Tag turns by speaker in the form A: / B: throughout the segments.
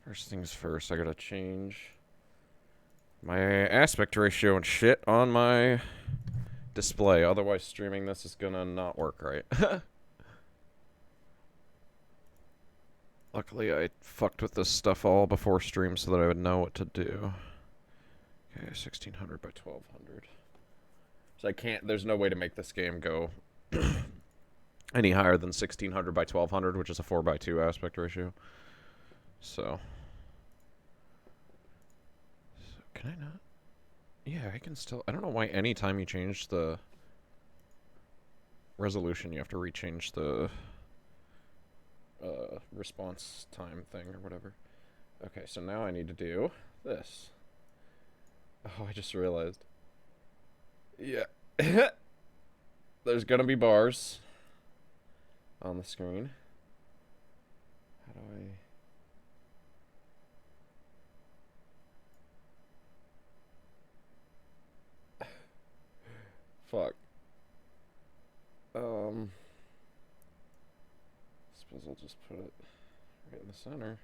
A: First things first, I gotta change my aspect ratio and shit on my display. Otherwise, streaming this is gonna not work right. Luckily, I fucked with this stuff all before stream so that I would know what to do. Okay, 1600 by 1200. So I can't, there's no way to make this game go any higher than 1600 by 1200, which is a 4:2 aspect ratio. So can I not? Yeah, I can still, I don't know why anytime you change the resolution, you have to rechange the response time thing or whatever. Okay, so now I need to do this. Oh, I just realized. Yeah. There's gonna be bars on the screen. How do I... Fuck. Suppose I'll just put it right in the center.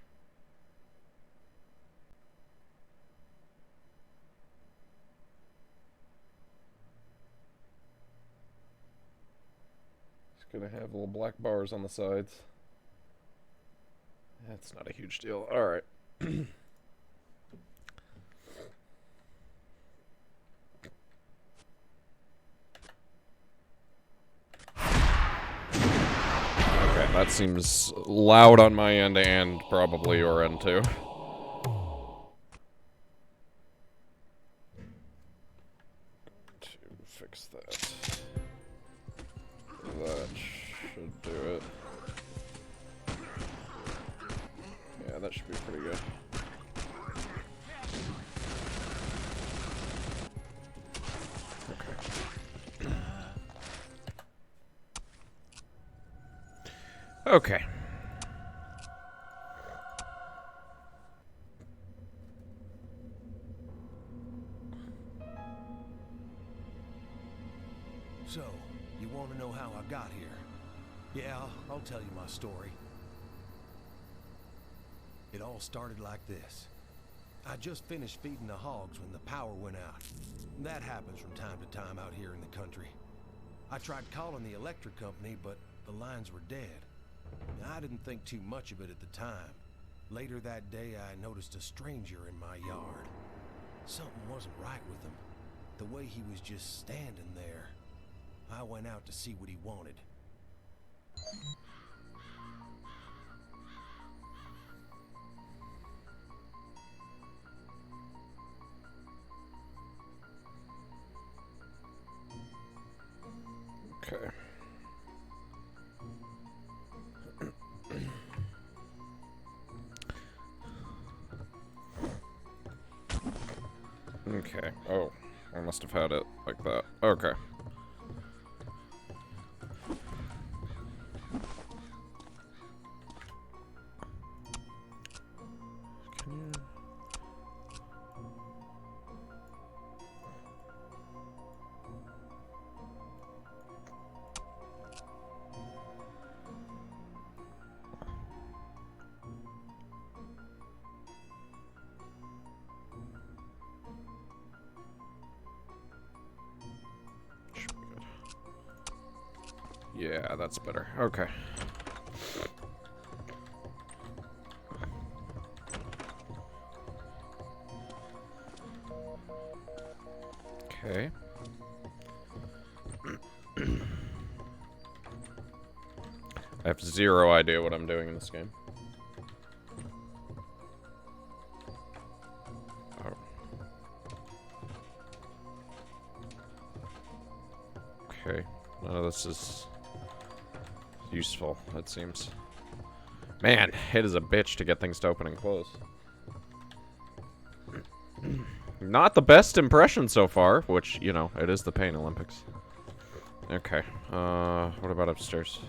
A: It's gonna have little black bars on the sides. That's not a huge deal. Alright. That seems loud on my end and probably your end too. To fix that. That should do it. Yeah, that should be pretty good. Okay.
B: So, you want to know how I got here? Yeah, I'll tell you my story. It all started like this. I just finished feeding the hogs when the power went out. That happens from time to time out here in the country. I tried calling the electric company, but the lines were dead. I didn't think too much of it at the time. Later that day, I noticed a stranger in my yard. Something wasn't right with him. The way he was just standing there. I went out to see what he wanted.
A: Okay. Okay. Oh, I must have had it like that. Okay. Can you... Yeah, that's better. Okay. Okay. I have zero idea what I'm doing in this game. Oh. Okay. None of this is useful, it seems. Man, it is a bitch to get things to open and close. Not the best impression so far, which, you know, it is the Pain Olympics. Okay, what about upstairs?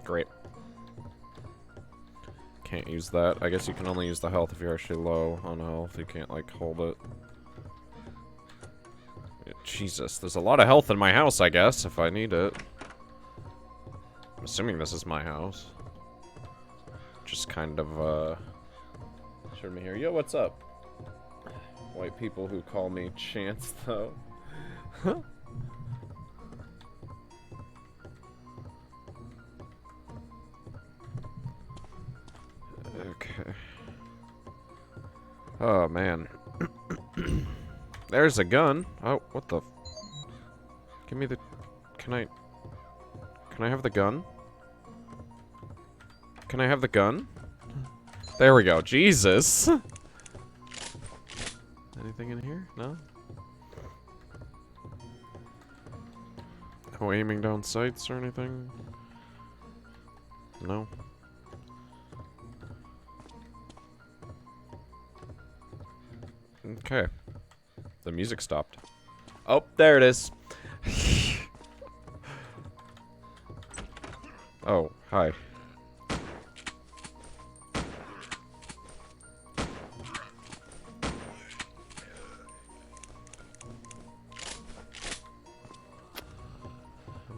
A: Great. Can't use that. I guess you can only use the health if you're actually low on health. You can't, like, hold it. Jesus, there's a lot of health in my house, I guess, if I need it. assuming this is my house. Just kind of, showed me here. Yo, what's up? White people who call me Chance, though. Okay. Oh, man. There's a gun. Oh, what the... Give me the... Can I have the gun? Can I have the gun? There we go. Jesus! Anything in here? No? No aiming down sights or anything? No? Okay. The music stopped. Oh, there it is. Oh, hi.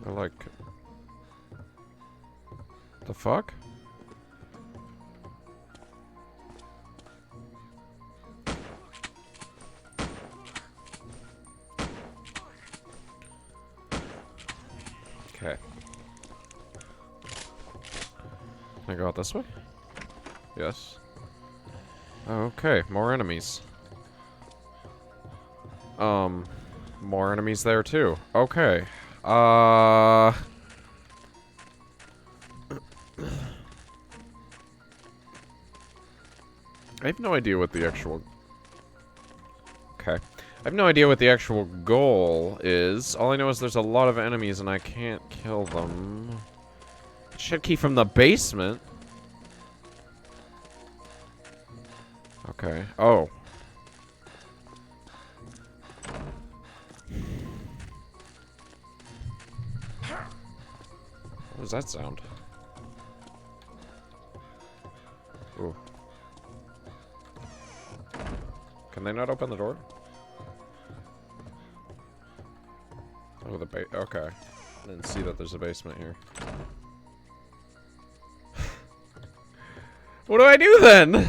A: I like... The fuck? Okay. Can I go out this way? Yes. Okay, more enemies. More enemies there too. Okay. I have no idea what the actual... Okay. I have no idea what the actual goal is. All I know is there's a lot of enemies and I can't kill them. Shed key from the basement? Okay. Oh. What does that sound? Ooh. Can they not open the door? Oh, okay. I didn't see that there's a basement here. What do I do then?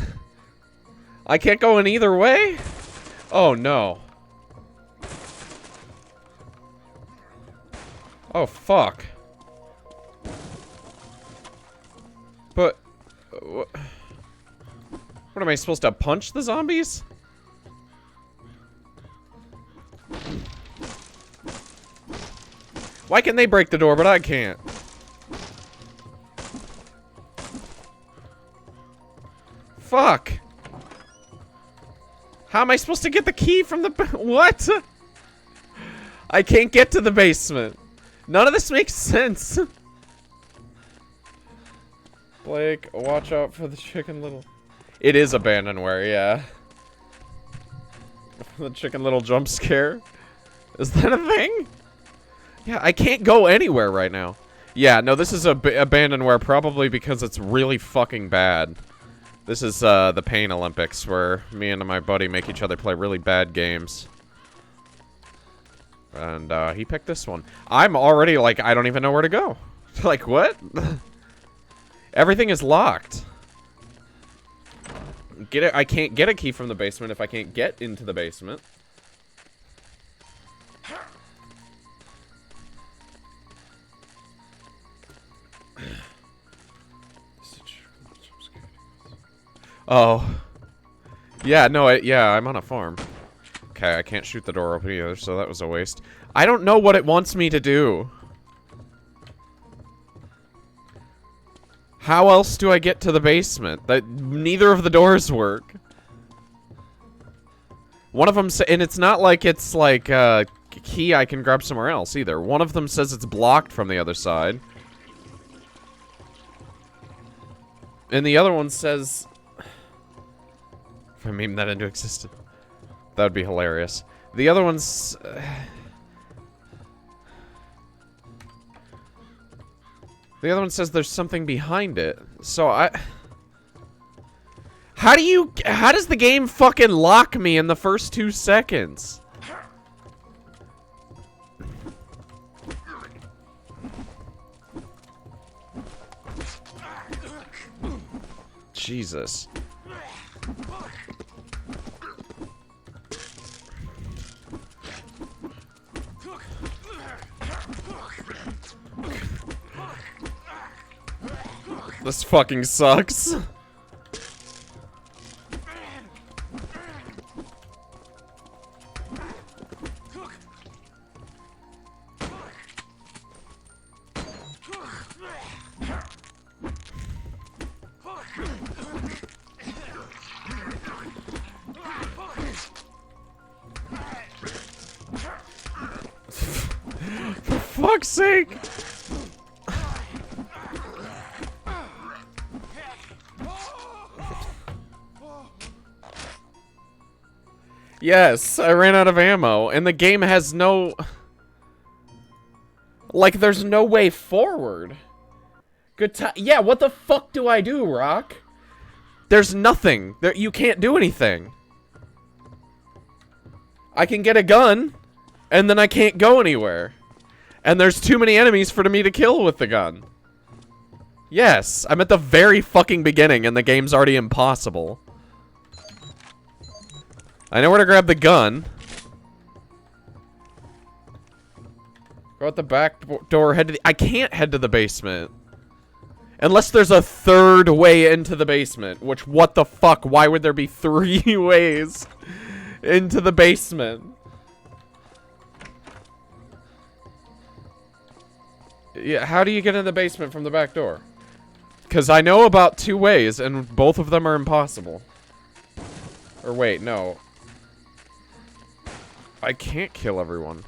A: I can't go in either way? Oh, no. Oh, fuck. But... What am I supposed to punch the zombies? Why can they break the door, but I can't? Fuck. How am I supposed to get the key from the... What? I can't get to the basement. None of this makes sense. Blake, watch out for the Chicken Little. It is abandonware, yeah. The Chicken Little jump scare. Is that a thing? Yeah, I can't go anywhere right now. Yeah, no, this is abandonware probably because it's really fucking bad. This is the Pain Olympics where me and my buddy make each other play really bad games. And he picked this one. I'm already like, I don't even know where to go. Like, what? Everything is locked. Get it? I can't get a key from the basement if I can't get into the basement. Oh. Yeah, no, yeah, I'm on a farm. Okay, I can't shoot the door open either, so that was a waste. I don't know what it wants me to do. How else do I get to the basement? Neither of the doors work. One of them, and it's not like it's like a key I can grab somewhere else either. One of them says it's blocked from the other side. And the other one says... If I meme that into existence. That would be hilarious. The other one's... The other one says there's something behind it. So how does the game fucking lock me in the first 2 seconds? Jesus. This fucking sucks. For fuck's sake. Yes, I ran out of ammo, and the game has no... Like, there's no way forward. Good time. Yeah, what the fuck do I do, Rock? There's nothing. You can't do anything. I can get a gun, and then I can't go anywhere. And there's too many enemies for me to kill with the gun. Yes, I'm at the very fucking beginning, and the game's already impossible. I know where to grab the gun. Go out the back door, head to the... I can't head to the basement. Unless there's a third way into the basement. Which, what the fuck? Why would there be 3 ways into the basement? Yeah, how do you get in the basement from the back door? Because I know about 2 ways, and both of them are impossible. Or wait, no. I can't kill everyone.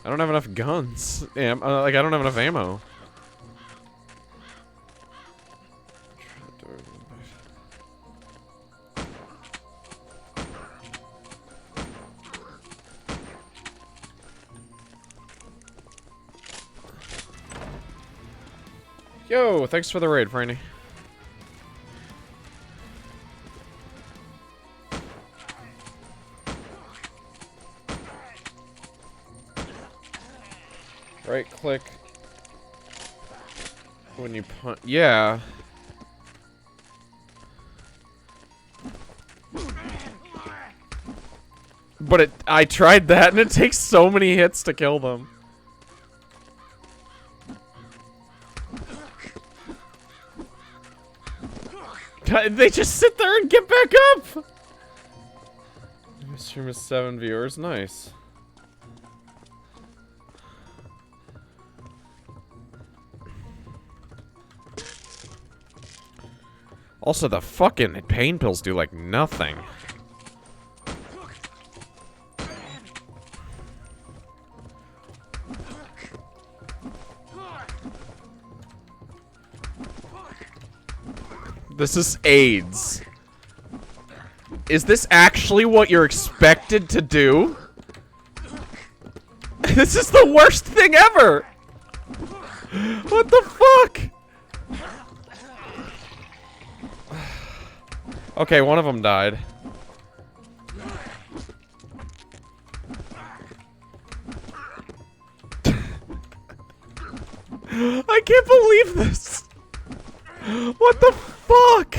A: I don't have enough guns. Like, I don't have enough ammo. Yo, thanks for the raid, Franny. Right click when you punch. Yeah. But I tried that and it takes so many hits to kill them. They just sit there and get back up. Stream is 7 viewers. Nice. Also, the fucking pain pills do, like, nothing. This is AIDS. Is this actually what you're expected to do? This is the worst thing ever! What the fuck? Okay, one of them died. I can't believe this. What the fuck?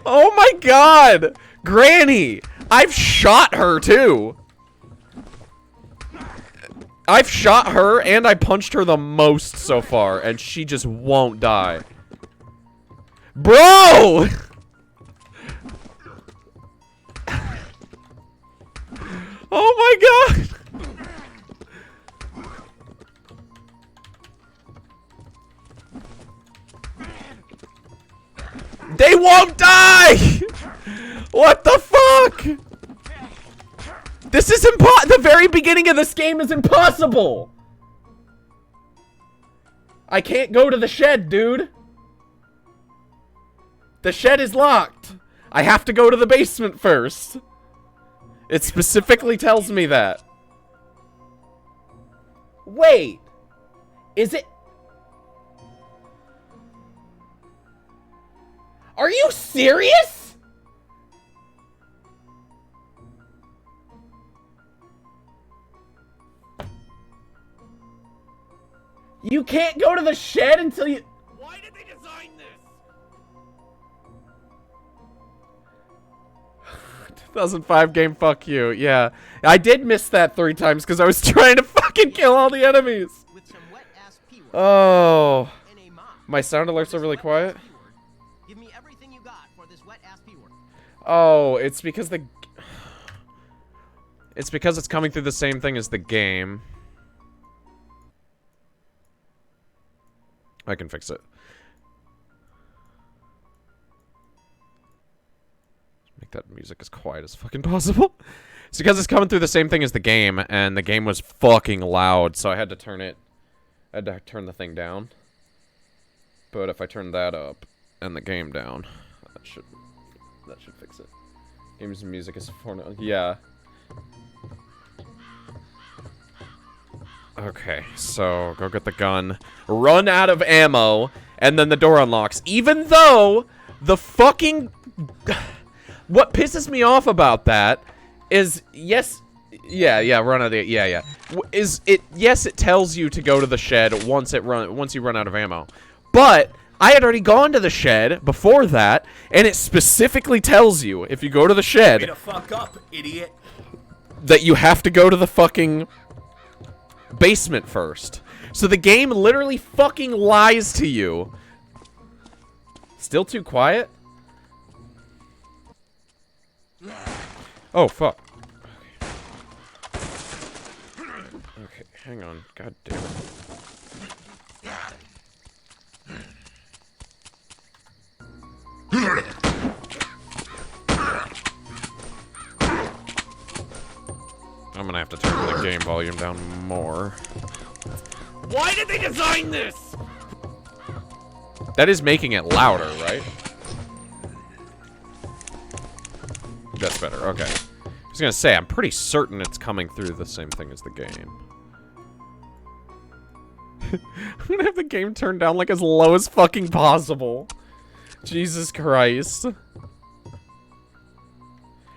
A: Oh my god! Granny! I've shot her too! I've shot her and I punched her the most so far, and she just won't die. Bro! Oh my god! They won't die! What the fuck? This is the very beginning of this game is impossible! I can't go to the shed, dude. The shed is locked. I have to go to the basement first. It specifically tells me that. Wait. Is it... Are you serious? You can't go to the shed until you... Why did they design this? 2005 game, fuck you. Yeah. I did miss that 3 times because I was trying to fucking kill all the enemies. Oh. My sound alerts are really quiet.
C: Give me everything you got for this wet ass P word.
A: Oh, it's because it's coming through the same thing as the game. I can fix it. Make that music as quiet as fucking possible. It's because it's coming through the same thing as the game, and the game was fucking loud, so I had to turn the thing down. But if I turn that up and the game down, that should fix it. Game's music is for no. Yeah. Okay, so go get the gun, run out of ammo, and then the door unlocks. Even though the fucking... What pisses me off about that is, yes, run out of the, yes, it tells you to go to the shed once you run out of ammo. But I had already gone to the shed before that, and it specifically tells you, if you go to the shed...
D: Way to fuck up, idiot.
A: ...that you have to go to the fucking... basement first. So the game literally fucking lies to you. Still too quiet? Oh, fuck. Okay, hang on. God damn it. I'm gonna have to turn the game volume down more. Why did they design this? That is making it louder, right? That's better, okay. I was gonna say, I'm pretty certain it's coming through the same thing as the game. I'm gonna have the game turned down like as low as fucking possible. Jesus Christ.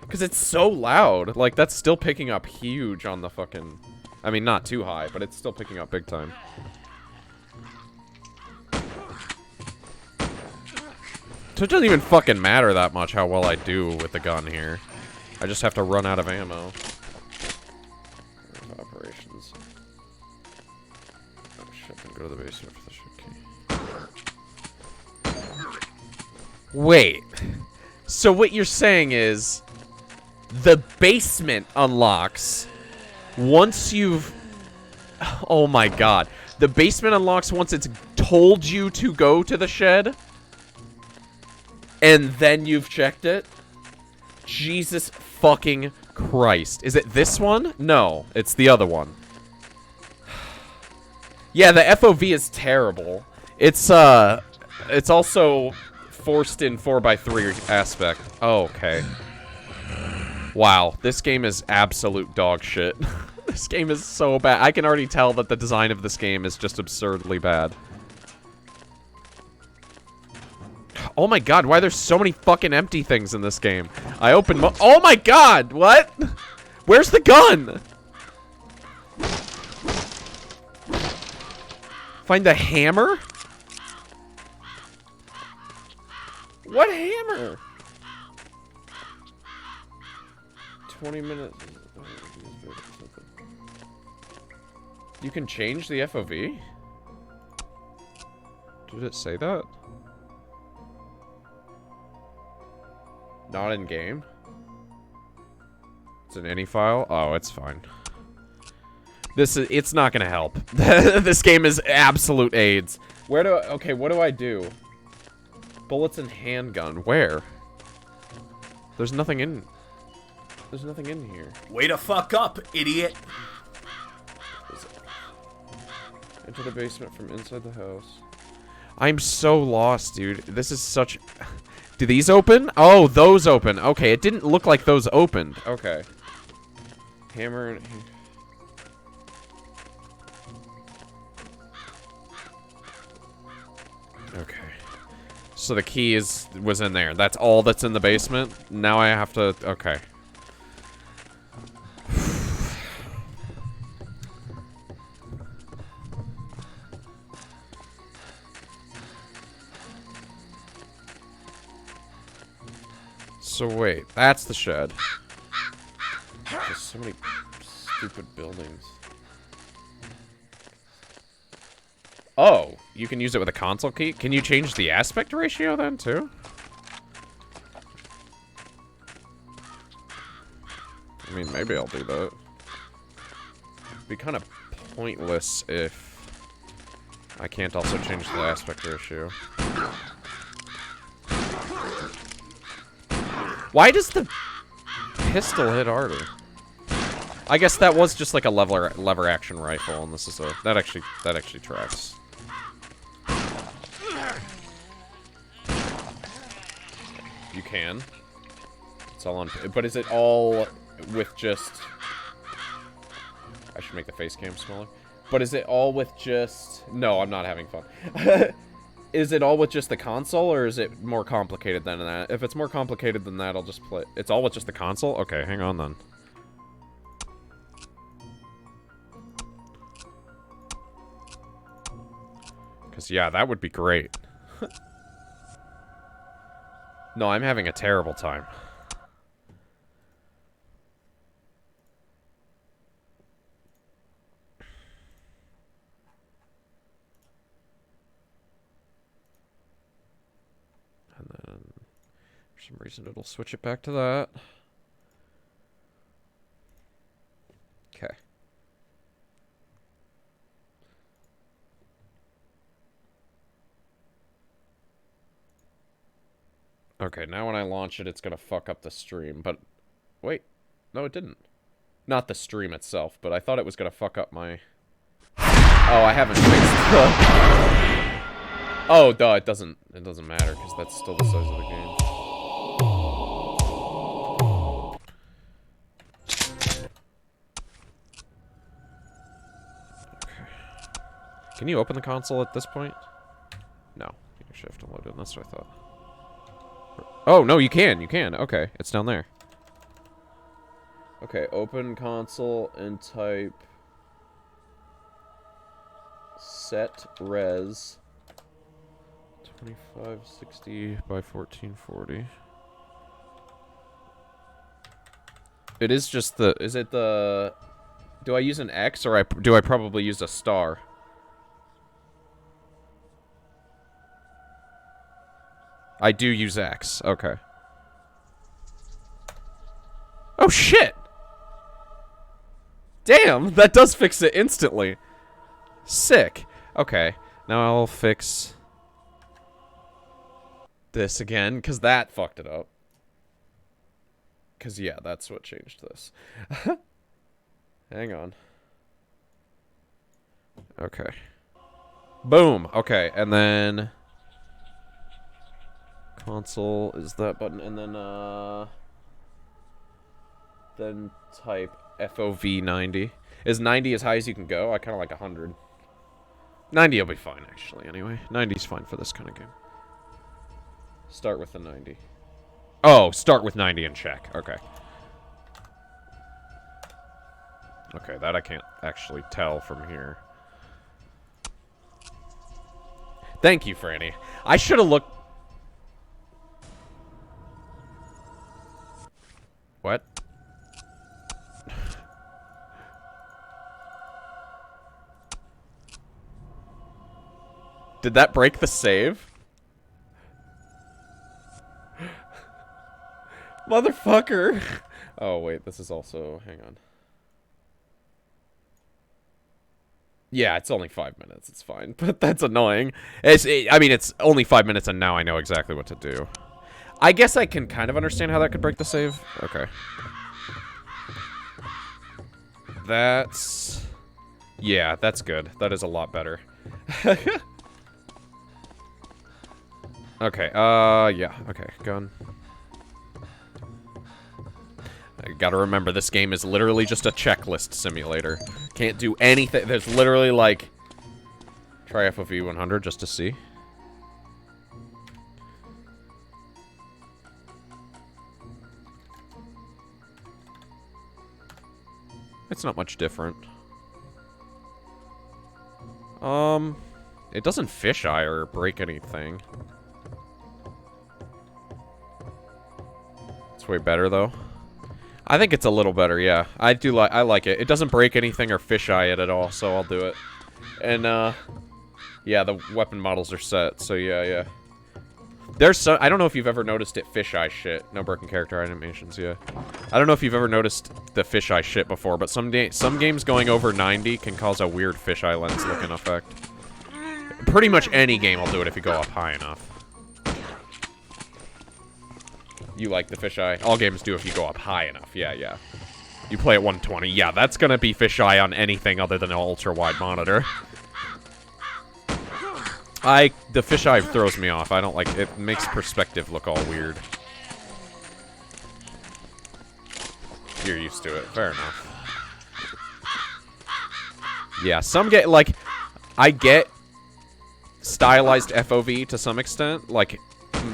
A: Because it's so loud. Like, that's still picking up huge on the fucking... I mean, not too high, but it's still picking up big time. So it doesn't even fucking matter that much how well I do with the gun here. I just have to run out of ammo. Operations. Oh shit, I can go to the basement for the shit key. Wait. So what you're saying is... the basement unlocks once you've... Oh my god. The basement unlocks once it's told you to go to the shed? And then you've checked it? Jesus fucking Christ. Is it this one? No, it's the other one. Yeah, the FOV is terrible. It's also forced in 4x3 aspect. Oh, okay. Wow, this game is absolute dog shit. This game is so bad. I can already tell that the design of this game is just absurdly bad. Oh my god, why are there so many fucking empty things in this game? I opened oh my god, what? Where's the gun? Find the hammer? What hammer? 20 minutes. You can change the FOV? Did it say that? Not in game? It's in any file? Oh, it's fine. It's not gonna help. This game is absolute AIDS. Okay, what do I do? Bullets and handgun. Where? There's nothing in here.
D: Way to fuck up, idiot.
A: Enter the basement from inside the house. I'm so lost, dude. This is such... Do these open? Oh, those open. Okay, it didn't look like those opened. Okay. Hammer and... Okay. So the key was in there. That's all that's in the basement? Now I have to... Okay. So wait, that's the shed. so many stupid buildings. Oh, you can use it with a console key? Can you change the aspect ratio then, too? I mean, maybe I'll do that. It'd be kind of pointless if I can't also change the aspect ratio. Why does the pistol hit harder? I guess that was just like a lever action rifle, and this is a that actually tracks. You can. It's all on, but is it all with just? I should make the face cam smaller. But is it all with just? No, I'm not having fun. Is it all with just the console, or is it more complicated than that? If it's more complicated than that, I'll just play. It's all with just the console? Okay, hang on then. Because, yeah, that would be great. No, I'm having a terrible time. And then, for some reason, it'll switch it back to that. Okay. Okay, now when I launch it, it's gonna fuck up the stream, but... Wait. No, it didn't. Not the stream itself, but I thought it was gonna fuck up my... Oh, I haven't fixed the... Oh, duh, it doesn't matter, because that's still the size of the game. Okay. Can you open the console at this point? No. You should have to load it, that's what I thought. Oh, no, you can. Okay, it's down there. Okay, open console and type set res 2560 by 1440. It is just the... Is it the... Do I use an X or do I probably use a star? I do use X. Okay. Oh, shit! Damn, that does fix it instantly. Sick. Okay, now I'll fix this again, because that fucked it up. Because, yeah, that's what changed this. Hang on. Okay. Boom. Okay, and then... Console is that button, and then type FOV 90. Is 90 as high as you can go? I kind of like 100. 90 will be fine, actually, anyway. 90's fine for this kind of game. Start with the 90. Oh, start with 90 and check. Okay. Okay, that I can't actually tell from here. Thank you, Franny. I should have looked... What? Did that break the save? Motherfucker! Oh, wait, this is also... Hang on. Yeah, it's only 5 minutes. It's fine, but that's annoying. I mean, it's only 5 minutes, and now I know exactly what to do. I guess I can kind of understand how that could break the save. Okay. That's... Yeah, that's good. That is a lot better. Okay, yeah. Okay, gun. I gotta remember, this game is literally just a checklist simulator. Can't do anything. There's literally, like... Try FOV 100 just to see. It's not much different. It doesn't fisheye or break anything. It's way better, though. I think it's a little better, yeah. I like it. It doesn't break anything or fisheye it at all, so I'll do it. And, yeah, the weapon models are set, so yeah. There's some, I don't know if you've ever noticed it fisheye shit. No broken character animations, yeah. I don't know if you've ever noticed the fisheye shit before, but some games going over 90 can cause a weird fisheye lens looking effect. Pretty much any game will do it if you go up high enough. You like the fisheye? All games do if you go up high enough. Yeah. You play at 120. Yeah, that's gonna be fisheye on anything other than an ultra-wide monitor. The fisheye throws me off. I don't like it. It makes perspective look all weird. You're used to it. Fair enough. Yeah, some get, like, I get stylized FOV to some extent. Like,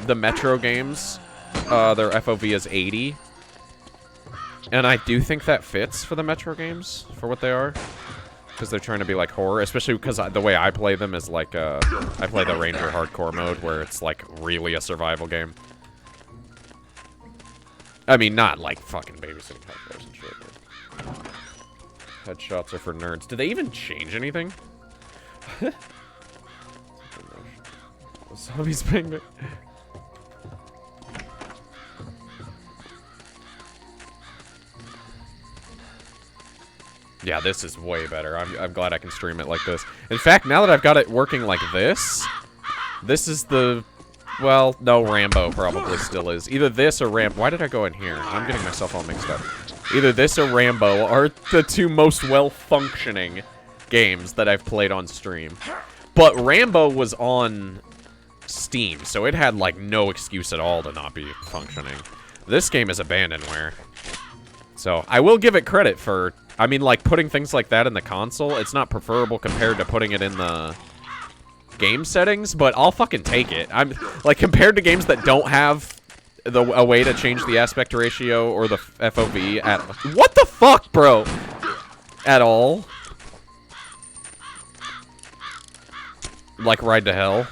A: the Metro games, their FOV is 80. And I do think that fits for the Metro games, for what they are. Because they're trying to be, like, horror. Especially because the way I play them is, like, I play the Ranger Hardcore mode, where it's, like, really a survival game. I mean, not, like, fucking babysitting helicopters and shit. But headshots are for nerds. Did they even change anything? Zombies bang me. Yeah, this is way better. I'm glad I can stream it like this. In fact, now that I've got it working like this is the... Well, no, Rambo probably still is. Either this or Rambo... Why did I go in here? I'm getting myself all mixed up. Either this or Rambo are the two most well-functioning games that I've played on stream. But Rambo was on Steam, so it had, like, no excuse at all to not be functioning. This game is abandonware. So, I will give it credit for... I mean, like, putting things like that in the console, it's not preferable compared to putting it in the game settings, but I'll fucking take it. I'm, like, compared to games that don't have a way to change the aspect ratio or the FOV at... What the fuck, bro? At all. Like, Ride to Hell.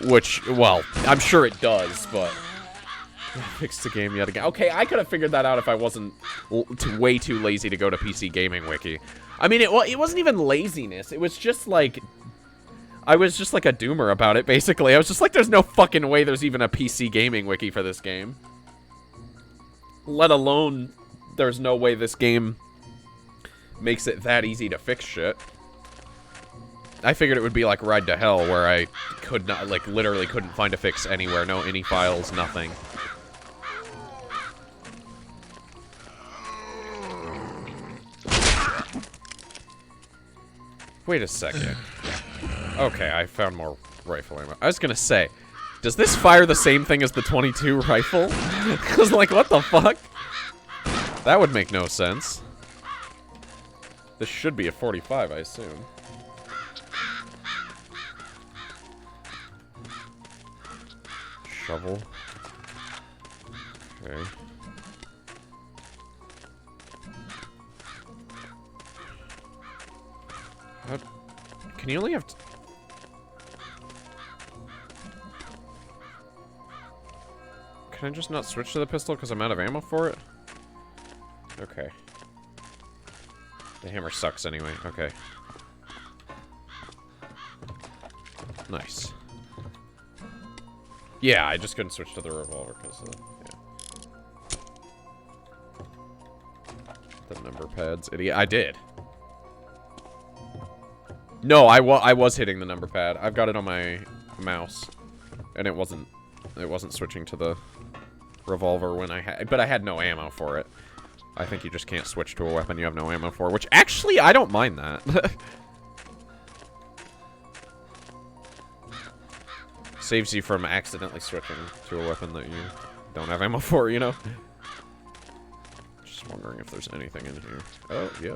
A: Which, well, I'm sure it does, but... Fix the game yet again. Okay, I could have figured that out if I wasn't way too lazy to go to PC Gaming Wiki. I mean, it wasn't even laziness. It was just like... I was just like a doomer about it, basically. I was just like, there's no fucking way there's even a PC Gaming Wiki for this game. Let alone, there's no way this game makes it that easy to fix shit. I figured it would be like Ride to Hell, where I could not, like, literally couldn't find a fix anywhere. No any files, nothing. Wait a second. Okay, I found more rifle ammo. I was gonna say, does this fire the same thing as the 22 rifle? Because, like, what the fuck? That would make no sense. This should be a 45, I assume. Shovel. Okay. How... Can you only have... Can I just not switch to the pistol because I'm out of ammo for it? Okay. The hammer sucks anyway. Okay. Nice. Yeah, I just couldn't switch to the revolver because, yeah. The number pads, idiot. I did. No, I was hitting the number pad. I've got it on my mouse, and it wasn't switching to the revolver when I had, but I had no ammo for it. I think you just can't switch to a weapon you have no ammo for, which actually I don't mind that. Saves you from accidentally switching to a weapon that you don't have ammo for, you know? Just wondering if there's anything in here. Oh, yeah.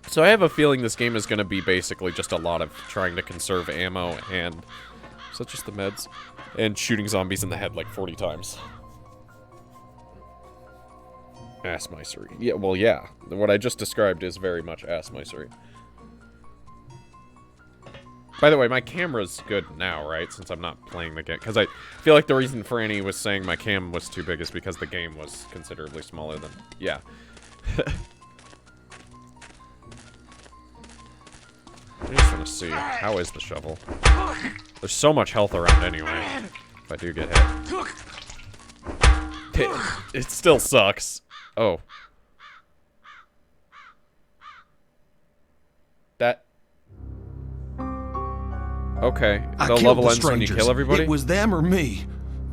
A: So I have a feeling this game is going to be basically just a lot of trying to conserve ammo and... Is that just the meds? And shooting zombies in the head like 40 times. Ass misery. Yeah, well, yeah. What I just described is very much ass misery. By the way, my camera's good now, right? Since I'm not playing the game. Because I feel like the reason Franny was saying my cam was too big is because the game was considerably smaller than... Yeah. I just want to see, how is the shovel? There's so much health around anyway, if I do get hit. It still sucks. Oh. That... Okay, the level ends when you kill everybody?
B: It was them or me.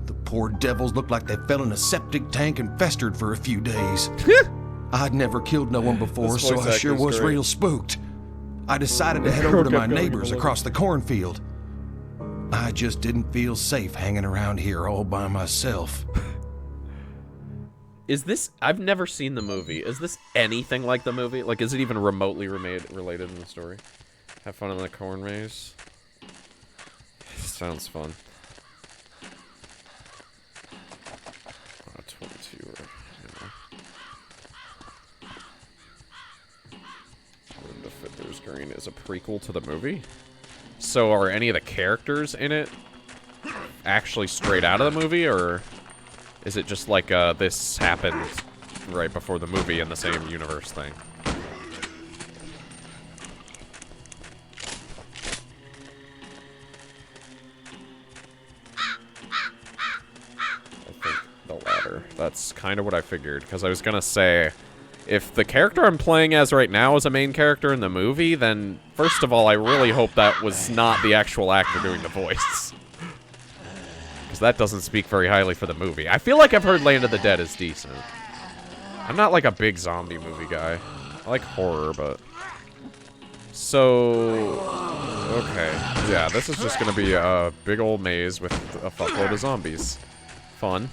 B: The poor devils looked like they fell in a septic tank and festered for a few days. I'd never killed no one before, so I sure was real spooked. I decided to head over to my neighbors across the cornfield. I just didn't feel safe hanging around here all by myself.
A: Is this... I've never seen the movie. Is this anything like the movie? Like, is it even remotely related in the story? Have fun in the corn maze? Sounds fun. 22 or... The Fiddler's Green is a prequel to the movie? So are any of the characters in it actually straight out of the movie, or is it just like this happened right before the movie in the same universe thing? I think the latter. That's kind of what I figured, because I was gonna say, if the character I'm playing as right now is a main character in the movie, then first of all, I really hope that was not the actual actor doing the voice. Because that doesn't speak very highly for the movie. I feel like I've heard Land of the Dead is decent. I'm not like a big zombie movie guy. I like horror, but... So... Okay. Yeah, this is just gonna be a big old maze with a fuckload of zombies. Fun.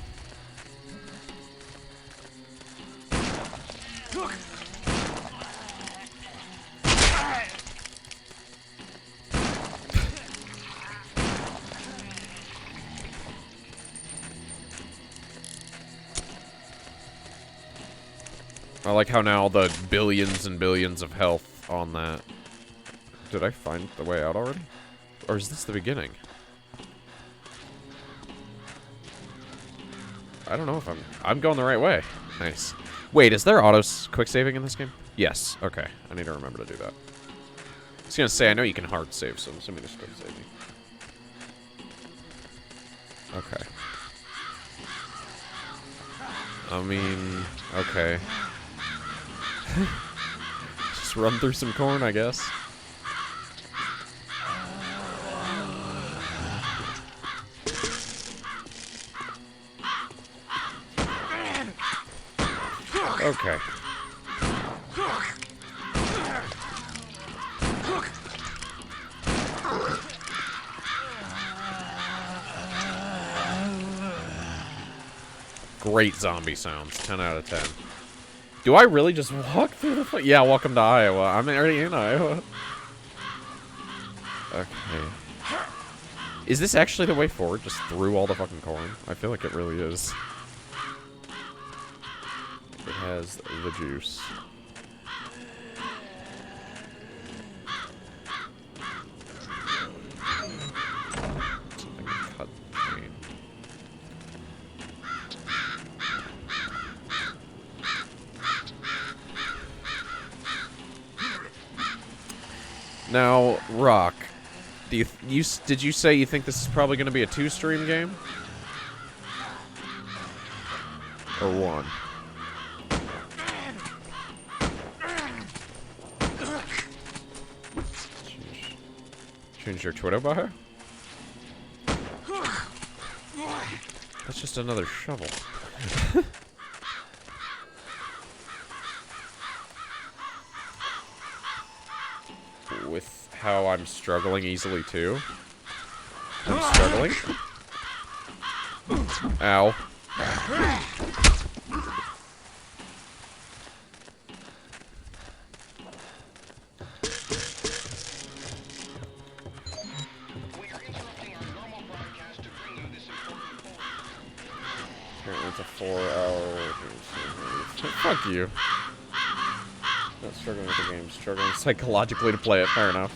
A: I like how now the billions and billions of health on that. Did I find the way out already? Or is this the beginning? I don't know if I'm going the right way. Nice. Wait, is there quick saving in this game? Yes. Okay. I need to remember to do that. I was gonna say, I know you can hard save, so I'm assuming it's quick saving. Okay. I mean, okay. Just run through some corn, I guess. Okay. Great zombie sounds. 10 out of 10. Do I really just walk through the... Yeah, welcome to Iowa. I'm already in Iowa. Okay. Is this actually the way forward? Just through all the fucking corn? I feel like it really is. It has the juice. Something to cut the chain. Now, Rock, did you say you think this is probably going to be a 2-stream game? Or 1? Change your Twitter bio? That's just another shovel. With how I'm struggling easily too. I'm struggling. Ow. Apparently it's a 4-hour... Fuck you. Not struggling with the game, struggling psychologically to play it, fair enough.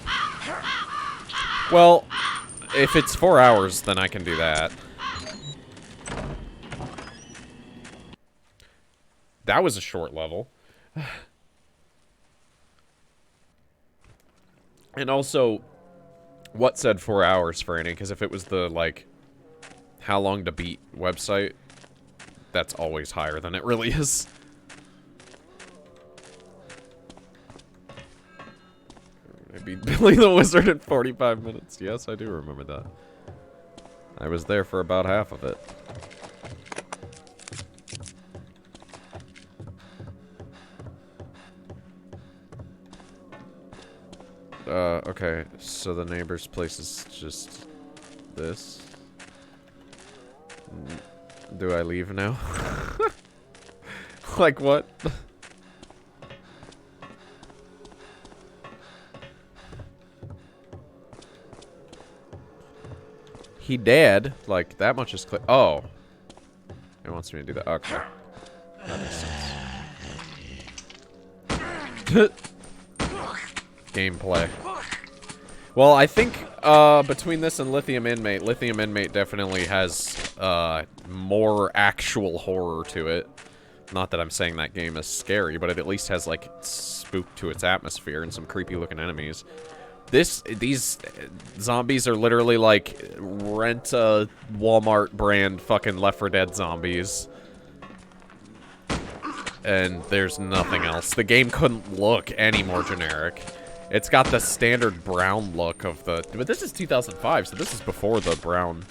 A: Well, if it's 4 hours, then I can do that. That was a short level. And also, what said 4 hours, Franny? Because if it was the, like, how long to beat website, that's always higher than it really is. I beat Billy the Wizard in 45 minutes. Yes, I do remember that. I was there for about half of it. Okay, so the neighbor's place is just this. Do I leave now? Like what? He dead. Like, that much is clear. Oh. It wants me to do that. Okay. That makes sense. Gameplay. Well, I think, between this and Lithium Inmate definitely has, more actual horror to it. Not that I'm saying that game is scary, but it at least has, like, spook to its atmosphere and some creepy-looking enemies. These zombies are literally, like, rent a Walmart brand fucking Left 4 Dead zombies. And there's nothing else. The game couldn't look any more generic. It's got the standard brown look of the... But this is 2005, so this is before the brown.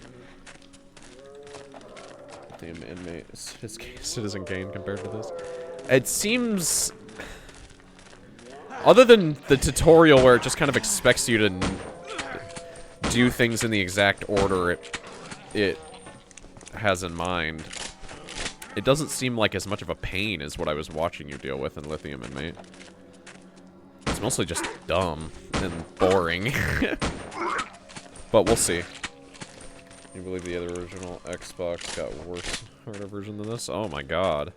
A: Damn Inmate. Citizen Kane compared to this. It seems... Other than the tutorial where it just kind of expects you to do things in the exact order it has in mind, it doesn't seem like as much of a pain as what I was watching you deal with in Lithium Inmate. It's mostly just dumb and boring. But we'll see. You believe the other original Xbox got worse hardware version than this? Oh my god.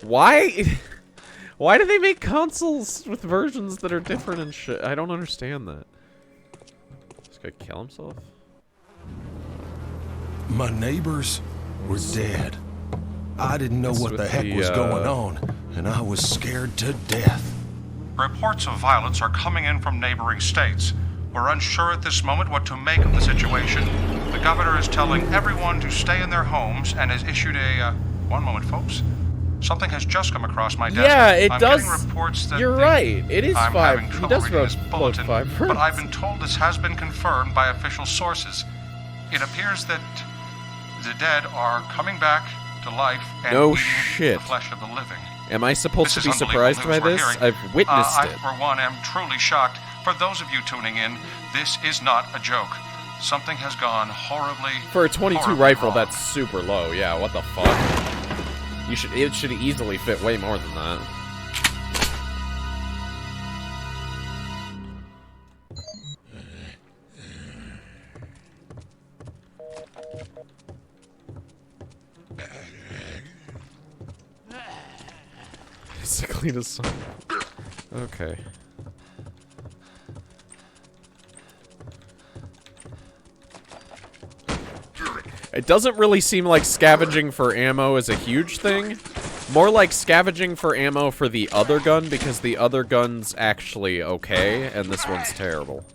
A: Why? Why do they make consoles with versions that are different and shit? I don't understand that. This guy kill himself?
B: My neighbors were dead. I didn't know what the heck was going on, and I was scared to death.
E: Reports of violence are coming in from neighboring states. We're unsure at this moment what to make of the situation. The governor is telling everyone to stay in their homes and has issued a... one moment, folks. Something has just come across my desk.
A: Yeah, it does.
E: Getting reports that
A: You're right. It is
E: I'm
A: 5.
E: having
A: He
E: trouble
A: does
E: reading this
A: vote
E: bulletin,
A: 5
E: but I've been told this has been confirmed by official sources. It appears that the dead are coming back to life and
A: No
E: eating
A: shit.
E: the flesh of the living.
A: Am I supposed to be surprised by this? I've witnessed
E: I,
A: it.
E: for one, am truly shocked. For those of you tuning in, this is not a joke. Something has gone horribly.
A: For a 22
E: horribly
A: rifle,
E: wrong.
A: that's super low. Yeah, what the fuck? It should easily fit way more than that. Basically the song. Okay. It doesn't really seem like scavenging for ammo is a huge thing. More like scavenging for ammo for the other gun, because the other gun's actually okay, and this one's terrible.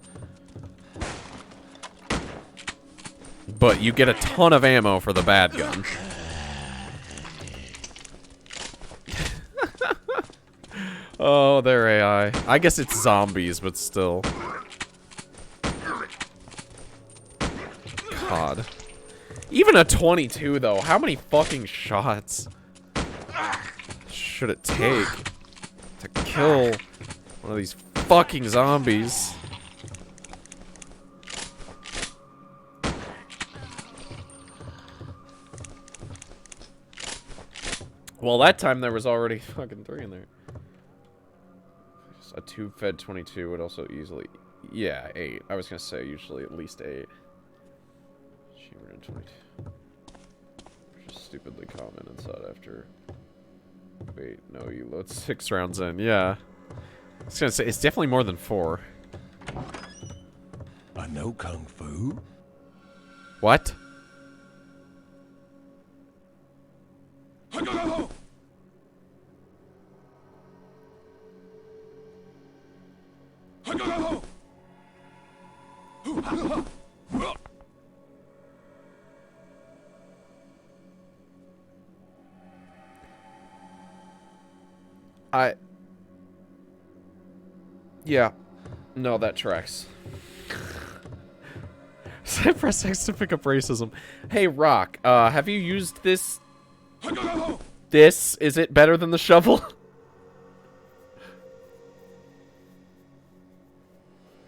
A: But you get a ton of ammo for the bad gun. Oh, they're AI. I guess it's zombies, but still. God. Even a 22, though. How many fucking shots should it take to kill one of these fucking zombies? Well, that time there was already fucking 3 in there. A 2-fed 22 would also easily... Yeah, 8. I was gonna say usually at least 8. Chambered in 22. Just stupidly common and sought after. Wait, no, you load 6 rounds in. Yeah. I was gonna say, it's definitely more than 4.
B: know kung fu?
A: What? Yeah. No, that tracks. So I press X to pick up racism. Hey, Rock, have you used this? Is it better than the shovel?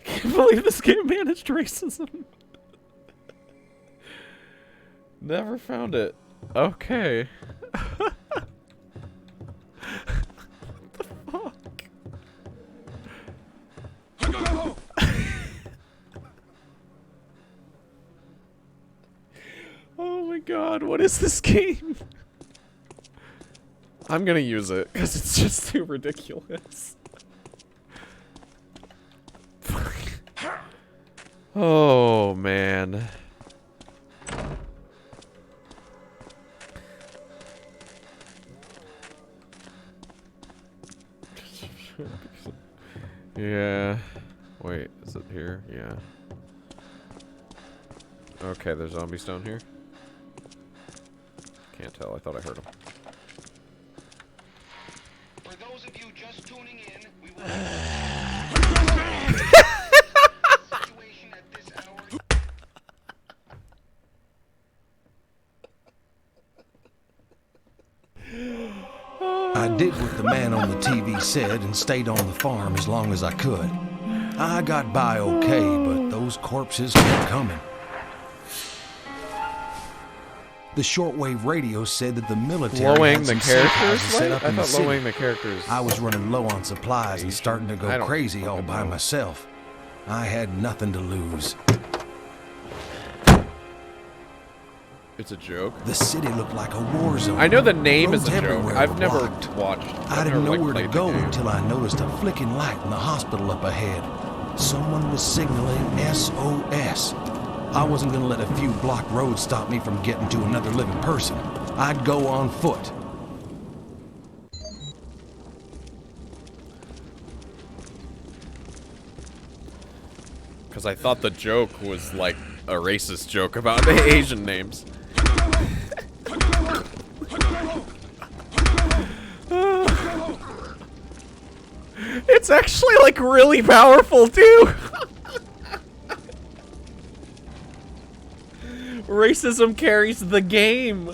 A: Can't believe this game managed racism. Never found it. Okay. What the fuck? Oh my god, what is this game? I'm gonna use it, because it's just too ridiculous. Oh, man. Yeah. Wait, is it here? Yeah. Okay, there's zombies down here. Can't tell, I thought I heard them.
F: For those of you just tuning in, we will situation at this hour.
B: I did what the man on the TV said and stayed on the farm as long as I could. I got by okay, but those corpses kept coming. The shortwave radio said that the military
A: Lowing
B: had
A: the
B: some safe
A: characters?
B: houses set
A: Wait,
B: up
A: I
B: in the
A: thought
B: city.
A: lowering the characters.
B: I was running low on supplies and starting to
A: I
B: go
A: don't
B: crazy all
A: fucking
B: by
A: know.
B: myself. I had nothing to lose.
A: It's a joke.
B: The city looked like a war zone.
A: I know the name is
B: Roads
A: a joke.
B: everywhere
A: I've
B: were
A: never
B: blocked.
A: watched.
B: I
A: I've
B: didn't
A: never,
B: know
A: like,
B: where to
A: played
B: go
A: the game.
B: until I noticed a flicking light in the hospital up ahead. Someone was signaling SOS. I wasn't gonna let a few blocked roads stop me from getting to another living person. I'd go on foot.
A: Because I thought the joke was like a racist joke about the Asian names. It's actually like really powerful too. Racism carries the game.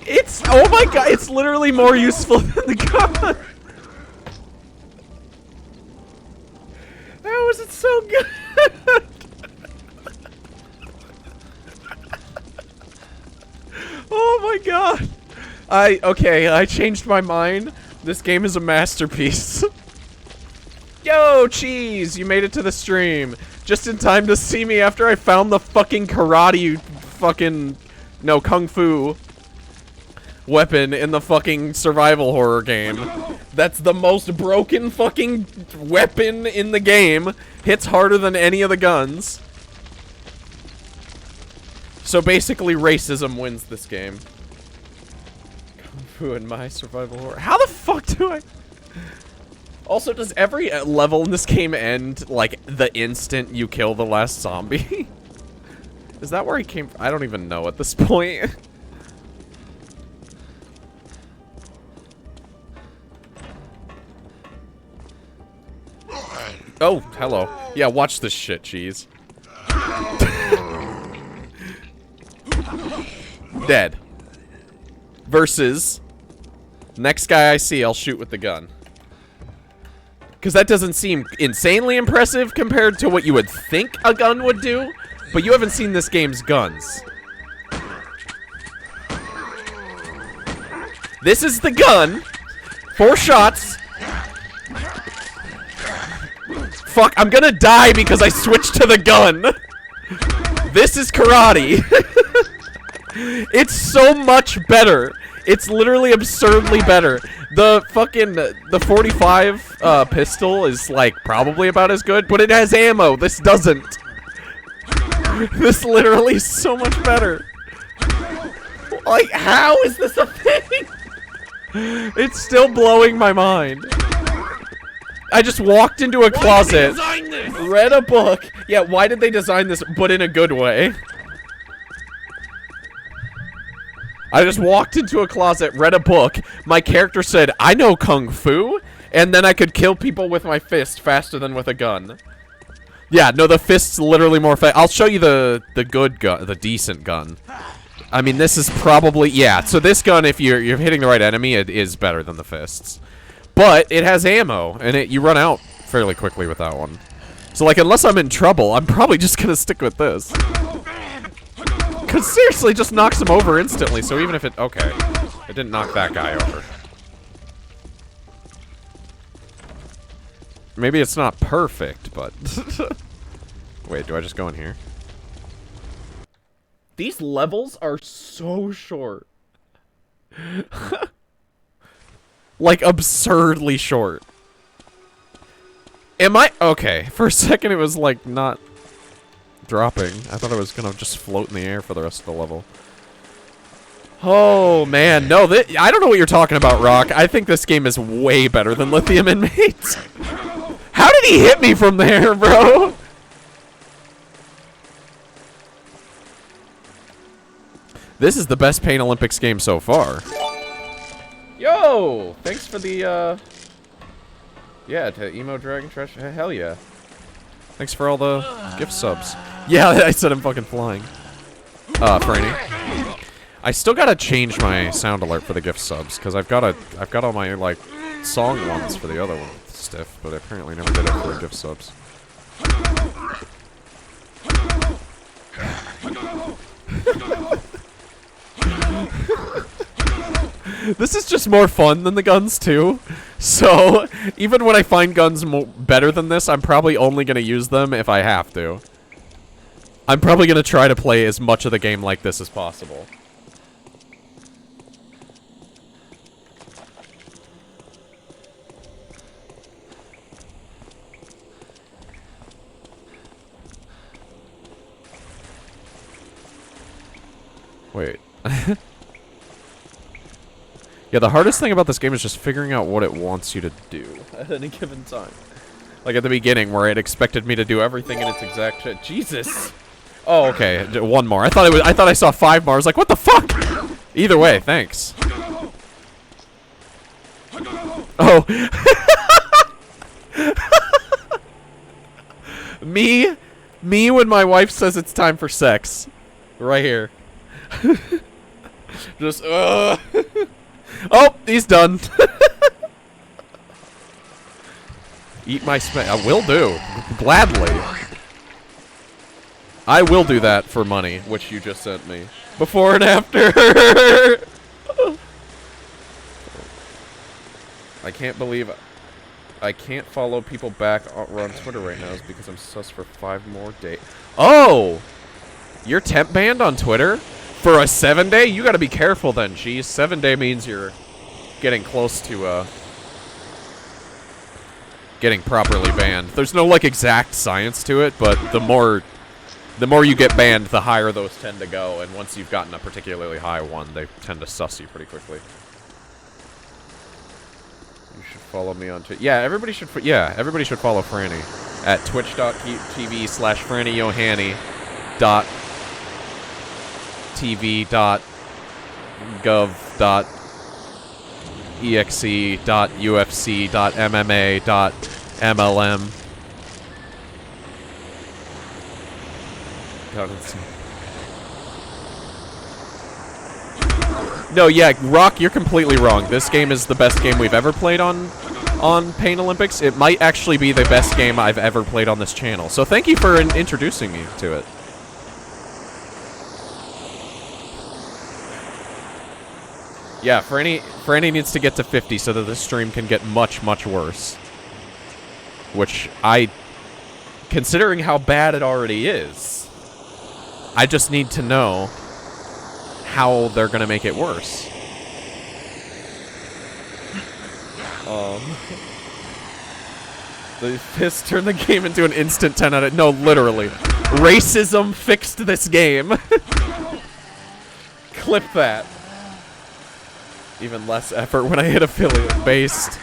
A: It's, oh my god, it's literally more useful than the gun. How is it so good? Oh my god. Okay, I changed my mind. This game is a masterpiece. Yo, Cheese, you made it to the stream. Just in time to see me after I found the fucking karate no, kung fu weapon in the fucking survival horror game. That's the most broken fucking weapon in the game. Hits harder than any of the guns. So basically, racism wins this game. Kung fu in my survival horror. How the fuck do I... Also, does every level in this game end, like, the instant you kill the last zombie? Is that where he came from? I don't even know at this point. Oh, hello. Yeah, watch this shit, Cheese. Dead. Versus... Next guy I see, I'll shoot with the gun. Because that doesn't seem insanely impressive compared to what you would think a gun would do. But you haven't seen this game's guns. This is the gun. 4 shots. Fuck, I'm gonna die because I switched to the gun. This is karate. It's so much better. It's literally absurdly better. The fucking, the 45 pistol is like probably about as good, but it has ammo. This doesn't. This literally is so much better. Like, how is this a thing? It's still blowing my mind. I just walked into a closet, read a book. Yeah, why did they design this, but in a good way? I just walked into a closet, read a book. My character said, I know Kung Fu, and then I could kill people with my fist faster than with a gun. Yeah, no, the fist's literally more fast. I'll show you the good gun, the decent gun. I mean, this is probably, yeah, so this gun, if you're hitting the right enemy, it is better than the fists. But it has ammo, and you run out fairly quickly with that one. So, like, unless I'm in trouble, I'm probably just gonna stick with this. Because seriously, just knocks him over instantly, so even if it... Okay. It didn't knock that guy over. Maybe it's not perfect, but... Wait, do I just go in here? These levels are so short. Like, absurdly short. Am I... Okay, for a second it was, like, not... dropping. I thought it was gonna just float in the air for the rest of the level. Oh, man. No, I don't know what you're talking about, Rock. I think this game is way better than Lithium Inmates. How did he hit me from there, bro? This is the best Pain Olympics game so far. Yo! Thanks for the, yeah, to Emo Dragon Trash. Hell yeah. Thanks for all the gift subs. Yeah, I said I'm fucking flying. Franny. I still gotta change my sound alert for the gift subs, because I've got all my, like, song ones for the other one stiff, but I apparently never did it for the gift subs. This is just more fun than the guns, too. So, even when I find guns better than this, I'm probably only going to use them if I have to. I'm probably going to try to play as much of the game like this as possible. Wait. Yeah, the hardest thing about this game is just figuring out what it wants you to do at any given time. Like at the beginning, where it expected me to do everything in its exact shit. Jesus. Oh, okay. One more. I thought I saw 5 more. I was like, what the fuck? Either way, thanks. Oh. Me when my wife says it's time for sex. Right here. Just, oh, he's done. Eat my I will do. Gladly. I will do that for money, which you just sent me. Before and after. I can't believe I can't follow people back on Twitter right now is because I'm sus for 5 more days. Oh! You're temp banned on Twitter? For a 7-day? You gotta be careful then, geez. 7-day means you're getting close to, getting properly banned. There's no, like, exact science to it, but the more you get banned, the higher those tend to go, and once you've gotten a particularly high one, they tend to suss you pretty quickly. You should follow me on Twitter. Yeah, everybody should follow Franny at twitch.tv/franny.tv.gov.exe.ufc.mma.mlm. No, yeah, Rock, you're completely wrong. This game is the best game we've ever played on Pain Olympics. It might actually be the best game I've ever played on this channel. So thank you for introducing me to it. Yeah, Franny needs to get to 50 so that this stream can get much, much worse. Which considering how bad it already is, I just need to know how they're gonna make it worse. The piss turned the game into an instant 10 out of... No, literally. Racism fixed this game. Clip that. Even less effort when I hit affiliate based.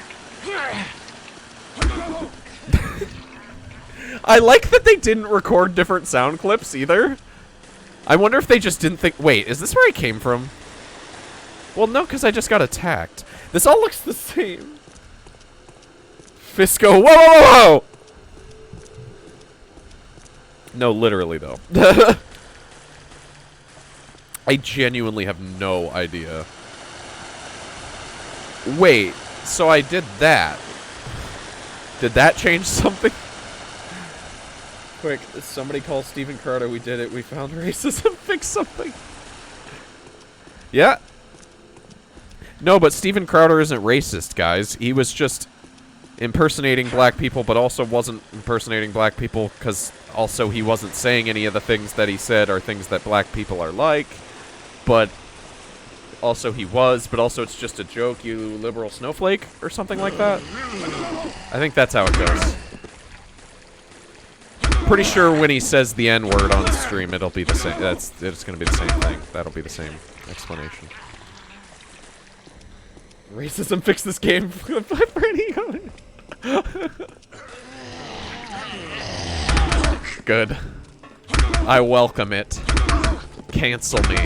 A: I like that they didn't record different sound clips either. I wonder if they just didn't think... Wait, is this where I came from? Well, no, because I just got attacked. This all looks the same. Fisco, whoa, whoa, whoa! No, literally, though. I genuinely have no idea. Wait, so I did that. Did that change something? Quick, somebody call Steven Crowder. We did it. We found racism. Fix something. Yeah. No, but Steven Crowder isn't racist, guys. He was just impersonating black people, but also wasn't impersonating black people because also he wasn't saying any of the things that he said are things that black people are like. But also he was, but also it's just a joke, you liberal snowflake, or something like that. I think that's how it goes. Pretty sure when he says the N-word on stream, it'll be the same. It's gonna be the same thing. That'll be the same explanation. Racism fixed this game. Franny. Good. I welcome it. Cancel me.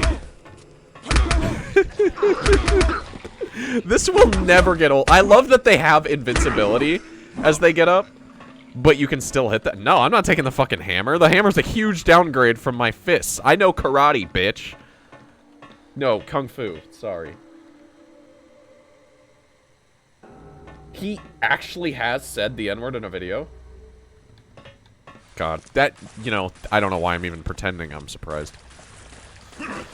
A: This will never get old. I love that they have invincibility as they get up, but you can still hit that. No, I'm not taking the fucking hammer. The hammer's a huge downgrade from my fists. I know karate, bitch. No, kung fu. Sorry. He actually has said the N-word in a video? God, that, you know, I don't know why I'm even pretending I'm surprised. There's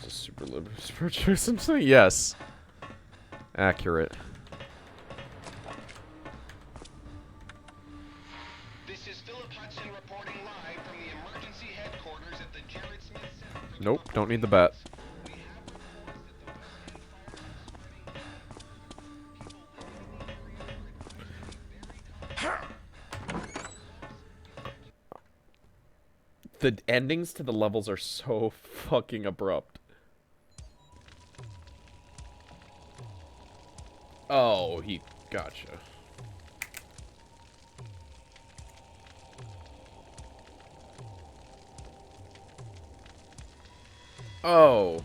A: a super liberal sport choice. I'm saying yes. Accurate.
F: This is Philip Hudson reporting live from the emergency headquarters at the Jared Smith Center for
A: Nope, don't need the bat. The endings to the levels are so fucking abrupt. Oh, he gotcha. Oh.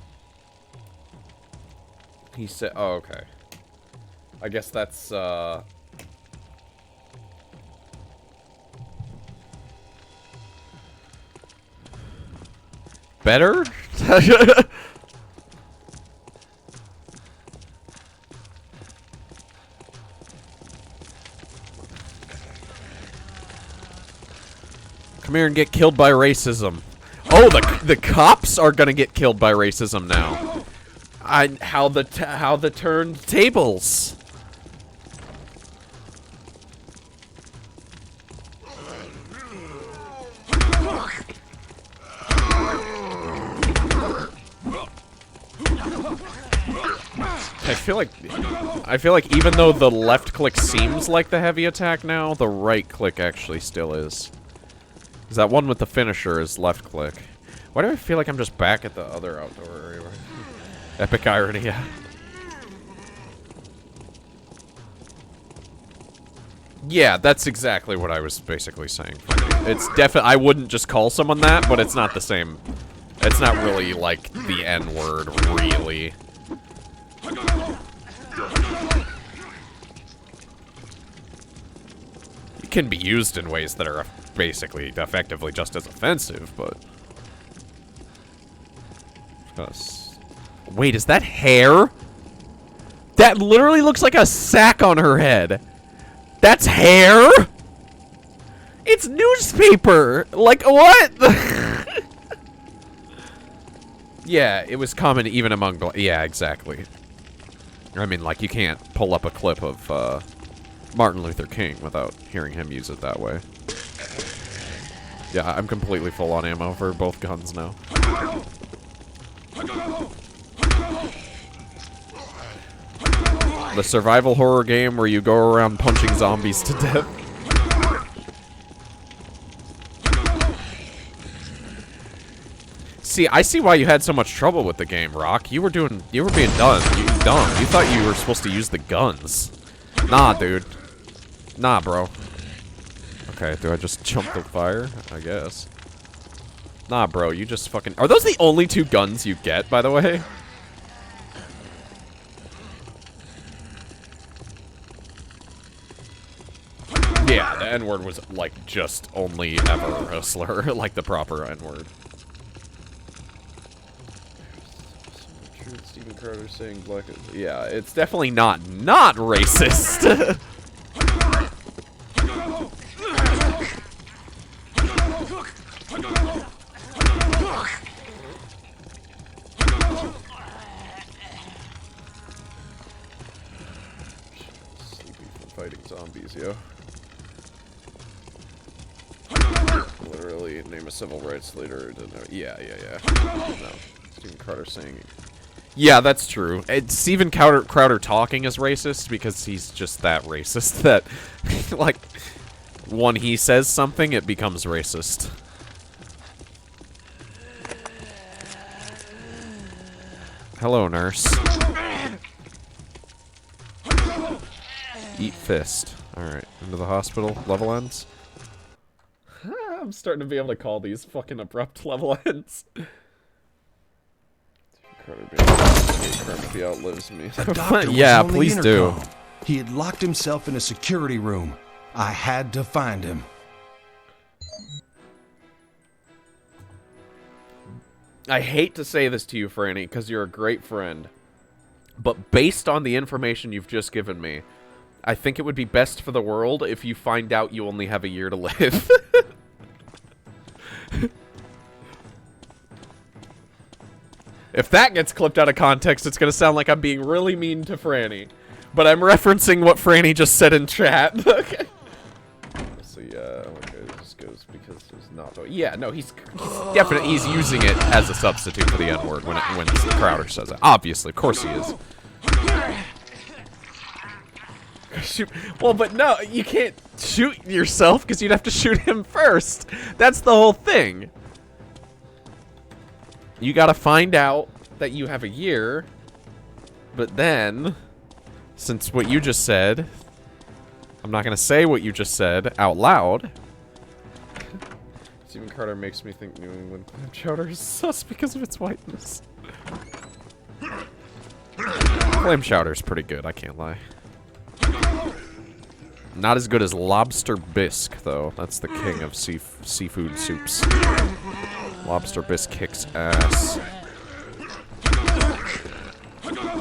A: He said, oh, okay. I guess that's, better? Come here and get killed by racism. Oh, the cops are gonna get killed by racism now. How the turned tables. I feel like even though the left click seems like the heavy attack now, the right click actually still is. Because that one with the finisher is left click. Why do I feel like I'm just back at the other outdoor area? Epic irony, yeah. Yeah, that's exactly what I was basically saying. It's definitely, I wouldn't just call someone that, but it's not the same. It's not really like the N-word, really. It can be used in ways that are basically effectively just as offensive, but... Wait, is that hair? That literally looks like a sack on her head. That's hair? It's newspaper! Like, what? Yeah, it was common even among black. Yeah, exactly. I mean, like, you can't pull up a clip of Martin Luther King without hearing him use it that way. Yeah, I'm completely full on ammo for both guns now. The survival horror game where you go around punching zombies to death. See, I see why you had so much trouble with the game, Rock. You were being dumb. You thought you were supposed to use the guns. Nah, dude. Nah, bro. Okay, do I just jump the fire? I guess. Nah, bro, you just fucking... Are those the only 2 guns you get, by the way? Yeah, the N-word was, like, just only ever a slur. Like, the proper N-word. Stephen Carter saying black... Yeah, it's definitely not racist. Sleepy from fighting zombies, yo. Literally, name a civil rights leader. Yeah. No. Stephen Carter saying... Yeah, that's true. Stephen Crowder talking is racist because he's just that racist that, like, when he says something, it becomes racist. Hello, nurse. Eat fist. Alright, into the hospital. Level ends. I'm starting to be able to call these fucking abrupt level ends. If he outlives me.
B: The doctor
A: yeah,
B: was on
A: please
B: the
A: do.
B: intercom. He had locked himself in a security room. I had to find him.
A: I hate to say this to you, Franny, because you're a great friend. But based on the information you've just given me, I think it would be best for the world if you find out you only have a year to live. If that gets clipped out of context, it's going to sound like I'm being really mean to Franny. But I'm referencing what Franny just said in chat. Okay. So yeah, okay, it just goes because there's not... Yeah, no, he's definitely... He's using it as a substitute for the N-word when Crowder says it. Obviously, of course he is. Shoot. Well, but no, you can't shoot yourself because you'd have to shoot him first. That's the whole thing. You gotta find out that you have a year, but then, since what you just said, I'm not gonna say what you just said out loud. Stephen Carter makes me think New England clam chowder is sus because of its whiteness. Clam chowder's pretty good, I can't lie. Not as good as lobster bisque, though. That's the king of seafood soups. Lobster bisque kicks ass.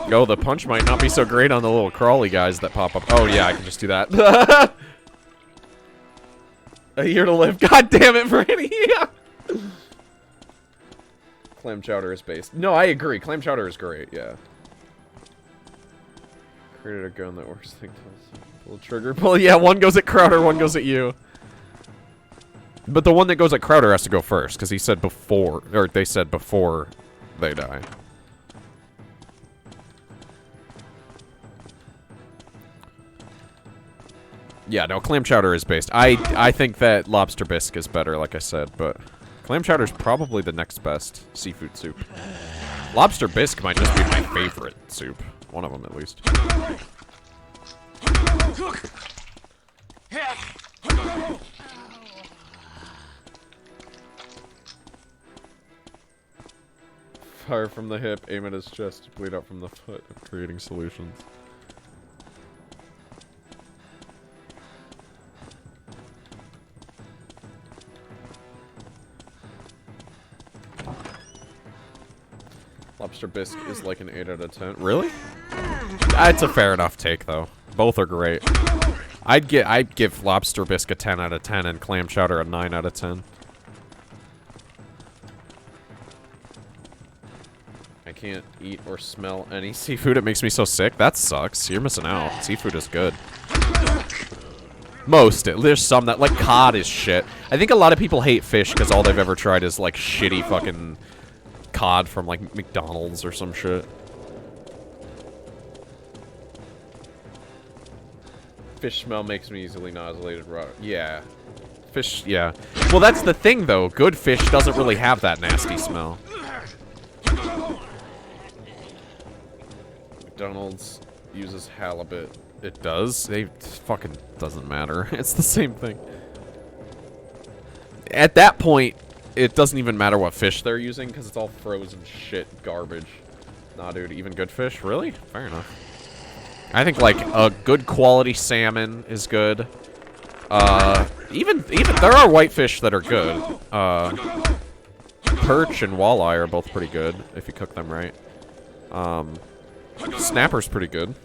A: Yo, the punch might not be so great on the little crawly guys that pop up. Oh, yeah, I can just do that. A year to live. God damn it, Franny. Yeah. Clam chowder is based. No, I agree. Clam chowder is great, yeah. Created a gun that works like this. Pull the trigger. Pull. Yeah, one goes at Crowder, one goes at you. But the one that goes at Crowder has to go first, because he said before, or they said before they die. Yeah, no, clam chowder is based. I think that lobster bisque is better, like I said, but clam chowder is probably the next best seafood soup. Lobster bisque might just be my favorite soup. One of them, at least. Fire from the hip, aim at his chest, bleed out from the foot, creating solutions. Lobster bisque is like an 8 out of 10. Really? It's a fair enough take, though. Both are great. I'd give lobster bisque a 10 out of 10 and clam chowder a 9 out of 10. I can't eat or smell any seafood. It makes me so sick. That sucks. You're missing out. Seafood is good. Most. There's some that, like, cod is shit. I think a lot of people hate fish because all they've ever tried is, like, shitty fucking cod from, like, McDonald's or some shit. Fish smell makes me easily nauseated. Yeah. Fish, yeah. Well, that's the thing, though. Good fish doesn't really have that nasty smell. McDonald's uses halibut. It does? It fucking doesn't matter. It's the same thing. At that point, it doesn't even matter what fish they're using, because it's all frozen shit garbage. Nah, dude, even good fish? Really? Fair enough. I think, like, a good quality salmon is good. Even there are whitefish that are good. Perch and walleye are both pretty good, if you cook them right. Snapper's pretty good.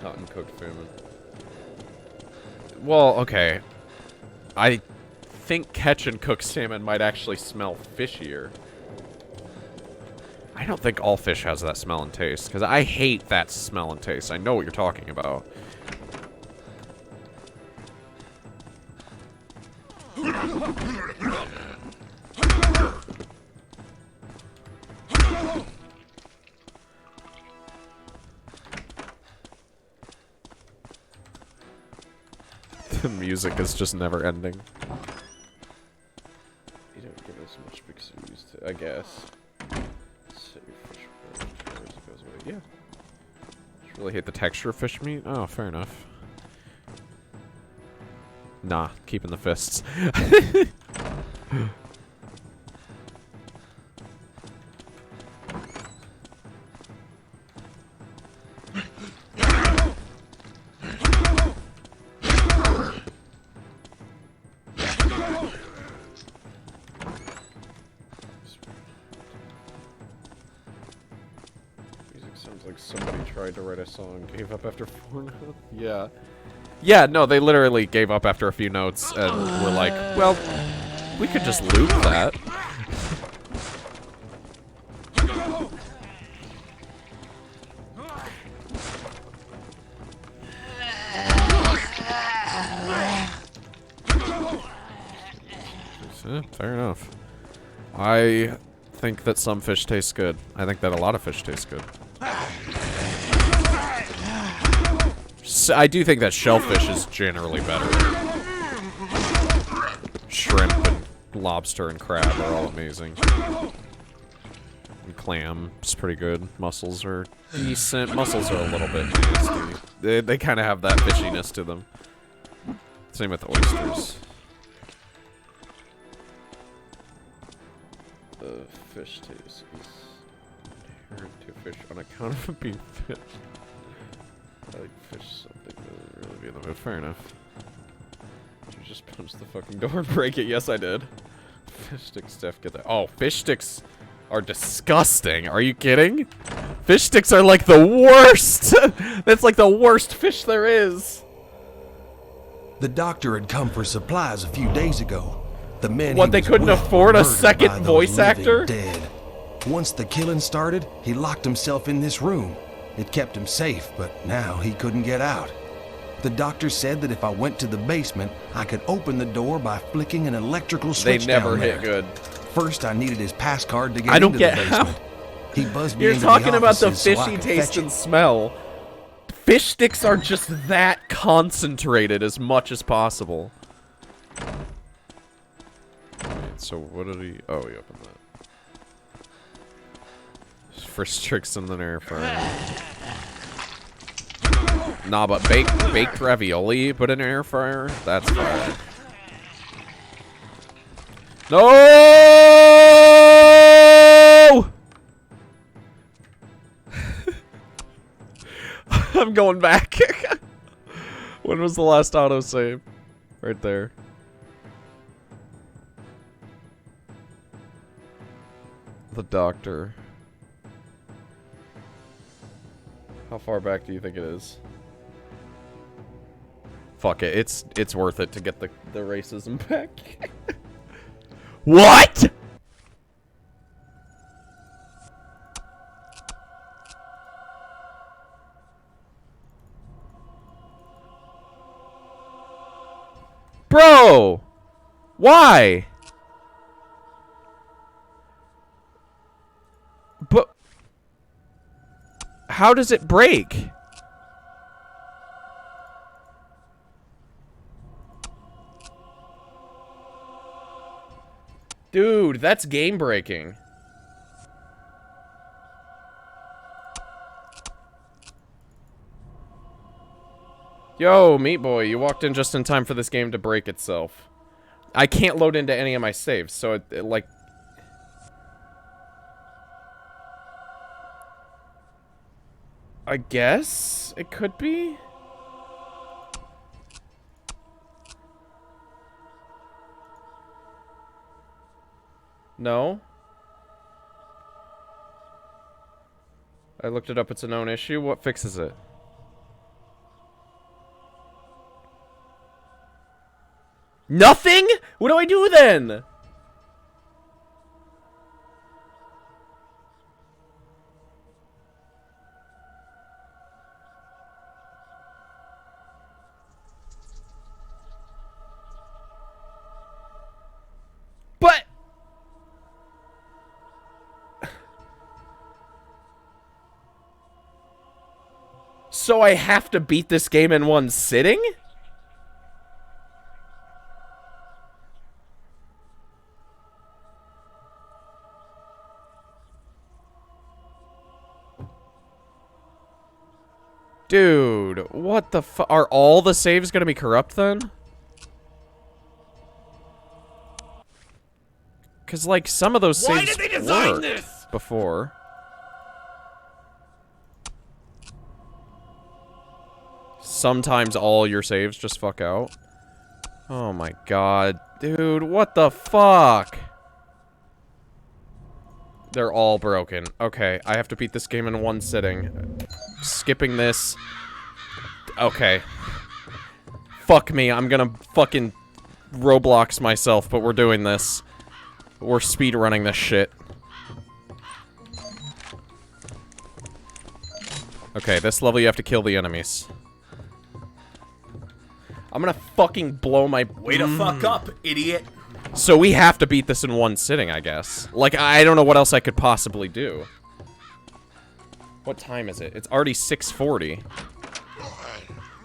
A: Not uncooked salmon. Well, okay. I think catch and cooked salmon might actually smell fishier. I don't think all fish has that smell and taste, because I hate that smell and taste. I know what you're talking about. The music is just never ending. You don't give as much because you used to, I guess. Set your fish as it goes away. Yeah. Just really hate the texture of fish meat? Oh, fair enough. Nah, keeping the fists. Sounds like somebody tried to write a song, gave up after 4 notes. Yeah. Yeah, no, they literally gave up after a few notes and were like, well, we could just loop that. Fair enough. I think that some fish taste good. I think that a lot of fish taste good. I do think that shellfish is generally better. Shrimp and lobster and crab are all amazing. And clam is pretty good. Mussels are decent. Mussels are a little bit nasty. They kind of have that fishiness to them. Same with oysters. The fish taste is inherent to fish on account of it being fish. I like fish something doesn't really be in the mood. Fair enough. Did you just punch the fucking door and break it? Yes, I did. Fish sticks, Steph, get that. Oh, fish sticks are disgusting. Are you kidding? Fish sticks are like the worst. That's like the worst fish there is.
B: The doctor had come for supplies a few days ago. The men
A: What, they couldn't afford a second voice actor?
B: Dead. Once the killing started, he locked himself in this room. It kept him safe, but now he couldn't get out. The doctor said that if I went to the basement, I could open the door by flicking an electrical switch
A: They never
B: down there.
A: hit good.
B: First, I needed his pass card to get
A: I don't
B: into
A: get
B: the
A: how.
B: basement. He buzzed me
A: You're
B: into
A: talking
B: the
A: about the
B: offices so I
A: fishy
B: could
A: taste
B: fetch
A: and
B: it.
A: smell. Fish sticks are just that concentrated as much as possible. Wait, so what did he... Oh, he opened that. First tricks in the air fryer. Nah, but baked ravioli put in an air fryer? That's fire. No! I'm going back. When was the last autosave? Right there. The doctor. How far back do you think it is? Fuck it, it's worth it to get the racism back. What? Bro! Why? But... How does it break? Dude, that's game breaking. Yo, Meat Boy, you walked in just in time for this game to break itself. I can't load into any of my saves, so it like... I guess it could be? No? I looked it up, it's a known issue. What fixes it? Nothing? What do I do then? But... So I have to beat this game in one sitting? Dude, what the fu- Are all the saves gonna be corrupt then? Cause like some of those saves worked before. Sometimes all your saves just fuck out. Oh my god, dude, what the fuck? They're all broken. Okay, I have to beat this game in one sitting. Skipping this. Okay. Fuck me, I'm gonna fucking Roblox myself, but we're doing this. We're speedrunning this shit. Okay, this level you have to kill the enemies. I'm gonna fucking blow my...
D: Way to fuck up, idiot.
A: So we have to beat this in one sitting, I guess. Like, I don't know what else I could possibly do. What time is it? It's already 6:40.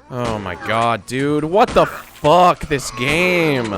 A: Oh my god, dude. What the fuck, this game?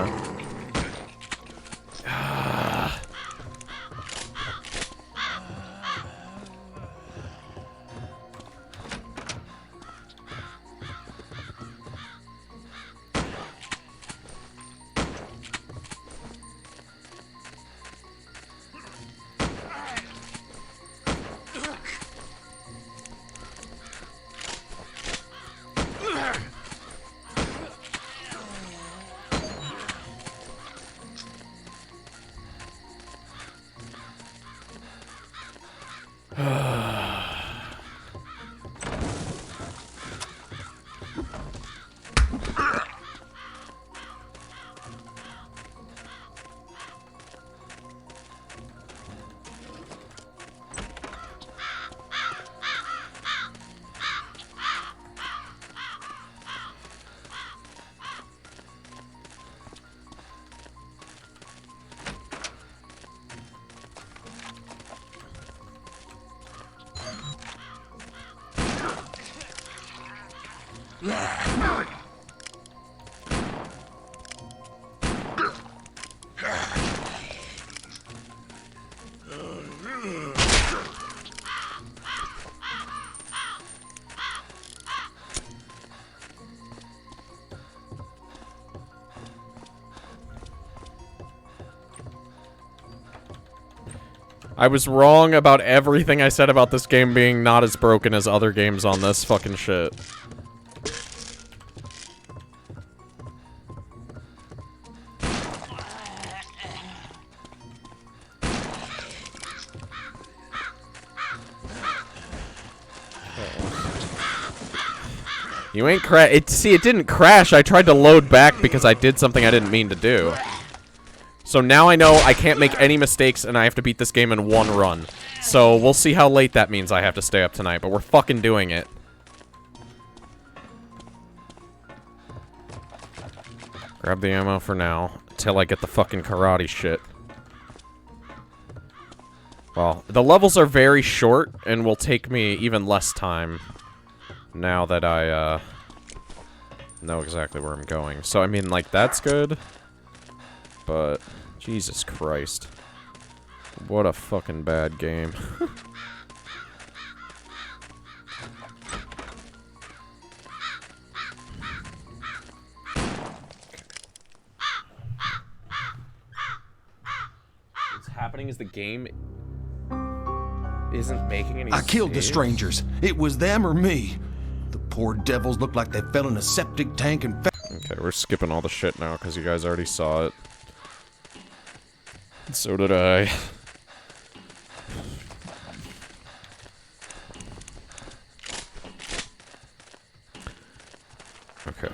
A: I was wrong about everything I said about this game being not as broken as other games on this fucking shit. You ain't see, it didn't crash. I tried to load back because I did something I didn't mean to do. So now I know I can't make any mistakes and I have to beat this game in one run. So we'll see how late that means I have to stay up tonight, but we're fucking doing it. Grab the ammo for now, till I get the fucking karate shit. Well, the levels are very short, and will take me even less time now that I, know exactly where I'm going. So, I mean, like, that's good. But, Jesus Christ. What a fucking bad game. What's happening is the game isn't making any
B: I killed the
A: saves.
B: strangers. It was them or me. The poor devils looked like they fell in a septic tank and
A: Okay, we're skipping all the shit now because you guys already saw it. So did I. Okay.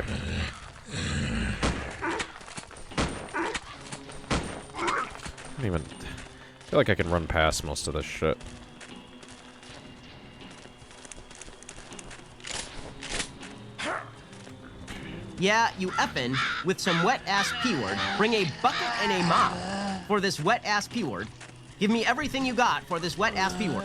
A: I don't even feel like I can run past most of this shit.
C: Yeah, you effin' with some wet-ass P-word. Bring a bucket and a mop for this wet-ass P-word. Give me everything you got for this wet-ass P-word.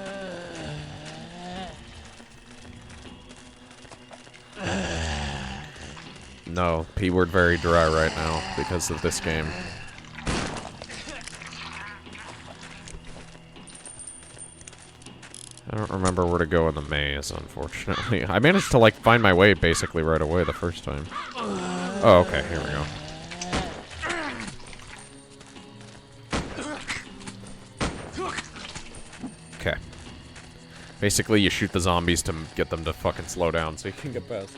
A: No, P-word very dry right now because of this game. I don't remember where to go in the maze, unfortunately. I managed to, like, find my way basically right away the first time. Oh, okay, here we go. Okay. Basically, you shoot the zombies to get them to fucking slow down so you can get past.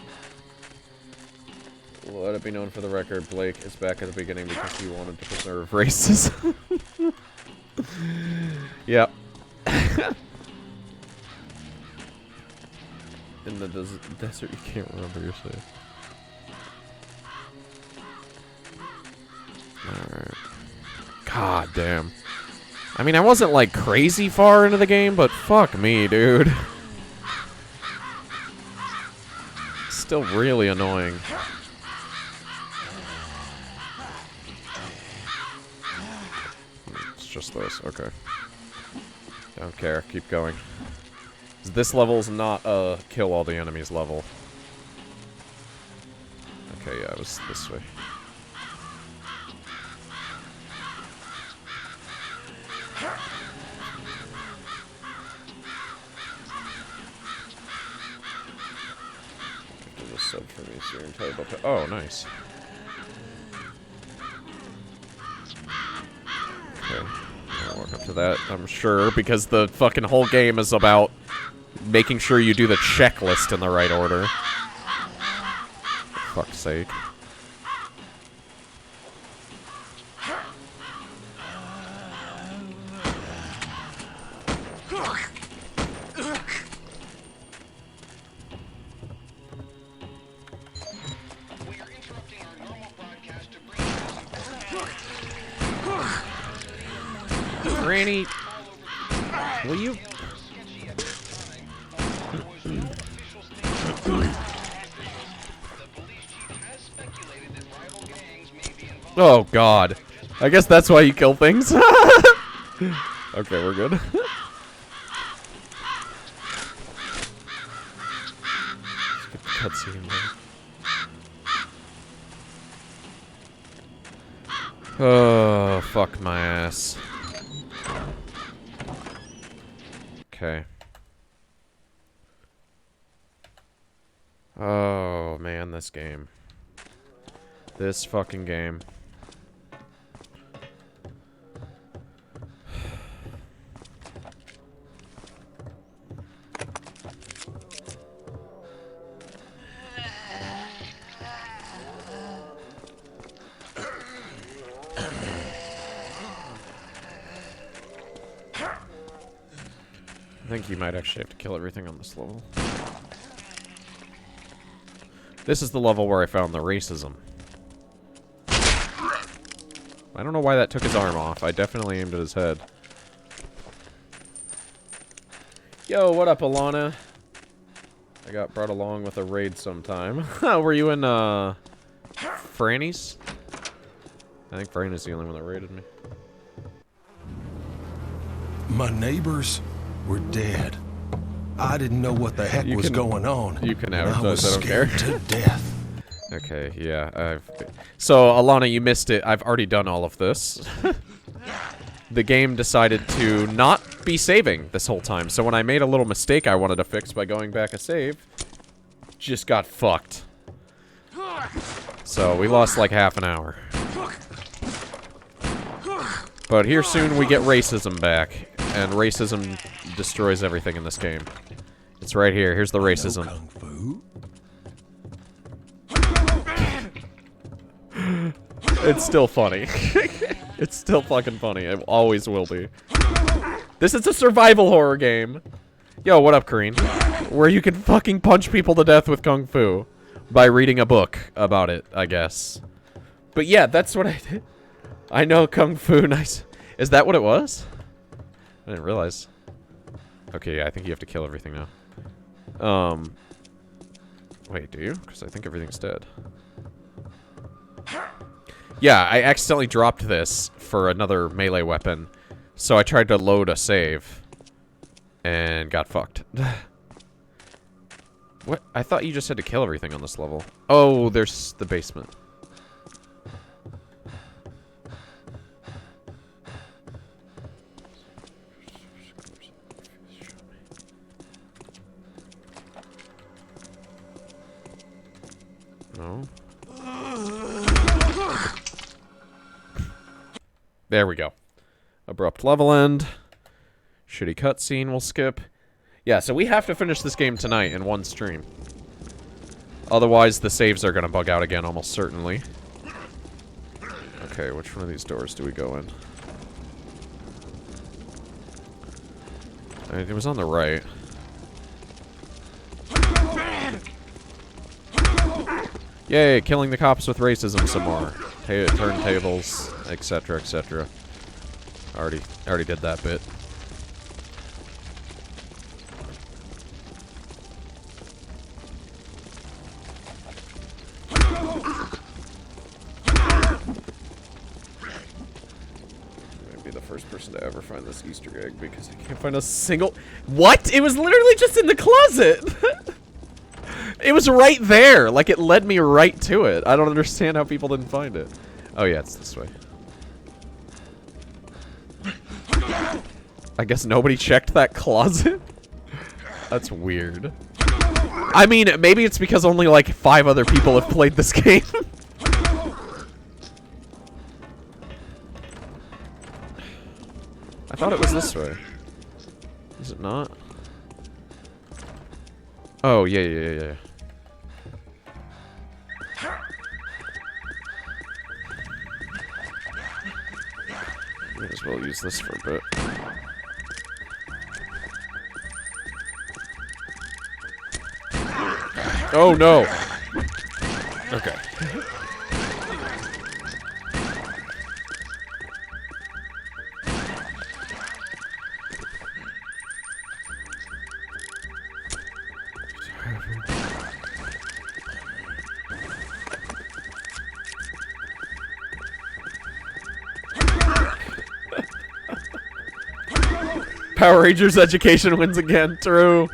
A: Let it be known for the record, Blake is back at the beginning because he wanted to preserve races. Yep. In the desert, you can't remember your save. Alright. God damn. I mean, I wasn't, like, crazy far into the game, but fuck me, dude. Still really annoying. It's just this, okay. Don't care, keep going. This level is not a kill all the enemies level. Okay, yeah, it was this way. Do this sub for me so you're entirely about to. Oh, nice. Okay, I'll walk up to that, I'm sure, because the fucking whole game is about making sure you do the checklist in the right order. For fuck's sake.
F: We are interrupting our normal broadcast to bring you some
A: Franny, will you? Oh god. I guess that's why you kill things. Okay, we're good. Cutscene. Oh, fuck my ass. Okay. Oh, man, this game. This fucking game. I think you might actually have to kill everything on this level. This is the level where I found the racism. I don't know why that took his arm off. I definitely aimed at his head. Yo, what up, Alana? I got brought along with a raid sometime. Were you in, Franny's? I think Franny's the only one that raided me.
B: My neighbors were dead. I didn't know what the heck was going on.
A: You can
B: and I
A: advertise,
B: was
A: I don't care.
B: scared to death.
A: Okay, yeah, So, Alana, you missed it. I've already done all of this. The game decided to not be saving this whole time, so when I made a little mistake I wanted to fix by going back a save, just got fucked. So, we lost like half an hour. But here soon we get racism back, and racism destroys everything in this game. It's right here. Here's the racism.
B: No kung fu?
A: It's still funny. It's still fucking funny. It always will be. This is a survival horror game. Yo, what up, Kareen? Where you can fucking punch people to death with kung fu by reading a book about it, I guess. But yeah, that's what I did. I know kung fu. Nice. Is that what it was? I didn't realize. Okay, yeah, I think you have to kill everything now. Wait, do you? Because I think everything's dead. Yeah, I accidentally dropped this for another melee weapon, so I tried to load a save, and got fucked. What? I thought you just had to kill everything on this level. Oh, there's the basement. No. There we go. Abrupt level end. Shitty cutscene we'll skip. Yeah, so we have to finish this game tonight in one stream. Otherwise, the saves are gonna bug out again, almost certainly. Okay, which one of these doors do we go in? It was on the right. Yay, killing the cops with racism some more. Turntables, etc., etc. Already did that bit. Maybe the first person to ever find this Easter egg because I can't find a single. What? It was literally just in the closet. It was right there. Like, it led me right to it. I don't understand how people didn't find it. Oh, yeah, it's this way. I guess nobody checked that closet? That's weird. I mean, maybe it's because only, like, 5 other people have played this game. I thought it was this way. Is it not? Oh, yeah. Might as well use this for a bit. Oh no! Okay. Power Rangers education wins again. True.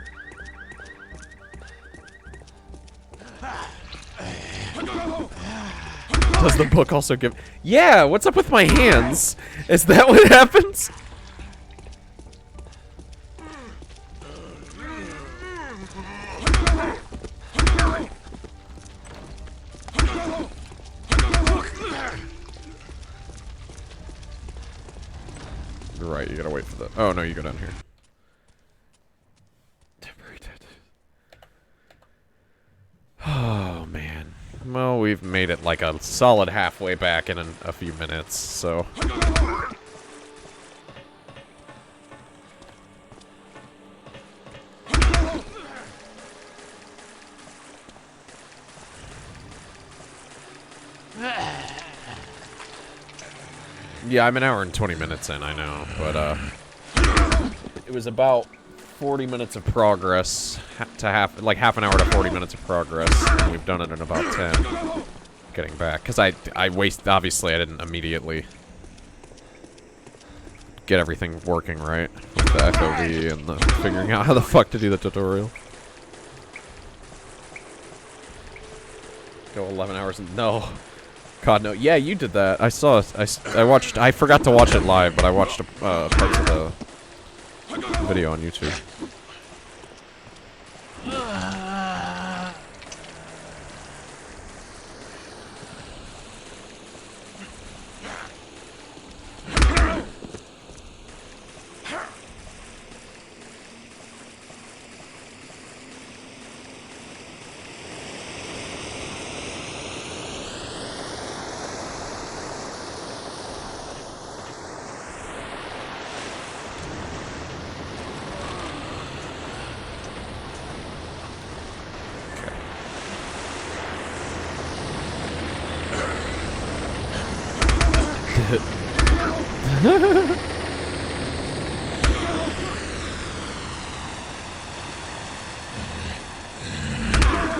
A: Does the book also give... Yeah, what's up with my hands? Is that what happens? Right, you gotta wait for the... Oh, no, you go down here. Oh, man. Well, we've made it like a solid halfway back in a few minutes, so... Yeah, I'm an hour and 20 minutes in, I know, but, it was about 40 minutes of progress to half an hour to 40 minutes of progress, and we've done it in about 10. getting back. Because I obviously I didn't immediately get everything working right with the FOV and the figuring out how the fuck to do the tutorial. Go 11 hours and no. God, no. Yeah, you did that. I saw it. I watched. I forgot to watch it live, but I watched parts of the video on YouTube.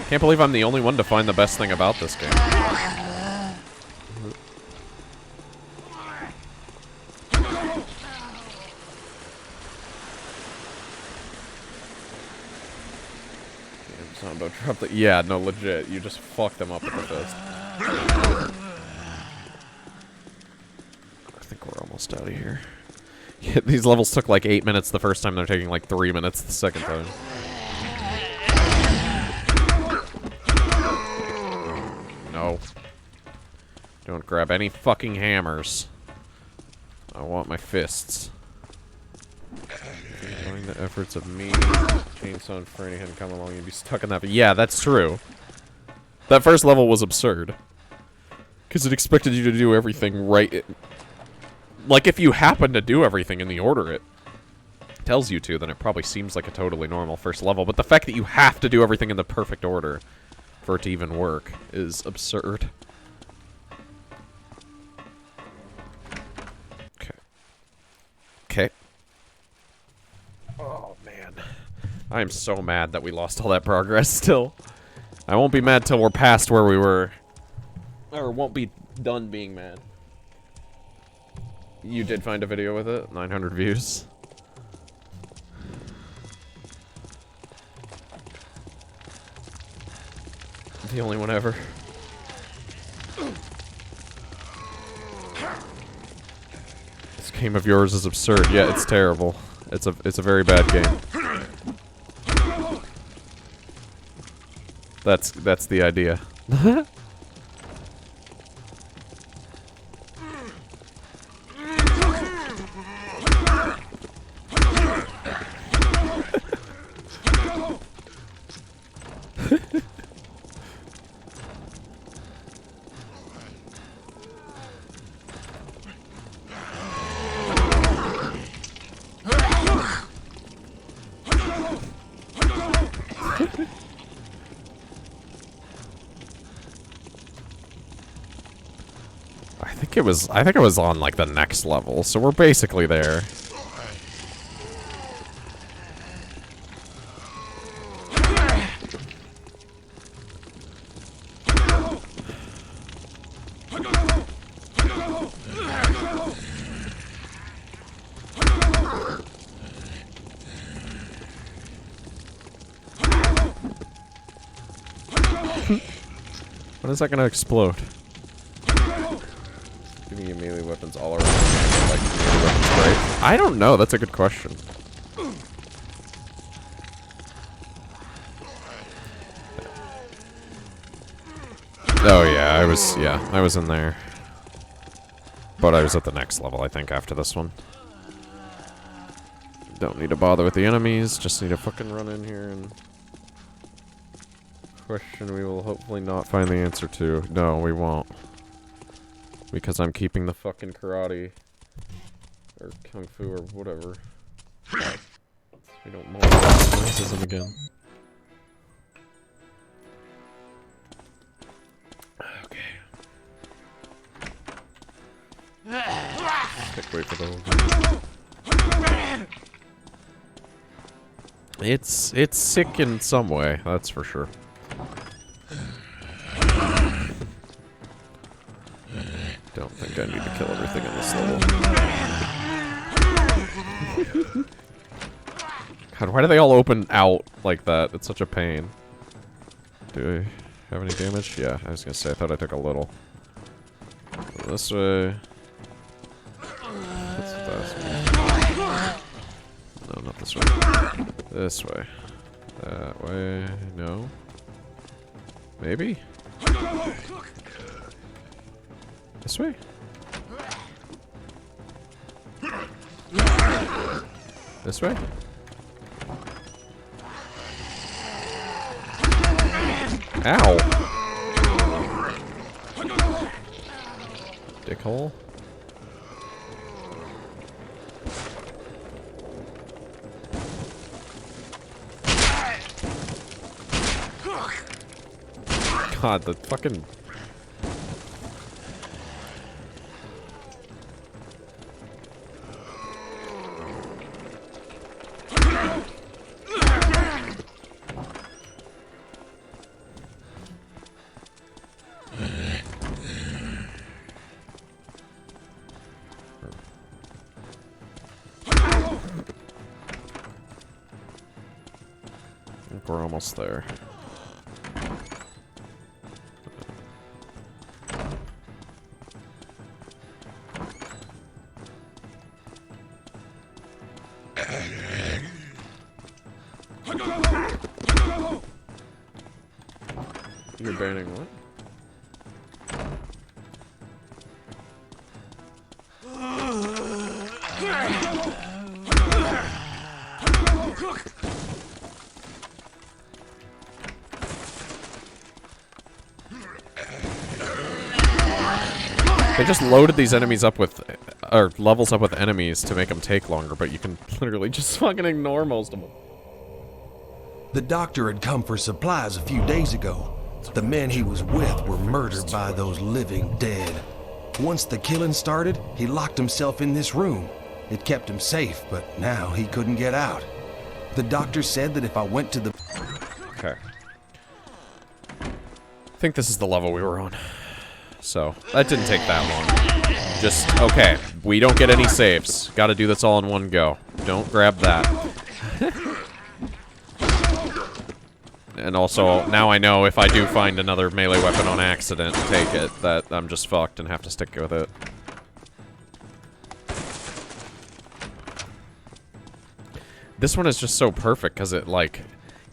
A: Can't believe I'm the only one to find the best thing about this game. It's not about drop the. Yeah, no, legit. You just fuck them up with the fist. I think we're almost out of here. Yeah, these levels took like 8 minutes the first time. They're taking like 3 minutes the second time. No. Don't grab any fucking hammers. I want my fists. Knowing the efforts of me, Chainsaw and Franny hadn't come along, you'd be stuck in that. But yeah, that's true. That first level was absurd. Because it expected you to do everything right. Like, if you happen to do everything in the order it tells you to, then it probably seems like a totally normal first level. But the fact that you have to do everything in the perfect order for it to even work is absurd. Okay. Okay. Oh, man. I am so mad that we lost all that progress still. I won't be mad till we're past where we were. Or won't be done being mad. You did find a video with it? 900 views. The only one ever. This game of yours is absurd. Yeah, it's terrible. It's a very bad game. That's the idea. I think it was on like the next level, so we're basically there. When is that gonna explode? Giving you melee weapons all around. Like melee weapons, right? I don't know. That's a good question. Oh yeah, I was in there. But I was at the next level, I think, after this one. Don't need to bother with the enemies, just need to fucking run in here and... Question we will hopefully not find the answer to. No, we won't. Because I'm keeping the fucking karate. Or kung fu or whatever. We don't mold racism again. Okay. Can't wait for the whole game. It's sick in some way, that's for sure. Don't think I need to kill everything in this level. God, why do they all open out like that? It's such a pain. Do I have any damage? Yeah, I was gonna say, I thought I took a little. So this way. What's this way? No, not this way. This way. That way. No. Maybe? This way? This way? Ow! Dickhole. God, the fucking... I think we're almost there. You're banning what? They just loaded these enemies up with, or levels up with enemies to make them take longer, but you can literally just fucking ignore most of them.
B: The doctor had come for supplies a few days ago. The men he was with were murdered by those living dead. Once the killing started, he locked himself in this room. It kept him safe, but now he couldn't get out. The doctor said that if I went to the...
A: Okay. I think this is the level we were on. So, that didn't take that long. Just, okay, we don't get any saves. Gotta do this all in one go. Don't grab that. And also, now I know if I do find another melee weapon on accident and take it, that I'm just fucked and have to stick with it. This one is just so perfect, because it, like...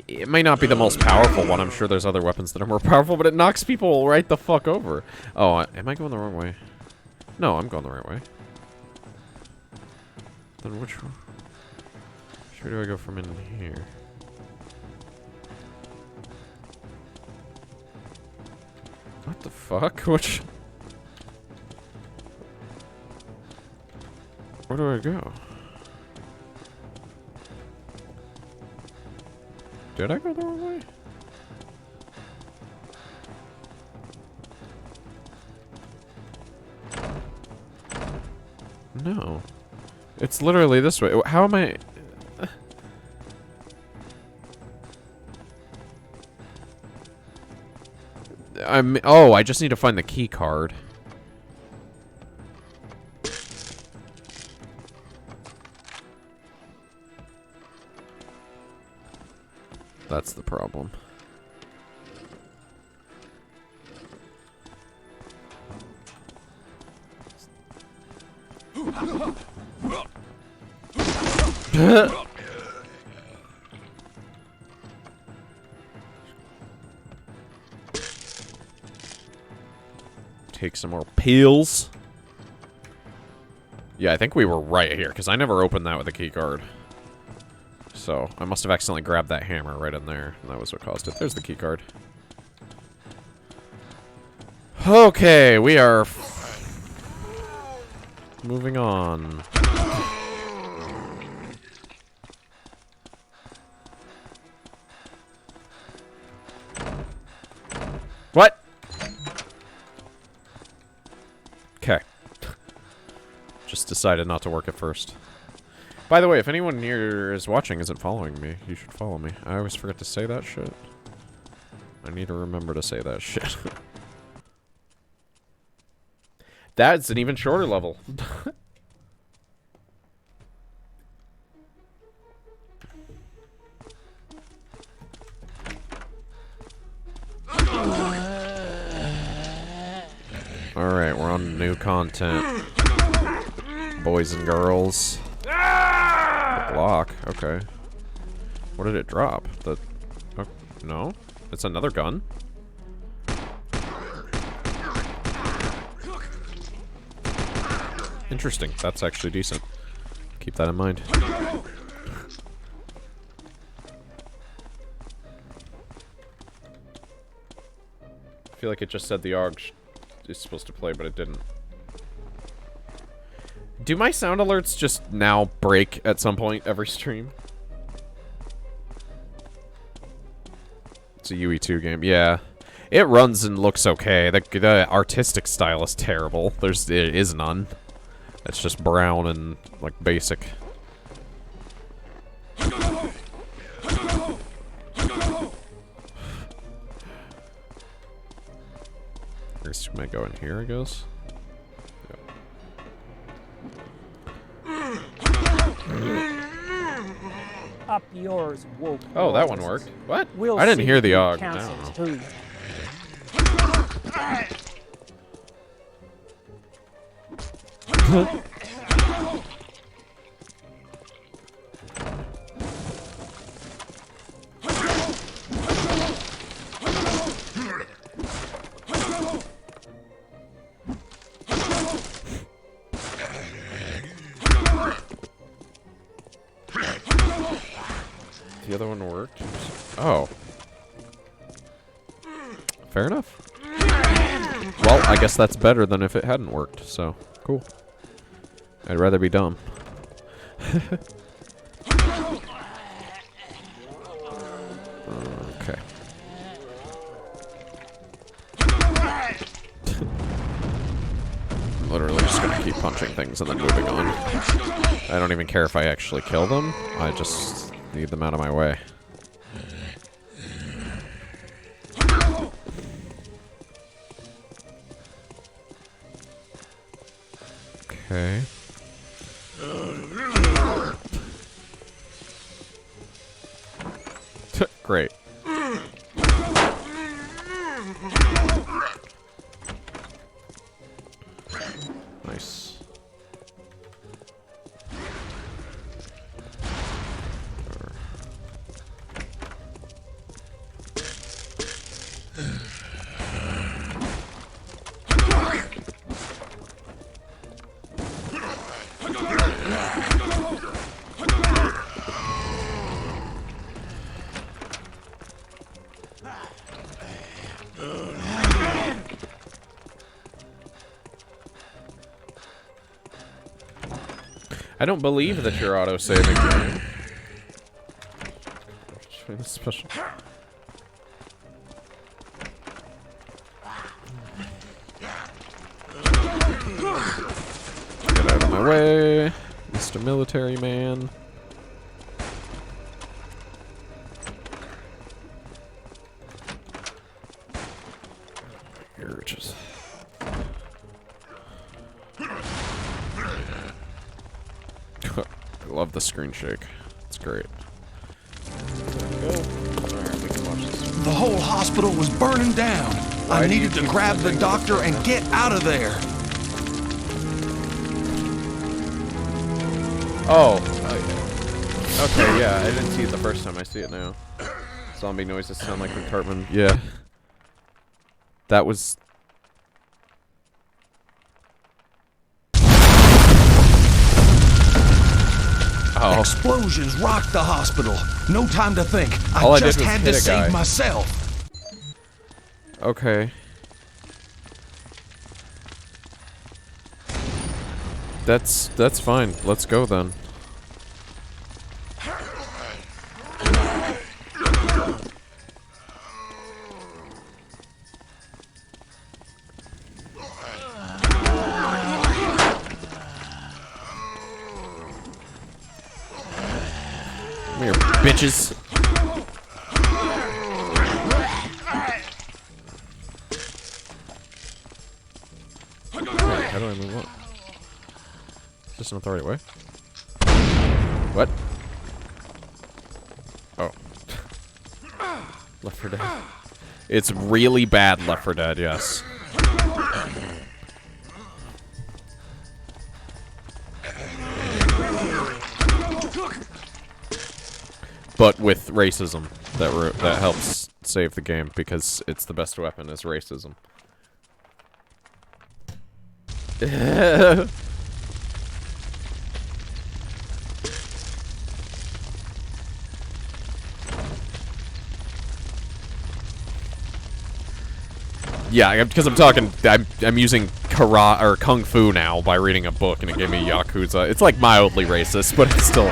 A: It may not be the most powerful one. I'm sure there's other weapons that are more powerful, but it knocks people right the fuck over. Oh, am I going the wrong way? No, I'm going the right way. Then which one? Where do I go from in here? What the fuck? Which... Where do I go? Did I go the wrong way? No. It's literally this way. How am I... Oh, I just need to find the key card. That's the problem. Take some more pills. Yeah, I think we were right here, because I never opened that with a key card. So, I must have accidentally grabbed that hammer right in there, and that was what caused it. There's the key card. Okay, we are... moving on. What? Okay. Just decided not to work at first. By the way, if anyone here is watching isn't following me, you should follow me. I always forget to say that shit. I need to remember to say that shit. That's an even shorter level. Alright, we're on new content. Boys and girls. Block, okay. What did it drop? The... Oh, no? It's another gun? Interesting. That's actually decent. Keep that in mind. I feel like it just said the AUG is supposed to play, but it didn't. Do my sound alerts just now break at some point every stream? It's a UE2 game. Yeah. It runs and looks okay. The artistic style is terrible. It is none. It's just brown and, like, basic. I guess we might go in here, I guess.
G: Up yours, woke.
A: Oh, that one worked. What?
G: We'll
A: I didn't
G: see
A: hear the
G: who
A: AUG.
G: cancels
A: No.
G: who.
A: The other one worked. Oh. Fair enough. Well, I guess that's better than if it hadn't worked, so cool. I'd rather be dumb. Okay. I'm literally just gonna keep punching things and then moving on. I don't even care if I actually kill them. I just need them out of my way. Okay. Great. Nice. I don't believe that you're auto-saving me. Special. Get out of my way, Mr. Military Man. You're just... I love the screen shake. It's great.
B: The whole hospital was burning down. I needed to grab the doctor and get out of there.
A: Oh. Okay, yeah. I didn't see it the first time. I see it now. Zombie noises sound like from Cartman. Yeah. That was... Oh.
B: Explosions rocked the hospital. No time to think.
A: All
B: I
A: I did
B: just
A: was
B: had
A: hit
B: to
A: a guy.
B: save myself.
A: Okay. That's fine. Let's go then. Come here, bitches. How do I move up? Is this not the right way? What? Oh. Left 4 Dead. It's really bad Left 4 Dead, yes. But with racism, that helps save the game because it's the best weapon is racism. Yeah, because I'm using karate or kung fu now by reading a book, and it gave me Yakuza. It's like mildly racist, but it's still.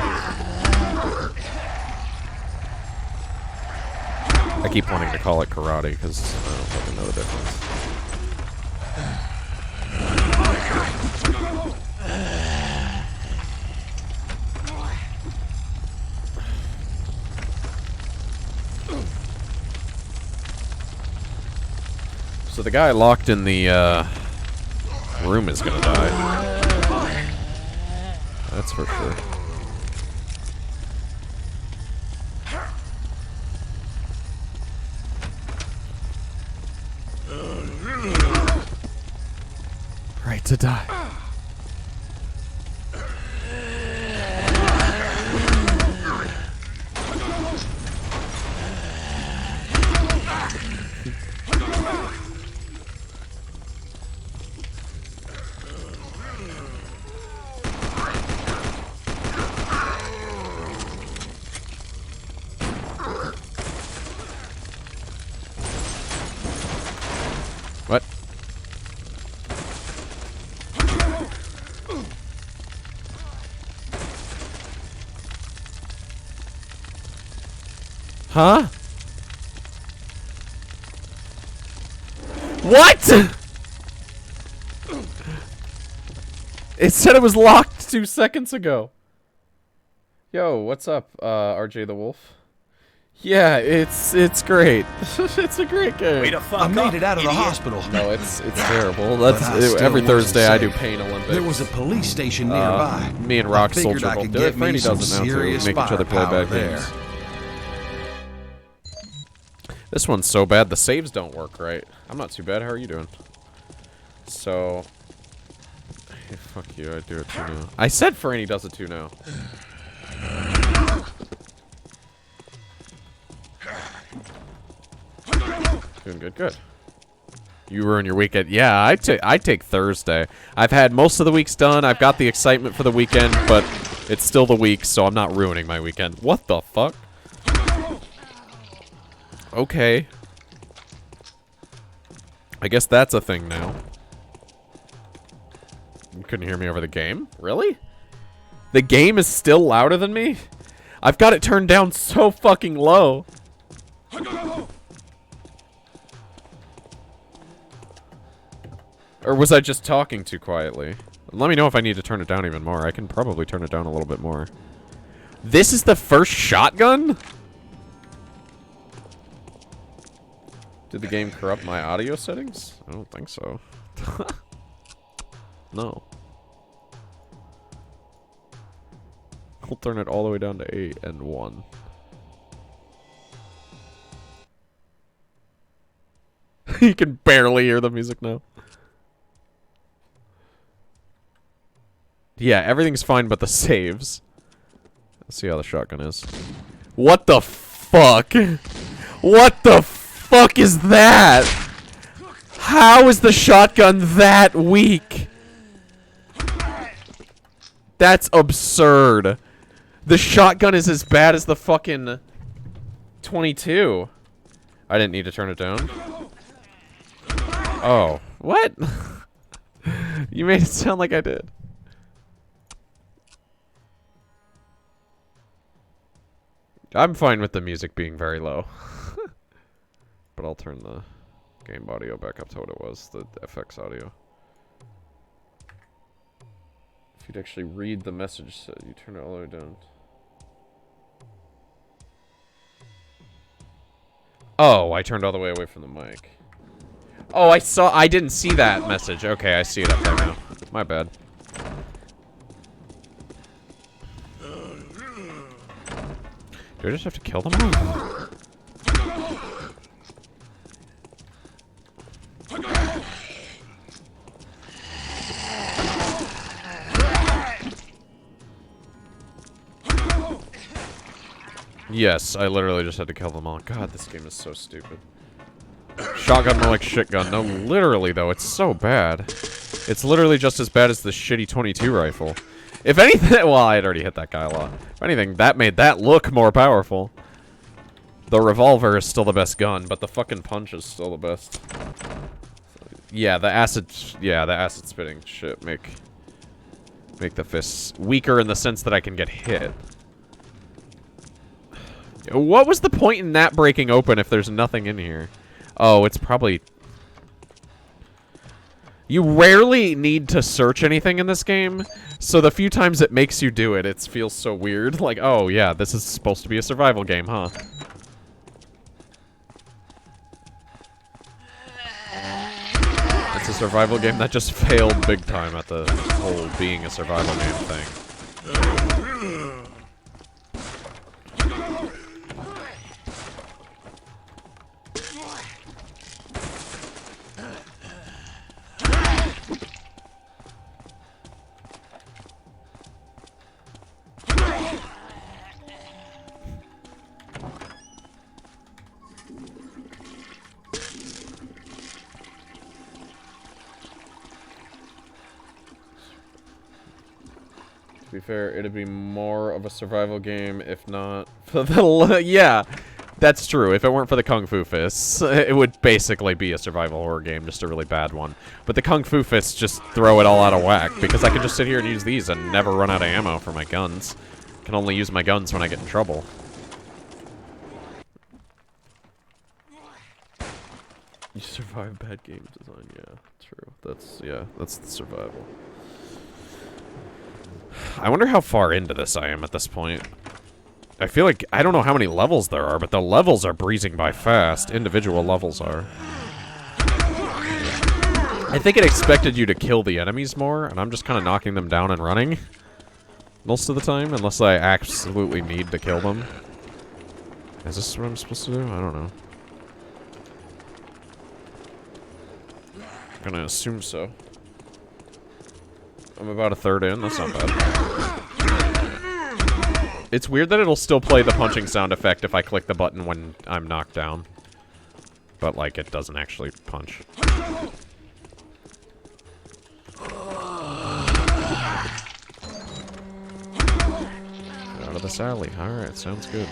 A: I keep wanting to call it karate because I don't fucking know the difference. So the guy locked in the room is gonna die. That's for sure. Right to die. What? Huh? What? It said it was locked 2 seconds ago. Yo, what's up, RJ the Wolf? Yeah, it's great. It's a great game.
D: Way to fuck
B: I made
D: up,
B: it out of the
D: idiot.
B: hospital.
A: No, it's terrible.
B: But I still
A: Every
B: wasn't
A: Thursday I do
B: safe.
A: Pain Olympics.
B: There was a police station nearby.
A: Me and Rock
B: I figured
A: Soldier
B: I
A: both
B: could
A: do it.
B: get me
A: Franny
B: some
A: does it now too.
B: serious
A: Make each other play
B: firepower
A: bad
B: there.
A: games. This one's so bad the saves don't work right. I'm not too bad. How are you doing? So, hey, fuck you. I do it too now. I said Franny does it too now. Doing good, good. You ruin your weekend. Yeah, I take Thursday. I've had most of the weeks done. I've got the excitement for the weekend, but it's still the week, so I'm not ruining my weekend. What the fuck? Okay. I guess that's a thing now. You couldn't hear me over the game? Really? The game is still louder than me? I've got it turned down so fucking low. Or was I just talking too quietly? Let me know if I need to turn it down even more. I can probably turn it down a little bit more. This is the first shotgun? Did the game corrupt my audio settings? I don't think so. No. I'll turn it all the way down to 8 and 1. You can barely hear the music now. Yeah, everything's fine but the saves. Let's see how the shotgun is. What the fuck? What the fuck is that? How is the shotgun that weak? That's absurd. The shotgun is as bad as the fucking 22. I didn't need to turn it down. Oh, what? You made it sound like I did. I'm fine with the music being very low. But I'll turn the game audio back up to what it was, the FX audio. If you'd actually read the message, so you turn it all the way down. Oh, I turned all the way away from the mic. Oh, I didn't see that message. Okay, I see it up there now. my bad. Do I just have to kill them all? Yes, I literally just had to kill them all. God, this game is so stupid. Shotgun more like shit gun. No, literally, though, it's so bad. It's literally just as bad as the shitty 22 rifle. If anything, well, I had already hit that guy a lot. If anything, that made that look more powerful. The revolver is still the best gun, but the fucking punch is still the best. Yeah, the acid spitting shit make the fists weaker in the sense that I can get hit. What was the point in that breaking open if there's nothing in here? Oh, it's probably... You rarely need to search anything in this game, so the few times it makes you do it, it feels so weird. Like, oh yeah, this is supposed to be a survival game, huh? It's a survival game that just failed big time at the whole being a survival game thing. To be fair, it'd be more of a survival game if not for the... Yeah, that's true. If it weren't for the Kung Fu Fists, it would basically be a survival horror game, just a really bad one. But the Kung Fu Fists just throw it all out of whack, because I can just sit here and use these and never run out of ammo for my guns. I can only use my guns when I get in trouble. You survive bad game design, yeah, true. That's the survival. I wonder how far into this I am at this point. I feel like, I don't know how many levels there are, but the levels are breezing by fast. Individual levels are. I think it expected you to kill the enemies more, and I'm just kind of knocking them down and running. Most of the time, unless I absolutely need to kill them. Is this what I'm supposed to do? I don't know. I'm gonna assume so. I'm about a third in, that's not bad. It's weird that it'll still play the punching sound effect if I click the button when I'm knocked down. But, like, it doesn't actually punch. Out of this alley. Alright, sounds good.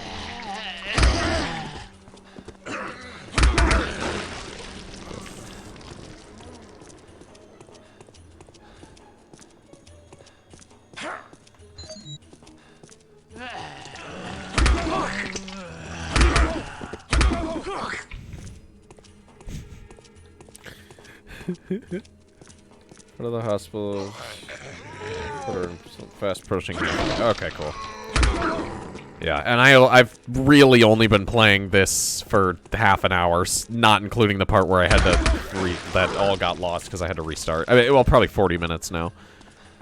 A: What are the hospitals? What are fast approaching? Okay, cool. Yeah, and I've really only been playing this for half an hour, not including the part where I had to that all got lost because I had to restart. I mean, well, probably 40 minutes now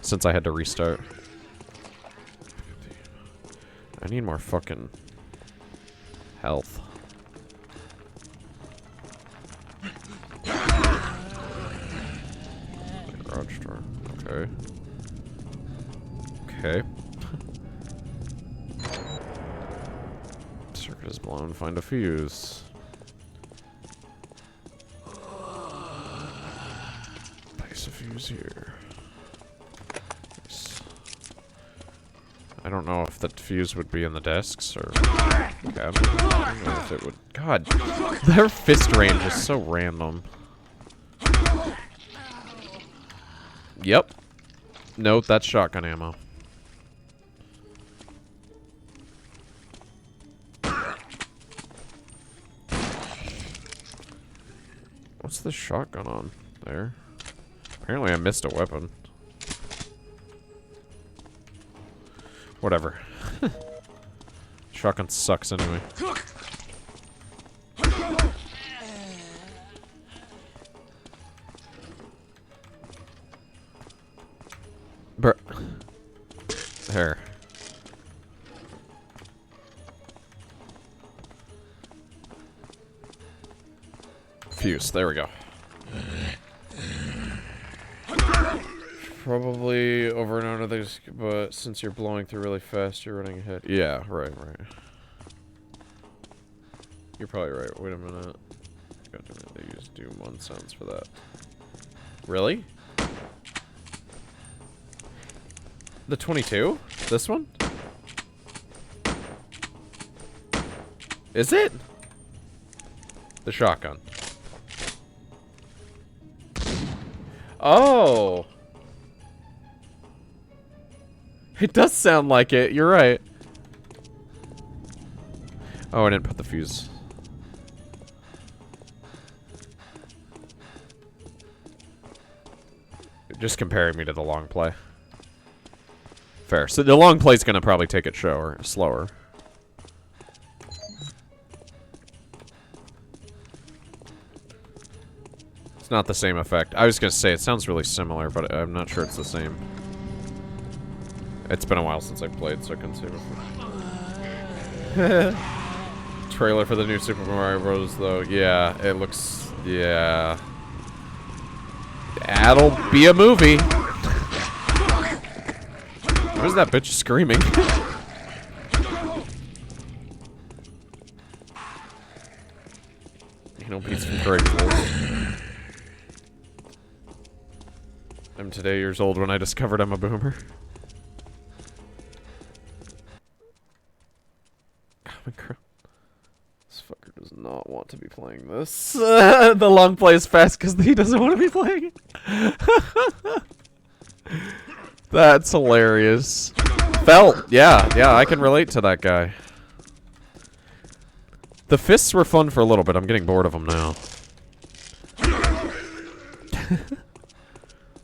A: since I had to restart. I need more fucking health. Garage door. Okay. Okay. Circuit is blown. Find a fuse. Place a fuse here. Nice. I don't know if the fuse would be in the desks or cabinets. I don't know if it would. God, their fist range is so random. Yep. Nope, that's shotgun ammo. What's the shotgun on there? Apparently I missed a weapon. Whatever. Shotgun sucks anyway. Bruh. There. Fuse. There we go. Probably over and under this, but since you're blowing through really fast, you're running ahead. Yeah, right. You're probably right. Wait a minute. God damn it, they used Doom 1 sounds for that. Really? The 22? This one? Is it? The shotgun. Oh! It does sound like it, you're right. Oh, I didn't put the fuse. Just comparing me to the long play. Fair. So the long play's gonna probably take it slower. It's not the same effect. I was gonna say, it sounds really similar, but I'm not sure it's the same. It's been a while since I played, so I couldn't say before. Trailer for the new Super Mario Bros. Though. Yeah, it looks... Yeah. That'll be a movie. What is that bitch screaming? You know, Pete's from Craigslist. I'm today years old when I discovered I'm a boomer. This fucker does not want to be playing this. The long play is fast because he doesn't want to be playing it. That's hilarious. Felt, yeah, I can relate to that guy. The fists were fun for a little bit. I'm getting bored of them now.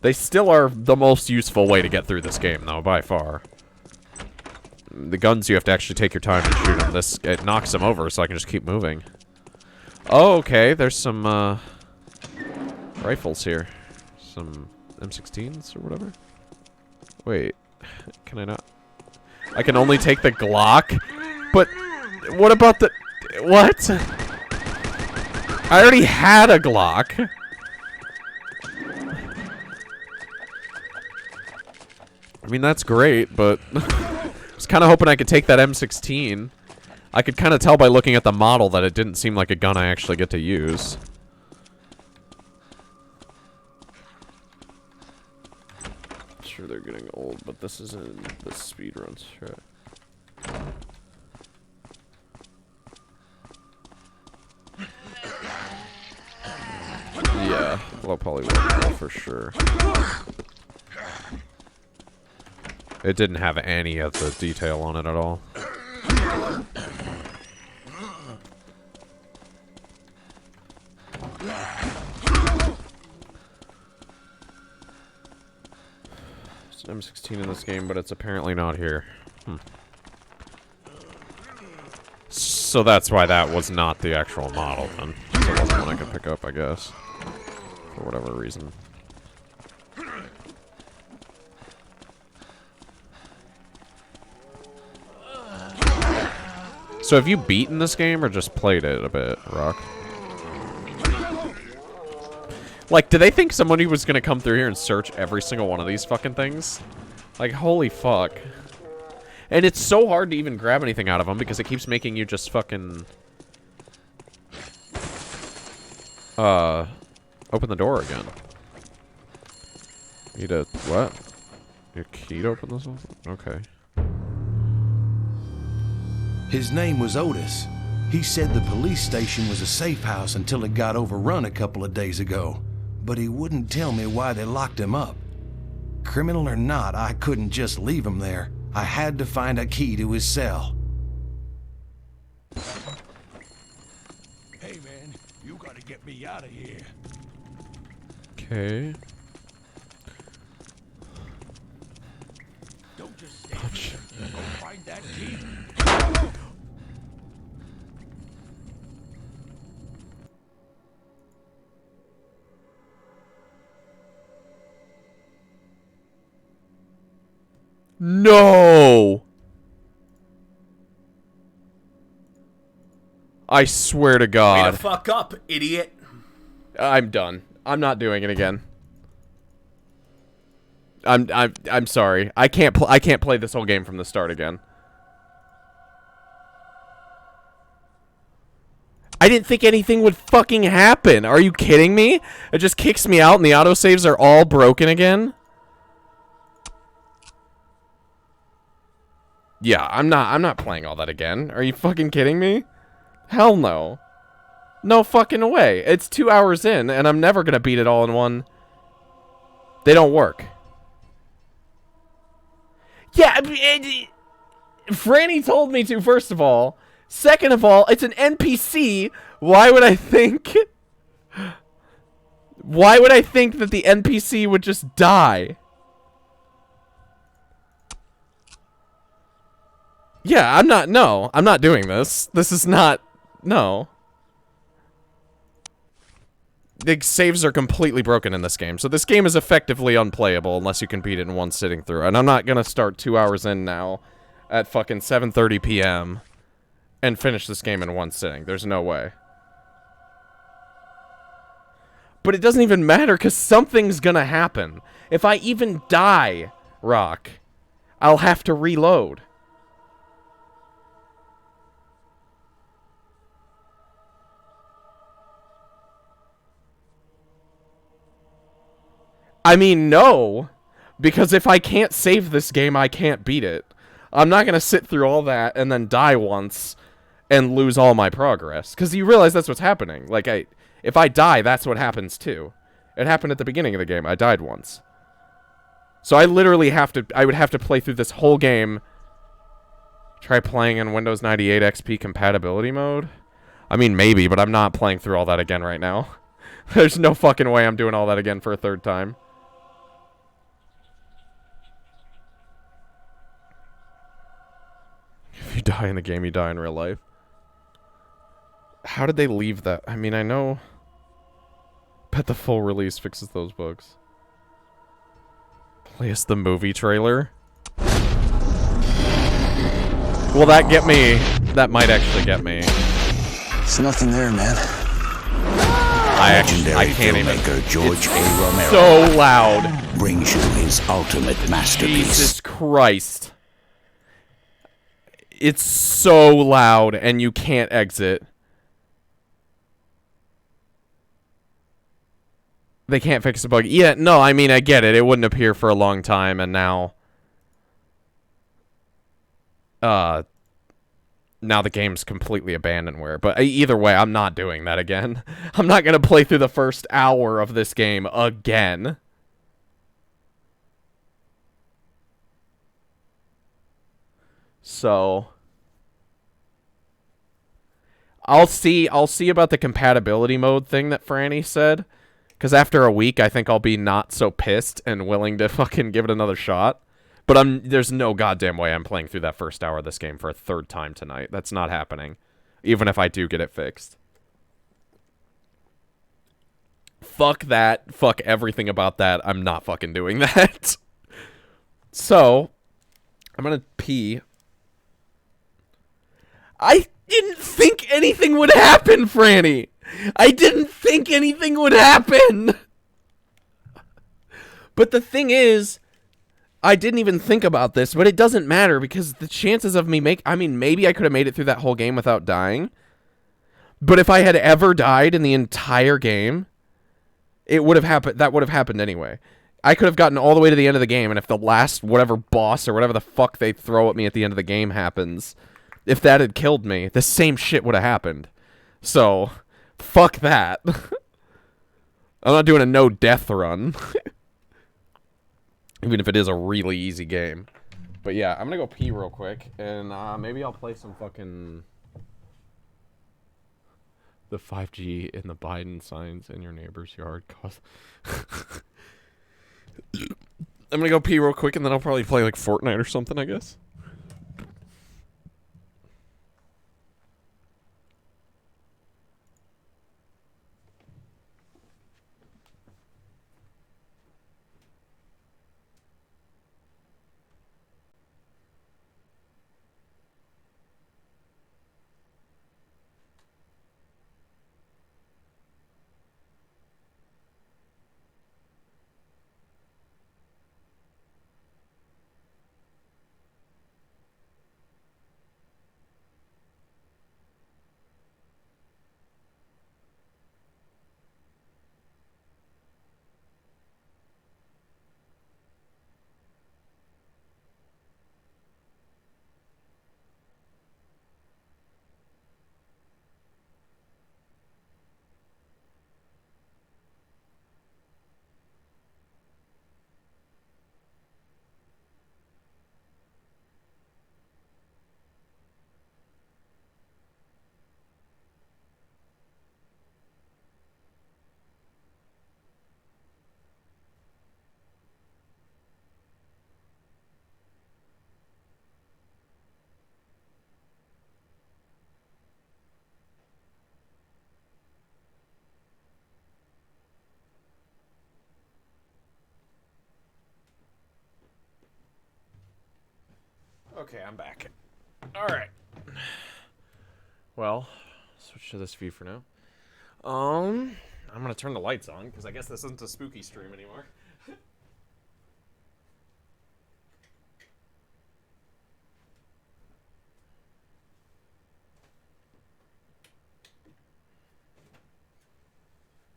A: They still are the most useful way to get through this game, though, by far. The guns, you have to actually take your time and shoot them. This, it knocks them over, so I can just keep moving. Oh, okay. There's some, rifles here. Some M16s or whatever. Wait. Can I not? I can only take the Glock? But, what about the... What? I already had a Glock. I mean, that's great, but... I was kind of hoping I could take that M16. I could kind of tell by looking at the model that it didn't seem like a gun I actually get to use. Sure, they're getting old, but this isn't the speedruns, right? Yeah, low poly for sure. It didn't have any of the detail on it at all. It's an M16 in this game, but it's apparently not here. So that's why that was not the actual model, then. So it wasn't one I could pick up, I guess. For whatever reason. So have you beaten this game or just played it a bit, Rock? Like, do they think somebody was gonna come through here and search every single one of these fucking things? Like, holy fuck. And it's so hard to even grab anything out of them because it keeps making you just fucking... open the door again. Need a... what? Need a key to open this one? Okay.
B: His name was Otis. He said the police station was a safe house until it got overrun a couple of days ago. But he wouldn't tell me why they locked him up. Criminal or not, I couldn't just leave him there. I had to find a key to his cell.
H: Hey man, you gotta get me out of here.
A: Okay.
H: Don't just stay here. Go find that key.
A: No! I swear to
D: Way
A: God.
D: to fuck up, idiot.
A: I'm done. I'm not doing it again. I'm sorry. I can't play this whole game from the start again. I didn't think anything would fucking happen. Are you kidding me? It just kicks me out and the autosaves are all broken again? Yeah, I'm not playing all that again. Are you fucking kidding me? Hell no. No fucking way. It's 2 hours in and I'm never gonna beat it all in one. They don't work. Yeah, Franny told me to, first of all. Second of all, it's an NPC. Why would I think... Why would I think that the NPC would just die? Yeah, I'm not doing this. This is not... No. The saves are completely broken in this game. So this game is effectively unplayable unless you can beat it in one sitting through. And I'm not gonna start 2 hours in now at fucking 7:30 p.m. and finish this game in one sitting. There's no way. But it doesn't even matter because something's gonna happen. If I even die, Rock, I'll have to reload. I mean, no, because if I can't save this game, I can't beat it. I'm not gonna sit through all that and then die once and lose all my progress. Because you realize that's what's happening. Like, if I die, that's what happens too. It happened at the beginning of the game. I died once. So I literally I would have to play through this whole game. Try playing in Windows 98 XP compatibility mode? I mean, maybe, but I'm not playing through all that again right now. There's no fucking way I'm doing all that again for a third time. If you die in the game, you die in real life. How did they leave that? I mean, I know... Bet the full release fixes those bugs. Play us the movie trailer? Will that get me? That might actually get me.
H: There's nothing there, man.
A: I can't even. George A. Romero so loud.
H: Brings you his ultimate masterpiece.
A: Jesus Christ. It's so loud and you can't exit. They can't fix the bug. Yeah, no, I mean, I get it. It wouldn't appear for a long time, and now... Now the game's completely abandonware. But either way, I'm not doing that again. I'm not going to play through the first hour of this game again. So... I'll see about the compatibility mode thing that Franny said. Because after a week, I think I'll be not so pissed and willing to fucking give it another shot. But there's no goddamn way I'm playing through that first hour of this game for a third time tonight. That's not happening. Even if I do get it fixed. Fuck that. Fuck everything about that. I'm not fucking doing that. So, I'm gonna pee. I didn't think anything would happen, Franny. I didn't think anything would happen. But the thing is, I didn't even think about this, but it doesn't matter because the chances of me I mean, maybe I could have made it through that whole game without dying. But if I had ever died in the entire game, it would have happened. That would have happened anyway. I could have gotten all the way to the end of the game, and if the last whatever boss or whatever the fuck they throw at me at the end of the game happens, if that had killed me, the same shit would have happened. So... Fuck that. I'm not doing a no-death run. Even if it is a really easy game. But yeah, I'm gonna go pee real quick. And maybe I'll play some fucking... The 5G in the Biden signs in your neighbor's yard. I'm gonna go pee real quick and then I'll probably play like Fortnite or something, I guess. Okay, I'm back. Alright. Well, switch to this view for now. I'm gonna turn the lights on, because I guess this isn't a spooky stream anymore.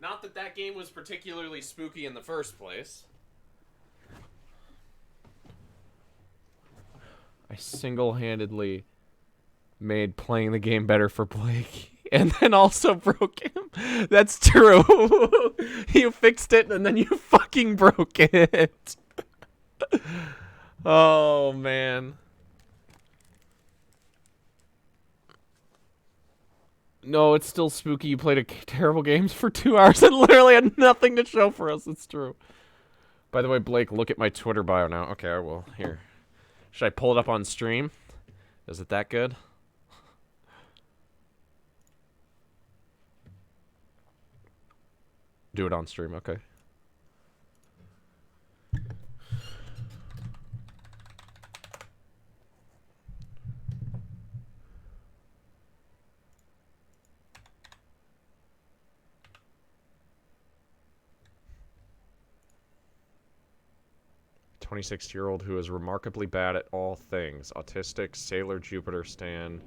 A: Not that that game was particularly spooky in the first place. I single-handedly made playing the game better for Blake, and then also broke him. That's true. You fixed it, and then you fucking broke it. Oh, man. No, it's still spooky. You played a terrible games for 2 hours and literally had nothing to show for us. It's true. By the way, Blake, look at my Twitter bio now. Okay, I will. Here. Should I pull it up on stream? Is it that good? Do it on stream, okay. "26-year-old who is remarkably bad at all things. Autistic, Sailor Jupiter stan,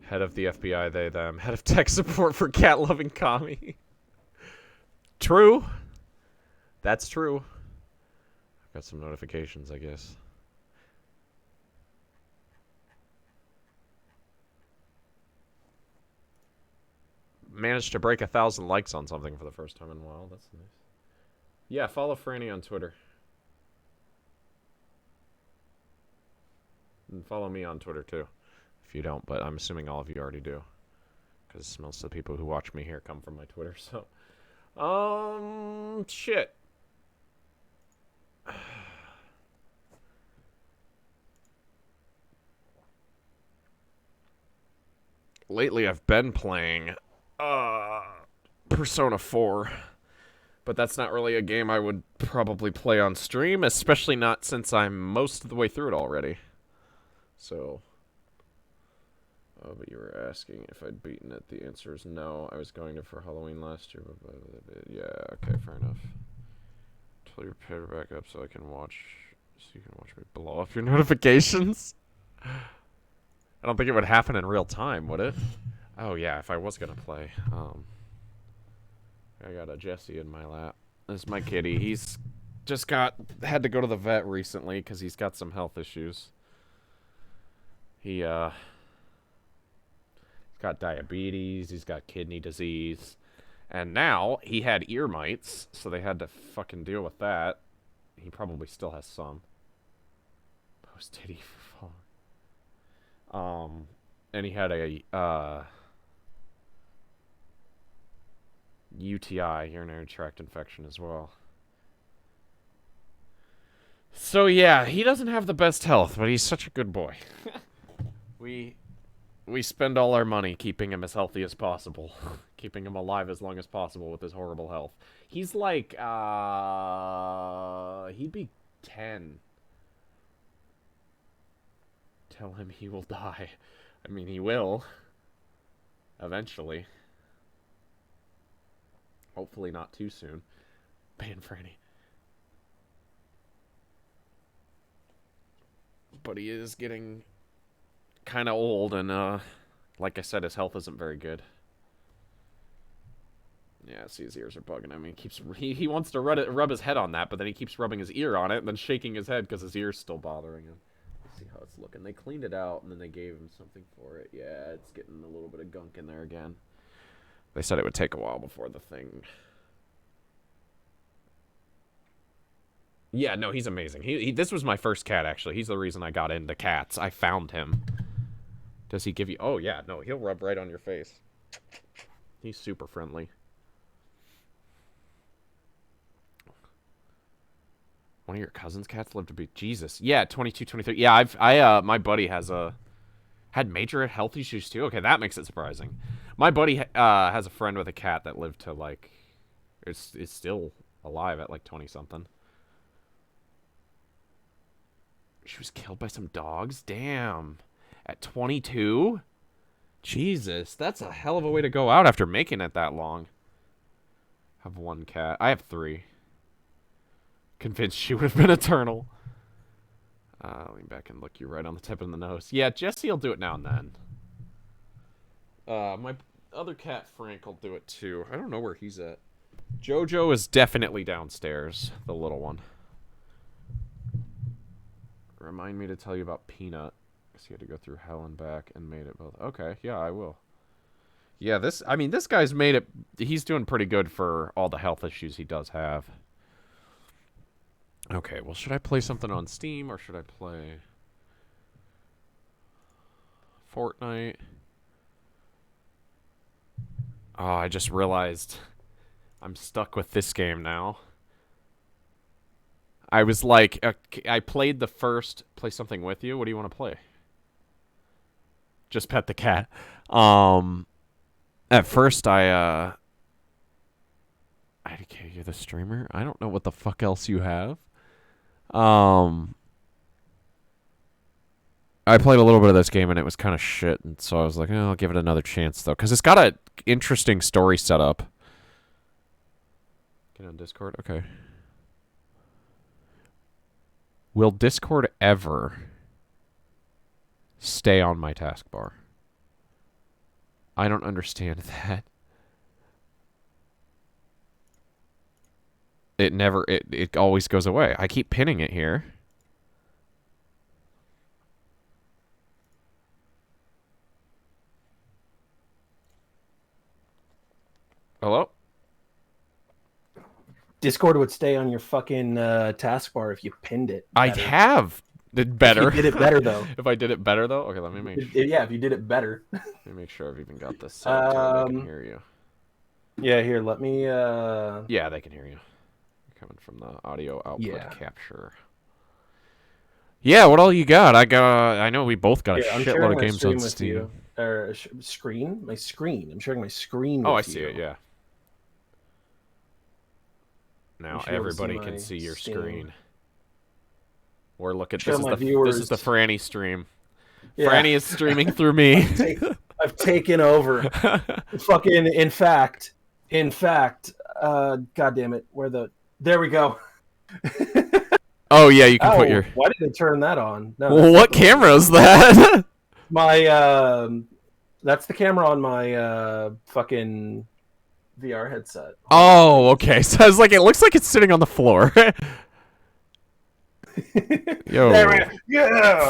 A: head of the FBI, they, them, head of tech support for cat-loving commie." True. That's true. I've got some notifications, I guess. Managed to break 1,000 likes on something for the first time in a while. That's nice. Yeah, follow Franny on Twitter. And follow me on Twitter, too. If you don't, but I'm assuming all of you already do. Because most of the people who watch me here come from my Twitter, so... shit. Lately, I've been playing, Persona 4. But that's not really a game I would probably play on stream, especially not since I'm most of the way through it already. So... Oh, but you were asking if I'd beaten it. The answer is no. I was going to for Halloween last year, but yeah, okay, fair enough. Pull your picture back up so I can watch, so you can watch me blow up your notifications. I don't think it would happen in real time, would it? Oh yeah, if I was gonna play. I got a Jesse in my lap. This is my kitty. He's just had to go to the vet recently because he's got some health issues. He got diabetes, he's got kidney disease, and now he had ear mites, so they had to fucking deal with that. He probably still has some. Post titty for fun. And he had a UTI, urinary tract infection, as well. So yeah, he doesn't have the best health, but he's such a good boy. We spend all our money keeping him as healthy as possible. Keeping him alive as long as possible with his horrible health. He's like, he'd be 10. Tell him he will die. I mean, he will. Eventually. Hopefully not too soon. Ban Franny. But he is getting... kind of old, and like I said, his health isn't very good. Yeah, see, his ears are bugging him. He wants to rub his head on that, but then he keeps rubbing his ear on it and then shaking his head because his ear's still bothering him. Let's see how it's looking. They cleaned it out and then they gave him something for it. Yeah, it's getting a little bit of gunk in there again. They said it would take a while before the thing... Yeah, no, he's amazing. This was my first cat, actually. He's the reason I got into cats. I found him. Does he give you... Oh, yeah. No, he'll rub right on your face. He's super friendly. One of your cousin's cats lived to be... Jesus. Yeah, 22, 23. Yeah, my buddy had major health issues, too. Okay, that makes it surprising. My buddy has a friend with a cat that lived to, like... is still alive at, like, 20-something. She was killed by some dogs? Damn. At 22? Jesus, that's a hell of a way to go out after making it that long. I have 1 cat. I have 3. Convinced she would have been eternal. Lean back and look you right on the tip of the nose. Yeah, Jesse will do it now and then. My other cat, Frank, will do it too. I don't know where he's at. Jojo is definitely downstairs, the little one. Remind me to tell you about Peanut. Because he had to go through hell and back and made it both. Okay, yeah, I will. Yeah, this guy's made it. He's doing pretty good for all the health issues he does have. Okay, well, should I play something on Steam or should I play Fortnite? Oh, I just realized I'm stuck with this game now. I was like, I played the first play something with you. What do you want to play? Just pet the cat. At first okay, you're the streamer? I don't know what the fuck else you have. I played a little bit of this game and it was kind of shit, and so I was like, oh, I'll give it another chance though, because it's got an interesting story setup. Get on Discord? Okay. Will Discord ever stay on my taskbar? I don't understand that. It never, it always goes away. I keep pinning it here. Hello?
I: Discord would stay on your fucking taskbar if you pinned it.
A: I have did better.
I: If you did it better though.
A: If I did it better though? Okay, let me make sure.
I: Yeah, if you did it better.
A: Let me make sure I've even got this set up so I can hear you.
I: Yeah, here, let me
A: Yeah, they can hear you. You're coming from the audio output capture. Yeah, what all you got? I know we both got a shitload of games on Steam.
I: Screen? My screen. I'm sharing my screen
A: Oh,
I: with
A: I see
I: you.
A: it, yeah. Now everybody can see your screen. We're looking. This is the Franny stream. Yeah. Franny is streaming through me.
I: I've taken over. Fucking. In fact. God damn it. There we go.
A: Oh yeah, you can put your.
I: Why did it turn that on? No,
A: well, what camera is that?
I: That's the camera on my fucking VR headset.
A: Oh, okay. So I was like, it looks like it's sitting on the floor. Yo,
I: yeah.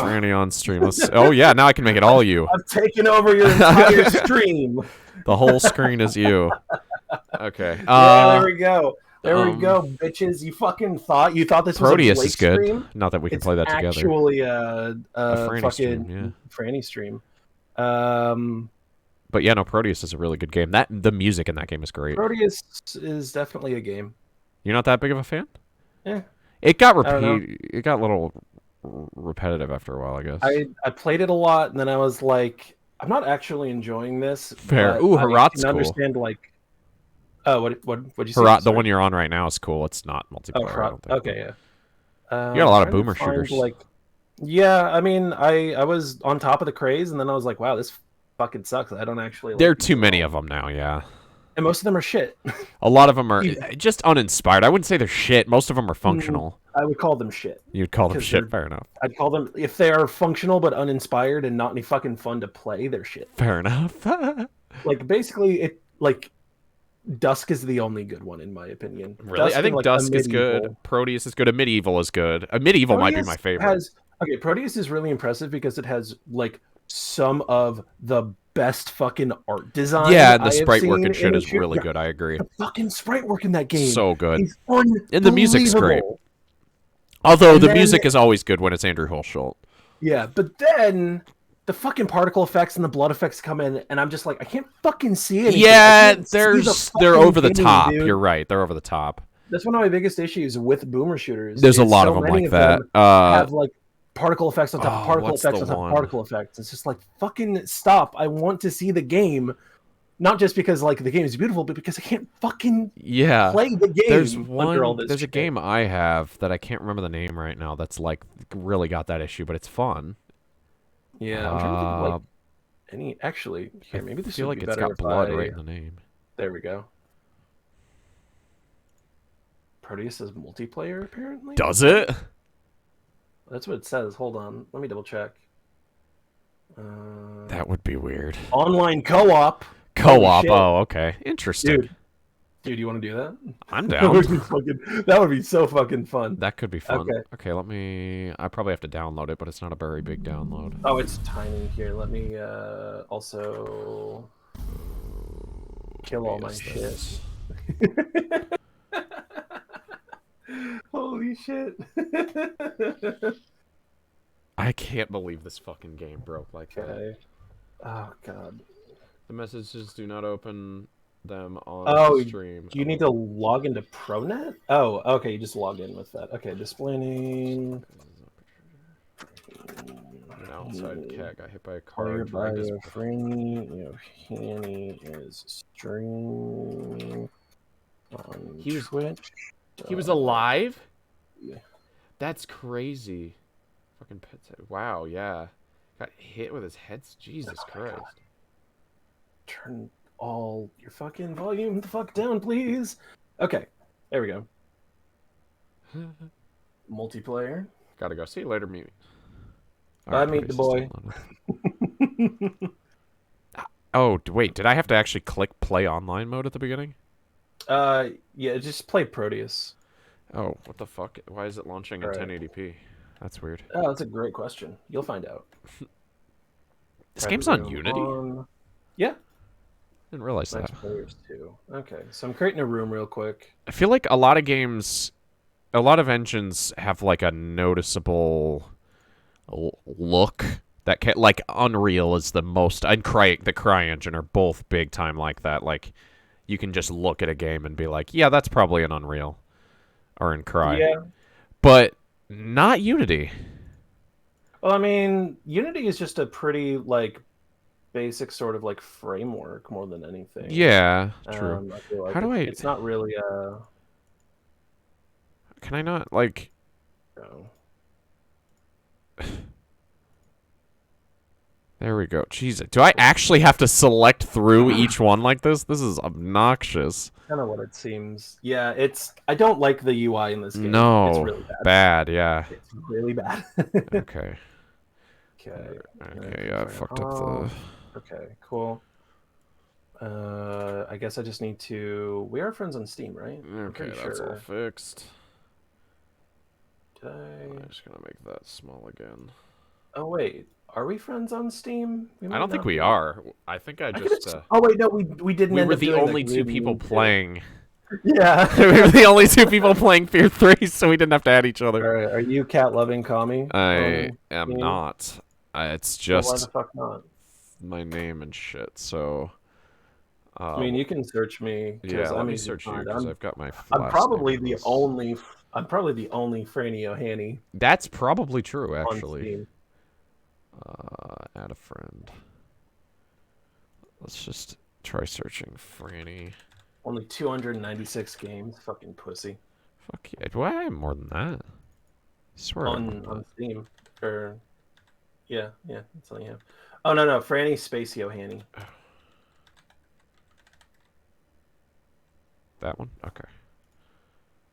A: Franny on stream. Oh yeah, now I can make it all you.
I: I've taken over your entire stream.
A: The whole screen is you. Okay.
I: Yeah, there we go. There we go, bitches. You thought this
A: Prodeus
I: was a
A: is good.
I: Stream?
A: Not that we can play that together.
I: It's actually a
A: Franny
I: fucking
A: stream, yeah.
I: Franny stream.
A: But yeah, no, Prodeus is a really good game. The music in that game is great.
I: Prodeus is definitely a game.
A: You're not that big of a fan?
I: Yeah.
A: It got It got a little repetitive after a while, I guess.
I: I played it a lot, and then I was like, I'm not actually enjoying this.
A: Fair. Ooh, Herat's cool.
I: Understand like. Oh, what'd you say?
A: Herat, the one you're on right now, is cool. It's not multiplayer.
I: Oh, Herat. Okay, yeah.
A: You got a lot of boomer shooters.
I: Yeah, I mean, I was on top of the craze, and then I was like, wow, this fucking sucks. I don't actually.
A: There are too many of them now. Yeah.
I: And most of them are shit.
A: A lot of them are just uninspired. I wouldn't say they're shit. Most of them are functional.
I: I would call them shit.
A: You'd call them shit? Fair enough.
I: I'd call them, if they are functional but uninspired and not any fucking fun to play, they're shit.
A: Fair enough.
I: Like, basically, Dusk is the only good one, in my opinion.
A: Really? I think Dusk is good. Proteus is good. A Medieval is good. A Medieval might be my favorite.
I: Proteus is really impressive because it has, some of the best fucking art design.
A: Yeah, and the sprite work and shit is really good. I agree.
I: The fucking sprite work in that game.
A: So good.
I: Is unbelievable.
A: And the music's great. Although the music is always good when it's Andrew Hulshult.
I: Yeah, but then the fucking particle effects and the blood effects come in, and I'm just like, I can't fucking see anything.
A: Yeah, they're over the top. Dude. You're right. They're over the top.
I: That's one of my biggest issues with boomer shooters.
A: There's a lot of them like that.
I: Have particle effects on top of particle effects on top of particle effects. It's just like, fucking stop. I want to see the game Not just because like the game is beautiful, but because I can't fucking play the game.
A: There's
I: under all
A: one.
I: this
A: There's a
I: shit.
A: game I have that I can't remember the name right now. That's like really got that issue, but it's fun.
I: Yeah, I'm trying to think of like any. Actually, here maybe this
A: feel
I: would
A: like
I: be
A: it's
I: better
A: got
I: if
A: blood
I: I...
A: right in the name.
I: There we go. Prodeus is multiplayer, apparently.
A: Does it?
I: That's what it says. Hold on, let me double check.
A: That would be weird.
I: Online co-op.
A: Co-op. Oh, okay. Interesting.
I: Dude, you want to do that?
A: I'm down.
I: That would be so fucking fun.
A: That could be fun.
I: Okay.
A: Okay, let me... I probably have to download it, but it's not a very big download.
I: Oh, it's tiny. Here, let me also kill all my shit. Holy shit.
A: I can't believe this fucking game broke like that.
I: Oh, God.
A: The messages do not open them on stream.
I: Do you need to log into ProNet? Oh, okay, you just log in with that. Okay, display name.
A: An outside cat got hit by a car.
I: Franny, Hanny is streaming on Twitch.
A: He was alive?
I: Yeah.
A: That's crazy. Fucking pets. Wow, yeah. Got hit with his head. Jesus Christ.
I: Turn all your fucking volume the fuck down, please. Okay, there we go. Multiplayer.
A: Gotta go. See you later, mute.
I: I meet the boy.
A: Oh, wait. Did I have to actually click play online mode at the beginning?
I: Yeah, just play Prodeus.
A: Oh, what the fuck? Why is it launching in 1080p? That's weird.
I: Oh, that's a great question. You'll find out.
A: This game's on Unity?
I: Yeah.
A: Didn't realize that.
I: Players too. Okay, so I'm creating a room real quick.
A: I feel like a lot of games, a lot of engines have like a noticeable look that can, like Unreal is the most, and the Cry engine are both big time like that. Like you can just look at a game and be like, yeah, that's probably an Unreal or in Cry.
I: Yeah.
A: But not Unity.
I: Well, I mean, Unity is just a pretty like basic sort of like framework more than anything.
A: Yeah, true.
I: I feel like
A: How do I?
I: It's not really
A: Can I not like?
I: No.
A: There we go. Jesus, do I actually have to select through each one like this? This is obnoxious.
I: Kind of what it seems. Yeah, it's. I don't like the UI in this game.
A: No,
I: it's really
A: bad. Yeah.
I: It's really bad.
A: Okay.
I: Okay.
A: Okay. Yeah, I fucked up the.
I: Okay. Cool. I guess I just need to. We are friends on Steam, right?
A: Okay, that's all fixed.
I: Did I?
A: I'm just gonna make that small again.
I: Oh wait, are we friends on Steam?
A: I don't think we are. I think I just.
I: Oh wait, no, we didn't.
A: We were the only two people playing.
I: Yeah,
A: we were the only two people playing Fear 3, so we didn't have to add each other.
I: All right, are you cat loving commie?
A: I am not. It's just.
I: Well, why the fuck not?
A: My name and shit. So.
I: I mean, you can search me.
A: Yeah, let me search you because I've got my.
I: I'm probably the only. I'm probably the only Franny O'Hanny.
A: That's probably true, actually. Add a friend. Let's just try searching Franny.
I: Only 296 games. Fucking pussy.
A: Fuck yeah. Do I have more than that? I swear.
I: On Steam. Or. Yeah, that's all you have. Oh, no, Franny Spacey O'Hanny.
A: That one? Okay.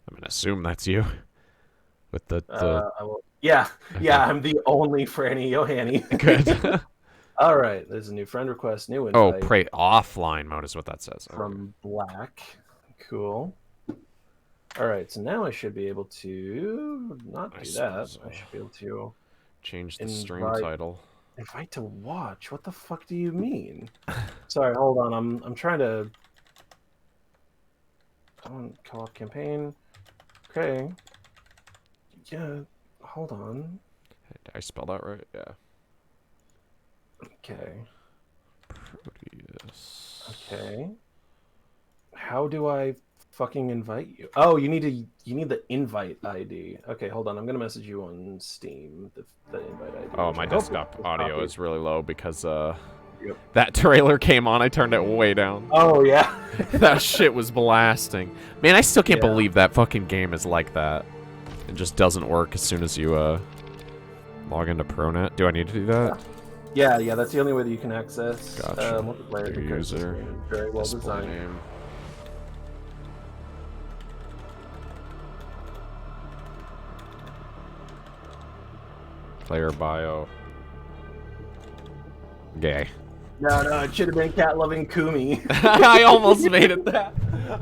A: I'm gonna assume that's you. With the
I: Yeah, I'm the only Franny O'Hanny.
A: Good.
I: All right, there's a new friend request, new invite.
A: Oh, pray offline mode is what that says.
I: From Black. Cool. All right, so now I should be able to not do that. I should be able to
A: change the stream title.
I: Invite to watch. What the fuck do you mean? Sorry, hold on. I'm trying to. Co-op campaign. Okay. Yeah. Hold on.
A: Did I spell that right? Yeah.
I: Okay.
A: Prodeus.
I: Okay. How do I fucking invite you? Oh, you need the invite ID. Okay, hold on. I'm gonna message you on Steam. The invite ID.
A: Oh, my desktop audio is really low because That trailer came on, I turned it way down.
I: Oh, yeah.
A: That shit was blasting. Man, I still can't
I: Yeah.
A: believe that fucking game is like that. It just doesn't work as soon as you log into Pronet. Do I need to do that?
I: Yeah, that's the only way that you can access
A: Gotcha.
I: multiplayer.
A: New
I: because
A: user.
I: it's very well
A: Display
I: designed.
A: name. Player bio. Gay.
I: No, it should have been cat-loving Kumi.
A: I almost made it that.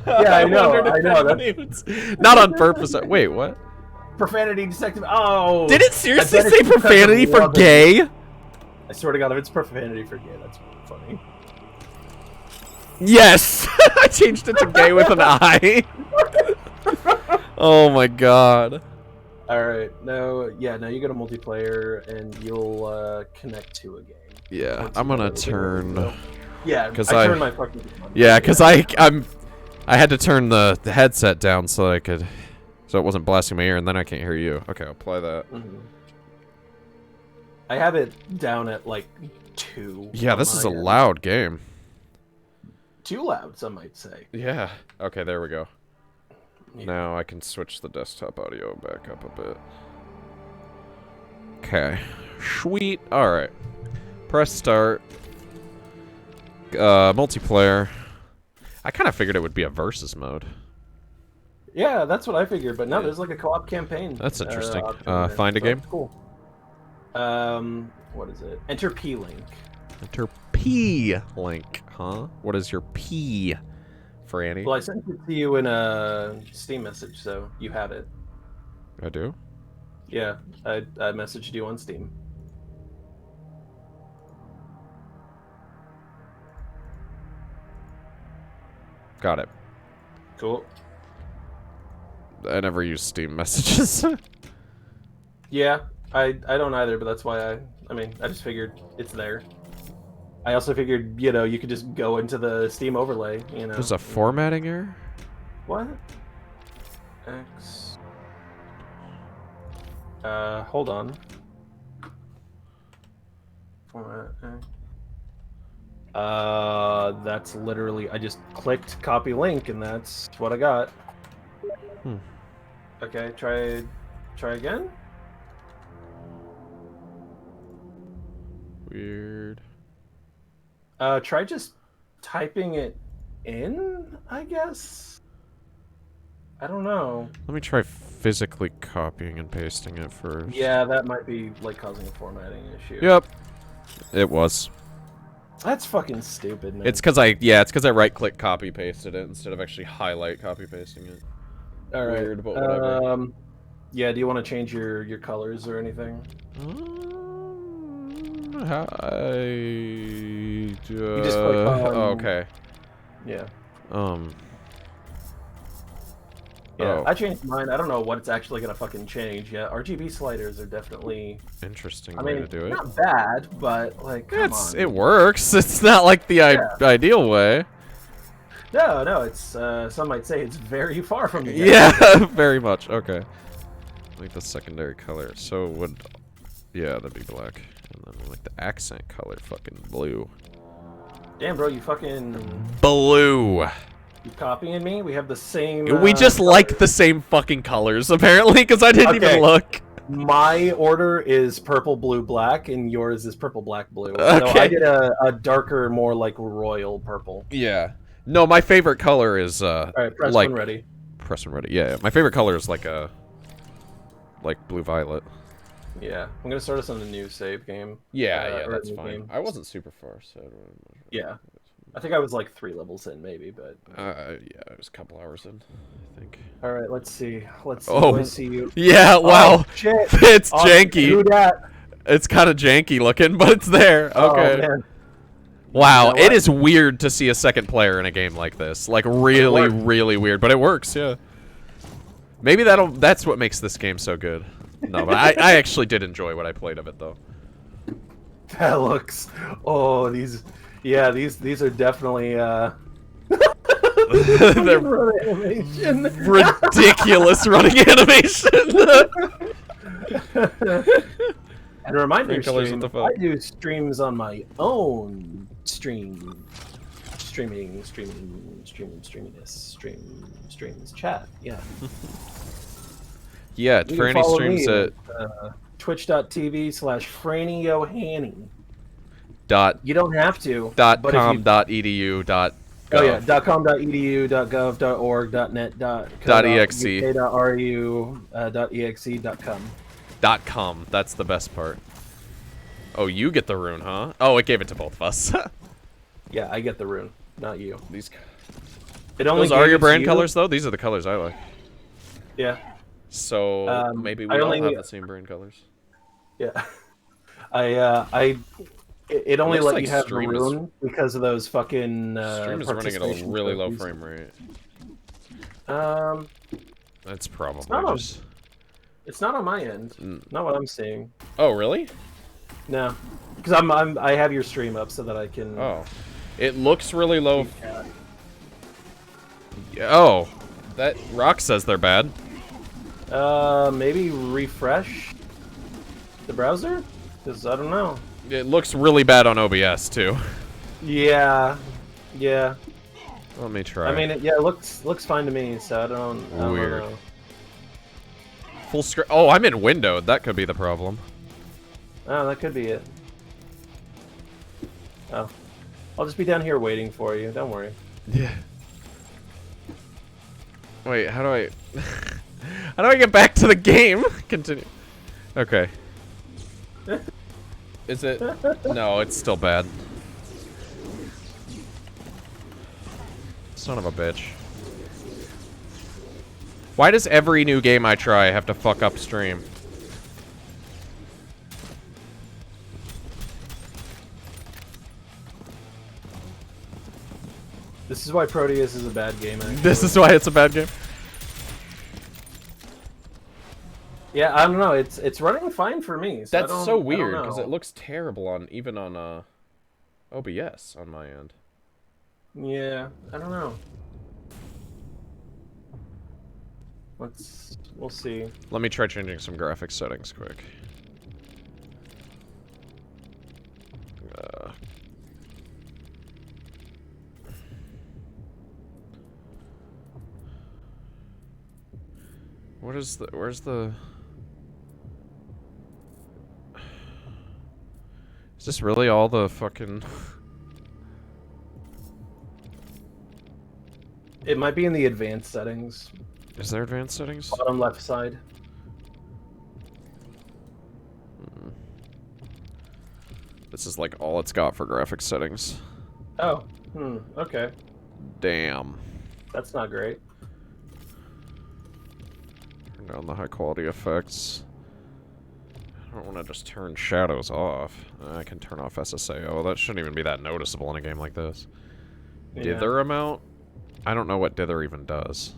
I: Yeah, I know.
A: Not on purpose. Wait, what?
I: Profanity detective. Oh.
A: Did it
I: I
A: seriously
I: bet
A: say
I: it's because
A: profanity
I: of
A: for
I: love it.
A: gay?
I: I swear to God, if it's profanity for gay, that's funny.
A: Yes! I changed it to gay with an I. Oh my god.
I: Alright, now you go to multiplayer and you'll connect to a game.
A: Yeah,
I: Once
A: I'm
I: you
A: gonna
I: go to
A: turn.
I: the- Yeah,
A: 'Cause
I: I
A: I-
I: turned my fucking.
A: Yeah, because I had to turn the headset down so I could, so it wasn't blasting my ear, and then I can't hear you. Okay, I'll play that.
I: Mhm. I have it down at like 2.
A: Yeah,
I: on
A: this is a
I: my end.
A: loud game.
I: Too loud, some might say.
A: Yeah. Okay, there we go.
I: Yeah.
A: Now I can switch the desktop audio back up a bit. Okay. Sweet. All right. Press start. Multiplayer. I kind of figured it would be a versus mode.
I: Yeah, that's what I figured, but no, there's like a co-op campaign.
A: That's interesting.
I: option there,
A: Find a
I: so
A: game?
I: that's cool. What is it? Enter P-Link.
A: Enter P link, huh? What is your P, Franny?
I: Well, I sent it to you in a Steam message, so you have it.
A: I do?
I: Yeah, I messaged you on Steam.
A: Got it.
I: Cool.
A: I never use Steam messages.
I: Yeah, I don't either, but that's why I mean, I just figured it's there. I also figured, you could just go into the Steam overlay,
A: There's a formatting error?
I: What? X. Hold on. Format. That's literally, I just clicked copy link and that's what I got. Okay, try again?
A: Weird.
I: Try just typing it in, I guess? I don't know.
A: Let me try physically copying and pasting it first.
I: Yeah, that might be, like, causing a formatting issue.
A: Yep. It was.
I: That's fucking stupid, man.
A: It's because I right-click copy-pasted it instead of actually highlight copy-pasting it.
I: Alright.
A: Weird, but whatever.
I: Yeah, do you want to change your colors or anything?
A: You
I: just click on-
A: okay.
I: Yeah.
A: Oh.
I: I changed mine. I don't know what it's actually gonna fucking change yet. RGB sliders are definitely,
A: Interesting
I: I
A: way
I: mean,
A: to do it.
I: not bad, but like, come on.
A: It works. It's not like the ideal way.
I: No, it's some might say it's very far from the
A: Yeah, very much. Okay. Like the secondary color. So that'd be black. And then like the accent color, fucking blue.
I: Damn, bro, you fucking
A: Blue.
I: you copying me? We have the same.
A: We just
I: colors.
A: like the same fucking colors, apparently, because I didn't
I: Okay.
A: even look.
I: My order is purple, blue, black, and yours is purple, black, blue. So
A: Okay.
I: I did a darker, more like royal purple.
A: Yeah. No, my favorite color is
I: All right, press
A: like
I: one ready.
A: press and ready. Yeah, my favorite color is like blue violet.
I: Yeah, I'm gonna start us on a new save game.
A: Yeah,
I: or a
A: that's
I: new
A: fine.
I: game.
A: I wasn't super far, so.
I: Yeah, I think I was like 3 levels in, maybe, but.
A: Yeah, it was a couple hours in, I think.
I: All right, let's see.
A: Oh.
I: Let's see you.
A: Yeah, wow.
I: Oh, shit.
A: It's
I: Oh,
A: janky.
I: Do that.
A: It's kind of janky looking, but it's there. Okay.
I: Oh, man.
A: Wow,
I: You know
A: it
I: what?
A: is weird to see a second player in a game like this. Like really,
I: works.
A: really weird, but it works. Yeah. Maybe that's what makes this game so good. No, but I actually did enjoy what I played of it though.
I: That looks. Oh, these are definitely.
A: They're
I: animation.
A: ridiculous running animation.
I: And a reminder,
A: Green colors
I: stream,
A: with the fuck.
I: I do streams on my own streams chat. Yeah.
A: Yeah,
I: You can
A: Franny
I: follow
A: streams
I: me
A: at
I: twitch.tv/FrannyYohanny.
A: dot
I: You don't have to.
A: dot
I: but if
A: com
I: you,
A: dot edu dot
I: oh yeah,
A: gov
I: .com.edu, .gov.org, .net,
A: dot exe
I: .uk.ru, .exe, .com.
A: .com. That's the best part. Oh, you get the rune, huh? Oh, it gave it to both of us.
I: Yeah, I get the rune, not you.
A: These.
I: It only
A: Those are
I: gave
A: your
I: it to
A: brand
I: you.
A: colors, though. These are the colors I like.
I: Yeah.
A: So maybe we
I: I
A: all
I: only-
A: have the same brand colors.
I: Yeah. It only
A: looks
I: let
A: like
I: you have the
A: stream is-
I: rune because of those fucking
A: Stream is running at a
I: participation
A: really low
I: trophies.
A: frame rate. That's probably
I: not on-
A: just.
I: It's not on my end. Not what I'm seeing.
A: Oh, really?
I: No, because I have your stream up so that I can.
A: Oh, it looks really low. Oh, that Rock says they're bad.
I: Maybe refresh the browser, because I don't know.
A: It looks really bad on OBS too.
I: Yeah.
A: Let me try.
I: I mean, it looks fine to me. So I don't
A: Weird.
I: know.
A: Full screen. Oh, I'm in windowed. That could be the problem.
I: Oh, that could be it. Oh, I'll just be down here waiting for you. Don't worry.
A: Yeah. Wait, how do I... how do I get back to the game? Continue. Okay. Is it... No, it's still bad. Son of a bitch. Why does every new game I try have to fuck up stream?
I: This is why Prodeus is a bad game. Actually.
A: This is why it's a bad game?
I: Yeah, I don't know. It's running fine for me. So
A: That's so weird, because
I: know.
A: it looks terrible on even on OBS on my end.
I: Yeah, I don't know. We'll see.
A: Let me try changing some graphics settings quick. Where's the... Is this really all the fucking...
I: It might be in the advanced settings.
A: Is there advanced settings?
I: Bottom left side.
A: This is like all it's got for graphics settings.
I: Oh, okay.
A: Damn.
I: That's not great.
A: Turn down the high quality effects. I don't want to just turn shadows off. I can turn off SSAO. That shouldn't even be that noticeable in a game like this.
I: Yeah.
A: Dither amount? I don't know what dither even does.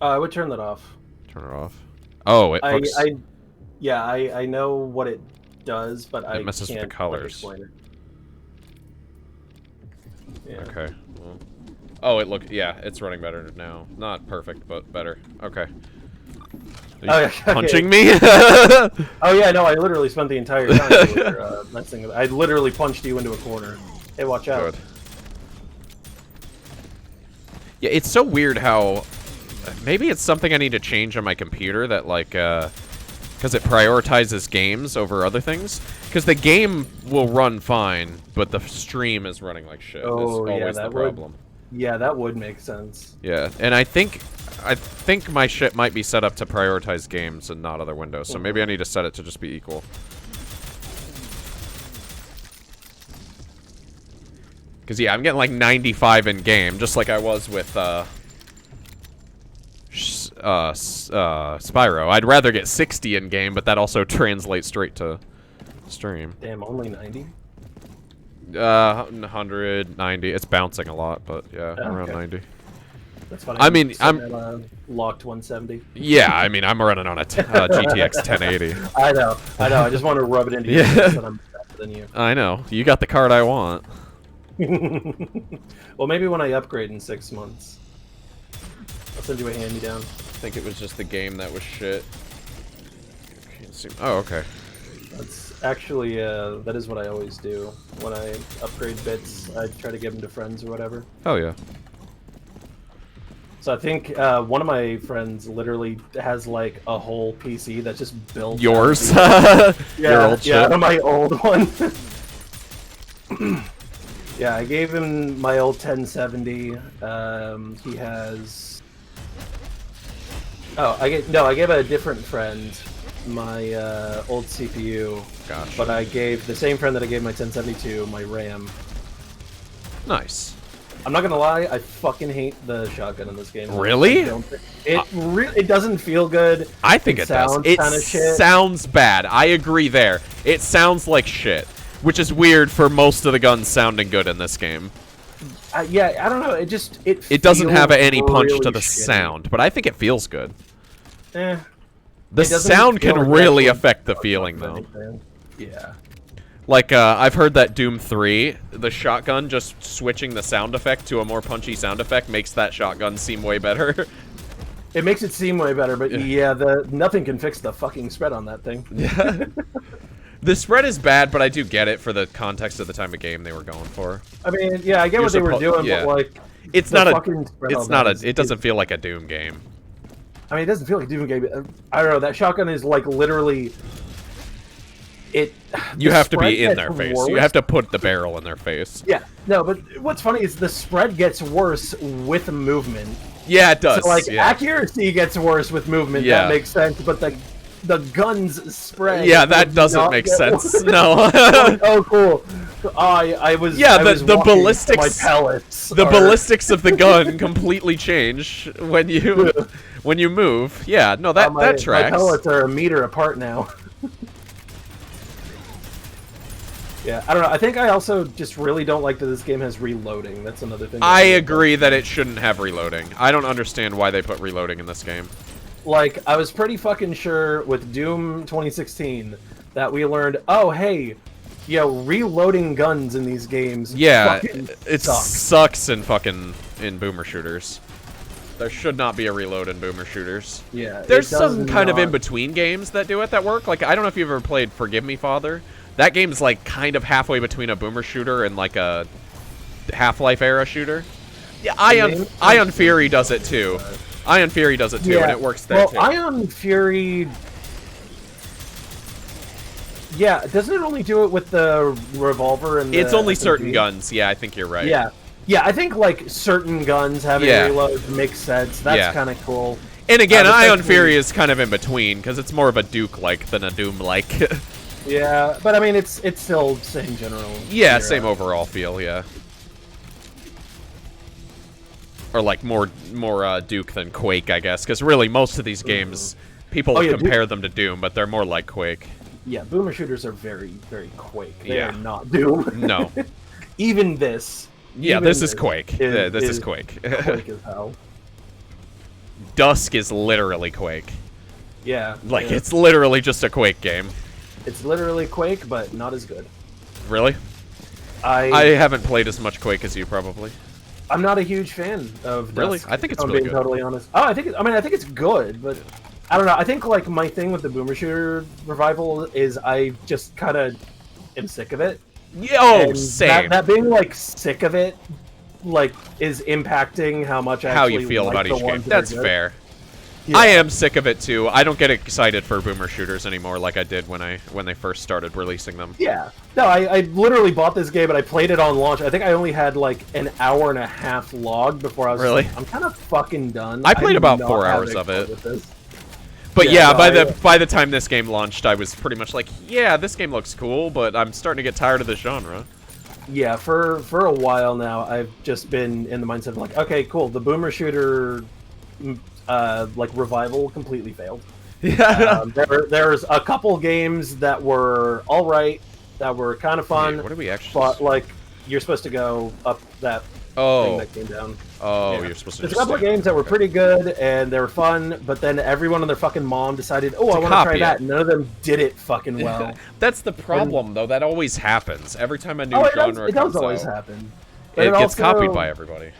I: I would turn that off.
A: Turn it off. Oh, it hooks...
I: I know what it does, but I
A: messes with the
I: can't
A: colors.
I: explain it. Yeah.
A: Okay. Well. Oh, yeah, it's running better now. Not perfect, but better. Okay. Are you
I: Okay.
A: punching me?
I: Oh yeah, no, I literally spent the entire time you were, messing with it. I literally punched you into a corner. Hey, watch out.
A: Good. Yeah, it's so weird how... Maybe it's something I need to change on my computer that, like, because it prioritizes games over other things. Because the game will run fine, but the stream is running like shit.
I: Oh,
A: is always
I: yeah,
A: the problem.
I: Yeah, that would make sense.
A: Yeah, and I think my shit might be set up to prioritize games and not other windows. So maybe I need to set it to just be equal. Because, yeah, I'm getting like 95 in game, just like I was with Spyro. I'd rather get 60 in game, but that also translates straight to stream.
I: Damn, only 90?
A: 190. It's bouncing a lot, but yeah, around 90.
I: That's funny.
A: I mean, I'm
I: locked 170.
A: Yeah, I mean, I'm running on a GTX 1080.
I: I know. I just want to rub it into your face that I'm better than you.
A: I know. You got the card I want.
I: Well, maybe when I upgrade in 6 months. I'll send you a hand-me-down.
A: I think it was just the game that was shit. Can't see. Oh, okay.
I: actually that is what I always do when I upgrade bits. I try to give them to friends or whatever.
A: Oh yeah.
I: So I think one of my friends literally has like a whole PC that's just built.
A: Yours?
I: Yeah,
A: Your old shit.
I: my old one. Yeah, I gave him my old 1070. He has. Oh, I gave a different friend my old CPU.
A: Gotcha.
I: But I gave the same friend that I gave my 1072 my RAM.
A: Nice.
I: I'm not gonna lie, I fucking hate the shotgun in this game.
A: Really?
I: It doesn't feel good.
A: I think it does. It sounds bad. I agree there. It sounds like shit, which is weird for most of the guns sounding good in this game.
I: Yeah, I don't know. It
A: doesn't have any punch
I: really
A: to the
I: shitty.
A: sound, but I think it feels good.
I: Eh.
A: The sound can really affect the feeling, though.
I: Yeah.
A: Like, I've heard that Doom 3, the shotgun, just switching the sound effect to a more punchy sound effect makes that shotgun seem way better.
I: It makes it seem way better, but yeah, nothing can fix the fucking spread on that thing.
A: Yeah. The spread is bad, but I do get it for the context of the time of game they were going for.
I: I mean, yeah, I get what they were doing,
A: yeah.
I: but like,
A: it's not it doesn't feel like a Doom game.
I: I mean, it doesn't feel like a Doom game. I don't know. That shotgun is like literally.
A: You have to be in their face.
I: Worse.
A: You have to put the barrel in their face.
I: Yeah. No, but what's funny is the spread gets worse with movement.
A: Yeah, it does.
I: So like
A: yeah.
I: accuracy gets worse with movement.
A: Yeah.
I: That makes sense. But the guns spread.
A: Yeah, that doesn't make sense. No.
I: Oh, cool. I was.
A: Yeah,
I: I was
A: the
I: walking,
A: ballistics.
I: my pellets.
A: The ballistics of the gun completely change when you move. Yeah, no, that tracks.
I: My pellets are a meter apart now. Yeah, I don't know. I think I also just really don't like that this game has reloading. That's another thing.
A: I agree that it shouldn't have reloading. I don't understand why they put reloading in this game.
I: Like, I was pretty fucking sure with Doom 2016 that we learned, oh, hey, reloading guns in these games
A: it sucks in boomer shooters. There should not be a reload in boomer shooters.
I: Yeah,
A: there's some kind of in-between games that do it that work. Like, I don't know if you've ever played Forgive Me, Father. That game's like kind of halfway between a boomer shooter and like a Half-Life era shooter. Yeah, Ion Fury does it too. Ion Fury does it too, and it works there too.
I: Ion Fury. Yeah, doesn't it only do it with the revolver and?
A: It's only certain guns. Yeah, I think you're right.
I: Yeah, I think like certain guns having reload makes sense. That's kind of cool.
A: And again, Ion Fury is kind of in between because it's more of a Duke-like than a Doom-like.
I: Yeah, but I mean, it's still same general.
A: Yeah, same overall feel. Yeah. Or like more Duke than Quake, I guess, because really most of these games people compare them to Doom, but they're more like Quake.
I: Yeah, boomer shooters are very, very Quake. They are not Doom.
A: No.
I: Even this.
A: Yeah, this is Quake. This is Quake.
I: Quake as hell.
A: Dusk is literally Quake.
I: Yeah.
A: Like, it's literally just a Quake game.
I: It's literally Quake, but not as good.
A: Really? I haven't played as much Quake as you, probably.
I: I'm not a huge fan of Dusk.
A: Really? I think it's
I: I'm
A: really
I: being
A: good.
I: Totally honest. Oh, I think it's good, but I don't know. I think like my thing with the boomer shooter revival is I just kind of am sick of it.
A: Yo, same.
I: That being like sick of it, like is impacting how much I
A: you feel
I: like
A: about each game. That's fair.
I: Yeah.
A: I am sick of it too. I don't get excited for boomer shooters anymore like I did when they first started releasing them.
I: Yeah. No, I literally bought this game and I played it on launch. I think I only had like an hour and a half logged before I was
A: really?
I: like, I'm kind of fucking done.
A: I played about 4 hours of it. But yeah, by the time this game launched, I was pretty much like, yeah, this game looks cool, but I'm starting to get tired of this genre.
I: Yeah, for a while now, I've just been in the mindset of like, okay, cool, the boomer shooter like revival completely failed.
A: Yeah.
I: There's a couple games that were all right, that were kind of fun.
A: Wait, what did we actually?
I: But like, you're supposed to go up that thing that came down.
A: Oh,
I: yeah.
A: You're supposed to.
I: There's a couple of games that were pretty good and they were fun, but then everyone and their fucking mom decided, oh, I want to try that. None of them did it fucking well.
A: That's the problem, though. That always happens every time a new genre comes out.
I: It does always happen.
A: But it gets copied by everybody.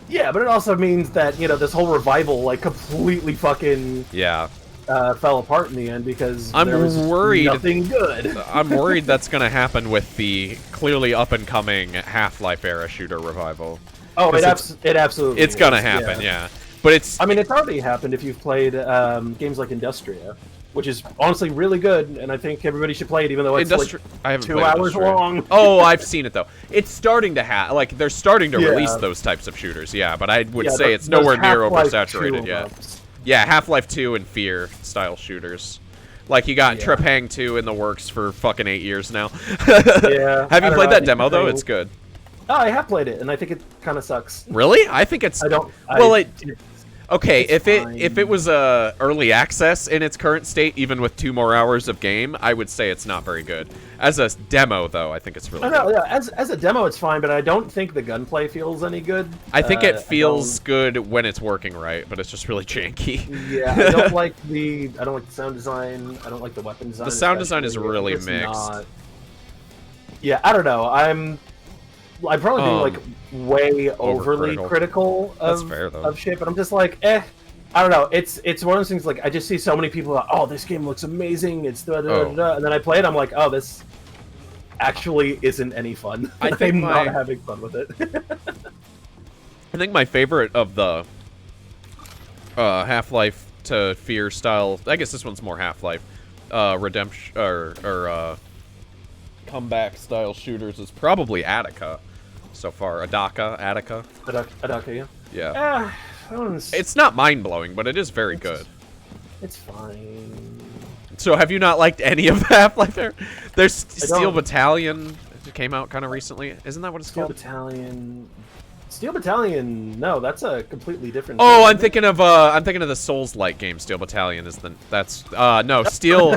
I: Yeah, but it also means that, this whole revival, like, completely fucking...
A: Yeah.
I: fell apart in the end because
A: I'm
I: there was
A: worried.
I: nothing good.
A: I'm worried that's gonna happen with the clearly up and coming Half-Life era shooter revival.
I: Oh, it absolutely.
A: It's gonna happen, yeah. But it's.
I: I mean, it's already happened if you've played games like Industria, which is honestly really good, and I think everybody should play it, even though it's
A: I haven't
I: 2
A: played
I: hours
A: Industria.
I: long.
A: Oh, I've seen it though. It's starting to like they're starting to release those types of shooters, yeah. But I would say it's nowhere near oversaturated yet. Yeah, Half-Life 2 and Fear style shooters. Like, you got Trepang 2 in the works for fucking 8 years now.
I: Yeah.
A: Have you played that demo, though? It's good.
I: Oh, I have played it, and I think it kind of sucks.
A: Really? I think it's... Okay, if it was early access in its current state, even with 2 more hours of game, I would say it's not very good. As a demo, though, I think it's really good.
I: Yeah, as a demo, it's fine, but I don't think the gunplay feels any good.
A: I think it feels good when it's working right, but it's just really janky.
I: Yeah, I don't like the sound design. I don't like the weapon design.
A: The sound design is really mixed.
I: Yeah, I don't know. I'm probably being like way overly critical of shit, but I'm just like, I don't know. It's one of those things like I just see so many people like, oh, this game looks amazing. It's and then I play it. I'm like, oh, this actually isn't any fun. I'm not having fun with it.
A: I think my favorite of the Half-Life to Fear style, I guess this one's more Half-Life, redemption or comeback style shooters is probably Attica. So far, Attica,
I: yeah.
A: Yeah. It's not mind-blowing, but it is very good.
I: It's fine.
A: So have you not liked any of Half-Life there? There's Steel Battalion. It came out kind of recently. Isn't that what it's called?
I: Steel Battalion. No, that's a completely different.
A: Oh, I'm thinking of the Souls-like game. Steel Battalion is Steel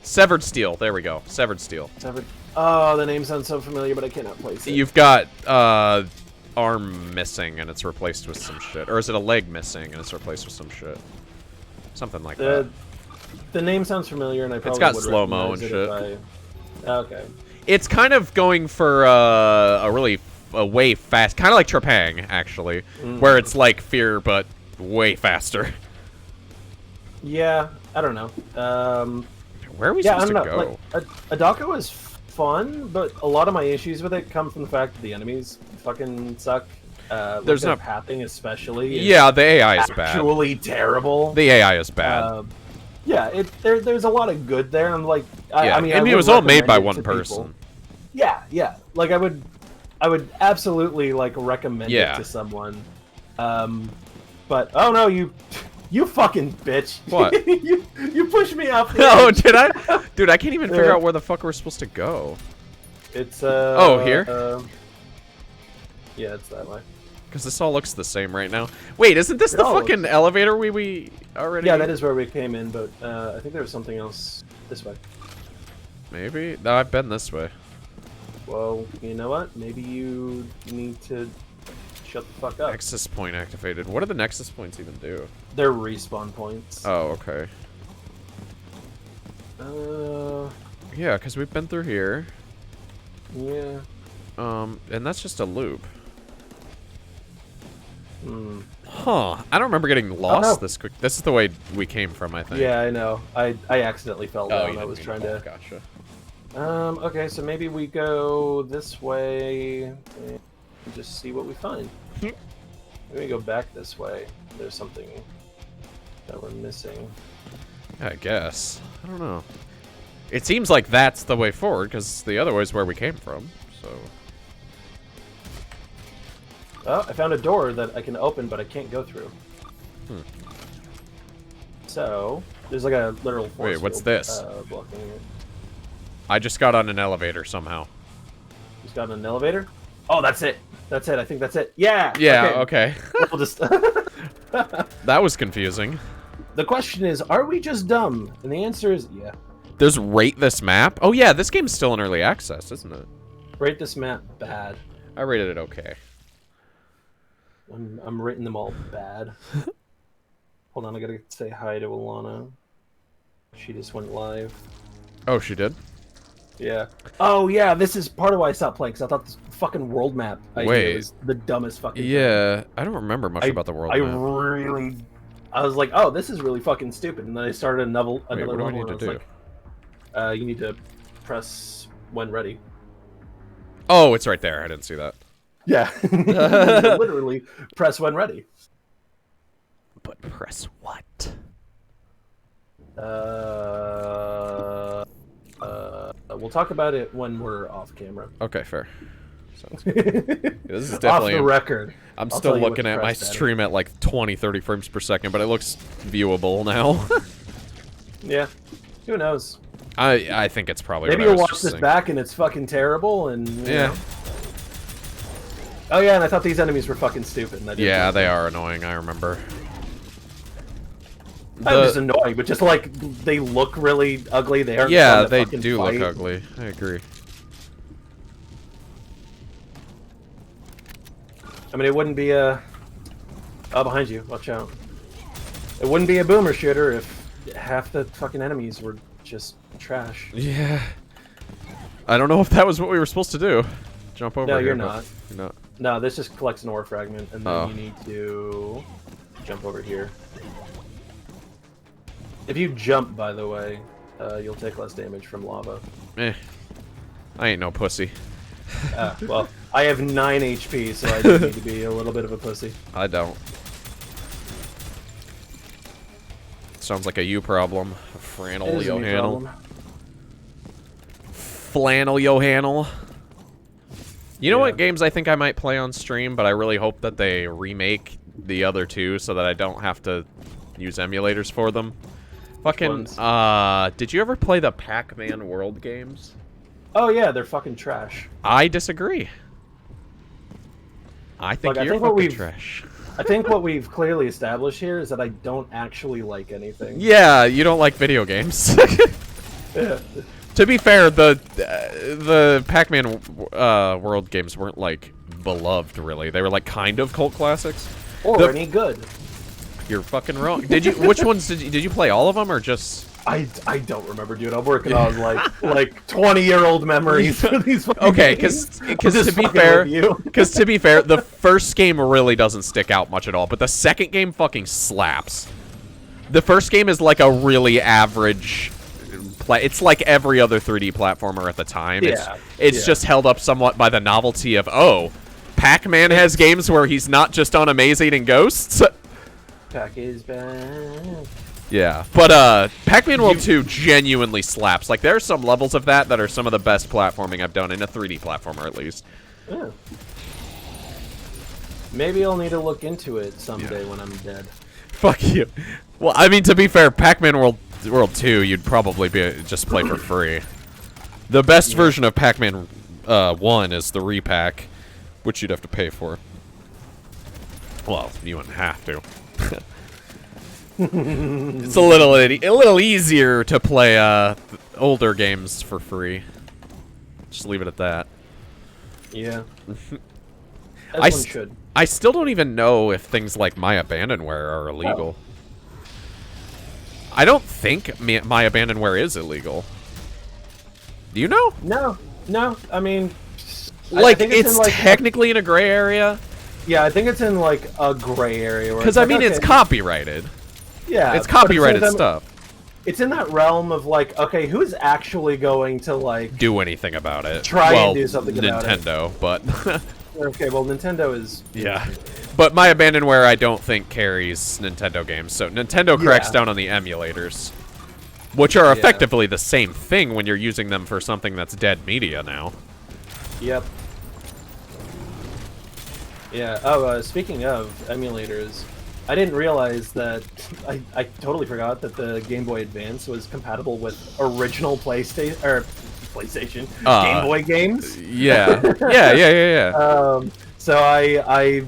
A: Severed Steel. There we go. Severed Steel.
I: Oh, the name sounds so familiar, but I cannot place it.
A: You've got arm missing and it's replaced with some shit, or is it a leg missing and it's replaced with some shit? Something like that.
I: The name sounds familiar, and I probably
A: it's got slow-mo and shit.
I: Okay.
A: It's kind of going for a way fast, kind of like Trepang, actually, where it's like Fear but way faster.
I: Yeah, I don't know.
A: Where are we supposed to go?
I: Like, Adako is fun, but a lot of my issues with it come from the fact that the enemies fucking suck. There's no pathing, especially.
A: Yeah, the AI is bad.
I: Actually terrible.
A: The AI is bad.
I: Yeah, there's a lot of good there. I'm like,
A: I mean, it was all made by one person.
I: Yeah. Like I would absolutely like recommend it to someone. But oh no, you fucking bitch.
A: What?
I: you pushed me off.
A: Oh, did I? Dude, I can't even figure out where the fuck we're supposed to go.
I: It's
A: oh, here?
I: Yeah, it's that way.
A: Because this all looks the same right now. Wait, isn't this the fucking elevator we already...
I: Yeah, that is where we came in, but I think there was something else this way.
A: Maybe? No, I've been this way.
I: Well, you know what? Maybe you need to shut the fuck up.
A: Nexus point activated. What do the Nexus points even do?
I: They're respawn points.
A: Oh, okay. Yeah, because we've been through here.
I: Yeah.
A: And that's just a loop. Huh. I don't remember getting lost this quick. This is the way we came from, I think.
I: Yeah, I know. I accidentally fell down.
A: You
I: I was trying to...
A: Gotcha.
I: Okay, so maybe we go this way and just see what we find. Maybe we go back this way. There's something that we're missing.
A: I guess. I don't know. It seems like that's the way forward, because the other way is where we came from, so...
I: Oh, I found a door that I can open, but I can't go through. So, there's like a literal force
A: Wait, what's
I: field,
A: this?
I: Blocking it.
A: I just got on an elevator somehow.
I: Just got on an elevator? Oh, that's it. That's it. I think that's it. Yeah!
A: Yeah, okay.
I: We'll just...
A: That was confusing.
I: The question is, are we just dumb? And the answer is, yeah.
A: There's rate this map? Oh yeah, this game's still in early access, isn't it?
I: Rate this map bad.
A: I rated it okay.
I: I'm rating them all bad. Hold on, I gotta say hi to Alana. She just went live.
A: Oh, she did?
I: Yeah. Oh yeah, this is part of why I stopped playing, because I thought this fucking world map idea was the dumbest fucking thing.
A: I don't remember much about the world map.
I: I really I was like, oh, this is really fucking stupid. And then I started another
A: Wait, what do
I: level.
A: I need to do?
I: Like, you need to press when ready.
A: Oh, it's right there. I didn't see that.
I: Yeah. Literally, press when ready.
A: But press what?
I: We'll talk about it when we're off camera.
A: Okay, fair. Sounds good. This is definitely
I: off the record.
A: I'm still looking at my stream at like 20, 30 frames per second, but it looks viewable now.
I: Yeah. Who knows?
A: I think it's probably
I: maybe
A: what
I: you'll
A: I was
I: watch
A: just
I: this
A: saying.
I: back and it's fucking terrible and
A: yeah.
I: Know. Oh yeah, and I thought these enemies were fucking stupid. And I didn't
A: yeah, they are annoying. I remember.
I: Not just annoying, but just like they look really ugly. They aren't.
A: Yeah, they do look ugly. I agree.
I: I mean, it wouldn't be a. Oh, behind you! Watch out! It wouldn't be a boomer shooter if half the fucking enemies were just trash.
A: Yeah. I don't know if that was what we were supposed to do. Jump over.
I: No,
A: here,
I: you're not.
A: You're not.
I: No, this just collects an ore fragment, and then you need to jump over here. If you jump, by the way, you'll take less damage from lava.
A: Eh. I ain't no pussy.
I: Well, I have 9 HP, so I do need to be a little bit of a pussy.
A: I don't. Sounds like a you problem. Frannel Johanel. Flannel Johanel. You know what games I think I might play on stream, but I really hope that they remake the other two so that I don't have to use emulators for them. Fucking, did you ever play the Pac-Man World games?
I: Oh yeah, they're fucking trash.
A: I disagree. I think you're fucking trash.
I: I think what we've clearly established here is that I don't actually like anything.
A: Yeah, you don't like video games.
I: Yeah.
A: To be fair, the Pac-Man World games weren't like beloved, really. They were like kind of cult classics.
I: Or any good.
A: You're fucking wrong. Did you? Which ones did you play? All of them or just?
I: I don't remember, dude. I'm working on like 20-year-old memories for these.
A: Okay, because to be fair, the first game really doesn't stick out much at all, but the second game fucking slaps. The first game is like a really average. It's like every other 3D platformer at the time.
I: Yeah,
A: it's just held up somewhat by the novelty of Pac-Man has games where he's not just on a maze eating ghosts.
I: Pac is back.
A: Yeah, but Pac-Man World 2 genuinely slaps. Like, there are some levels of that are some of the best platforming I've done in a 3D platformer, at least.
I: Yeah. Maybe I'll need to look into it someday when I'm dead.
A: Fuck you. Well, I mean, to be fair, Pac-Man World 2, you'd probably just play for free. The best version of Pac-Man 1 is the repack, which you'd have to pay for. Well, you wouldn't have to. It's a little easier to play older games for free. Just leave it at that.
I: Yeah.
A: I still don't even know if things like My Abandonware are illegal. I don't think My Abandonware is illegal. Do you know?
I: No. I mean,
A: like it's technically in a gray area.
I: Yeah, I think it's in like a gray area.
A: Because I mean, it's copyrighted.
I: Yeah,
A: it's copyrighted stuff.
I: It's in that realm of like, okay, who's actually going to like
A: do anything about it?
I: Try and do something about it.
A: Nintendo, but
I: okay, well, Nintendo is
A: but My Abandonware I don't think carries Nintendo games, so Nintendo cracks down on the emulators, which are effectively the same thing when you're using them for something that's dead media now.
I: Yep. Yeah. Oh, speaking of emulators. I didn't realize that, I totally forgot that the Game Boy Advance was compatible with original PlayStation, Game Boy games.
A: Yeah.
I: So I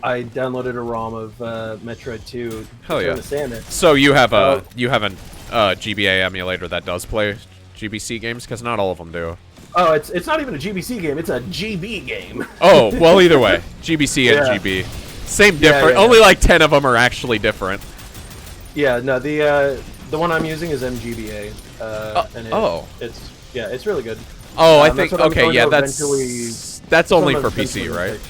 I: downloaded a ROM of Metroid 2.
A: Hell yeah.
I: Understand it.
A: So you have an GBA emulator that does play GBC games? Because not all of them do.
I: Oh, it's not even a GBC game, it's a GB game.
A: Oh, well, either way. GBC and GB. Same different. Only like 10 of them are actually different.
I: Yeah, no, the one I'm using is MGBA. And it's really good.
A: Oh, I think okay, yeah, that's that's only for PC, right?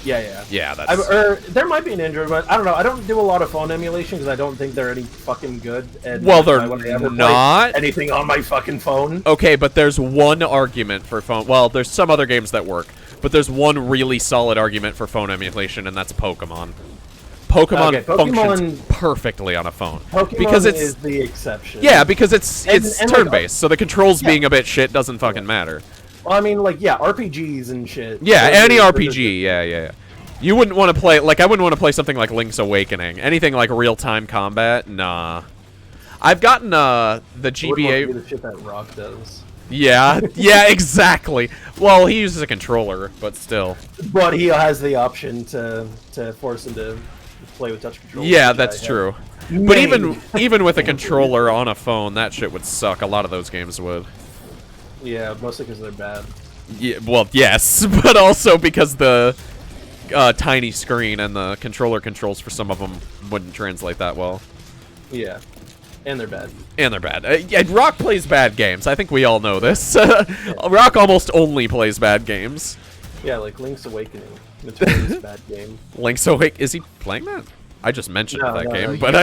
I: Yeah.
A: Yeah, that's...
I: there might be an Android, but I don't know. I don't do a lot of phone emulation because I don't think they're any fucking good. And
A: well, they're not
I: anything on my fucking phone.
A: Okay, but there's one argument for phone. Well, there's some other games that work, but there's one really solid argument for phone emulation, and that's Pokemon. Pokemon functions perfectly on a phone.
I: Pokemon
A: because it's
I: is the exception.
A: Yeah, because it's turn-based,
I: like,
A: so the controls being a bit shit doesn't fucking matter.
I: Well, I mean, like, yeah, RPGs and shit.
A: Yeah, any RPG, yeah. You wouldn't want to play, like, I wouldn't want to play something like Link's Awakening. Anything like real-time combat, nah. I've gotten, the GBA...
I: the shit that Rock does.
A: Yeah, yeah, exactly. Well, he uses a controller, but still.
I: But he has the option to force him to play with touch controls.
A: Yeah, that's true. But even with a controller on a phone, that shit would suck. A lot of those games would.
I: Yeah, mostly because they're bad.
A: Yeah, well, yes, but also because the tiny screen and the controller controls for some of them wouldn't translate that well.
I: Yeah, and they're bad.
A: And they're bad. Yeah, Rock plays bad games. I think we all know this. Rock almost only plays bad games.
I: Yeah, like Link's Awakening. Notorious bad game.
A: Link's Awakening? Is he playing that? I just mentioned that game,
I: no,
A: but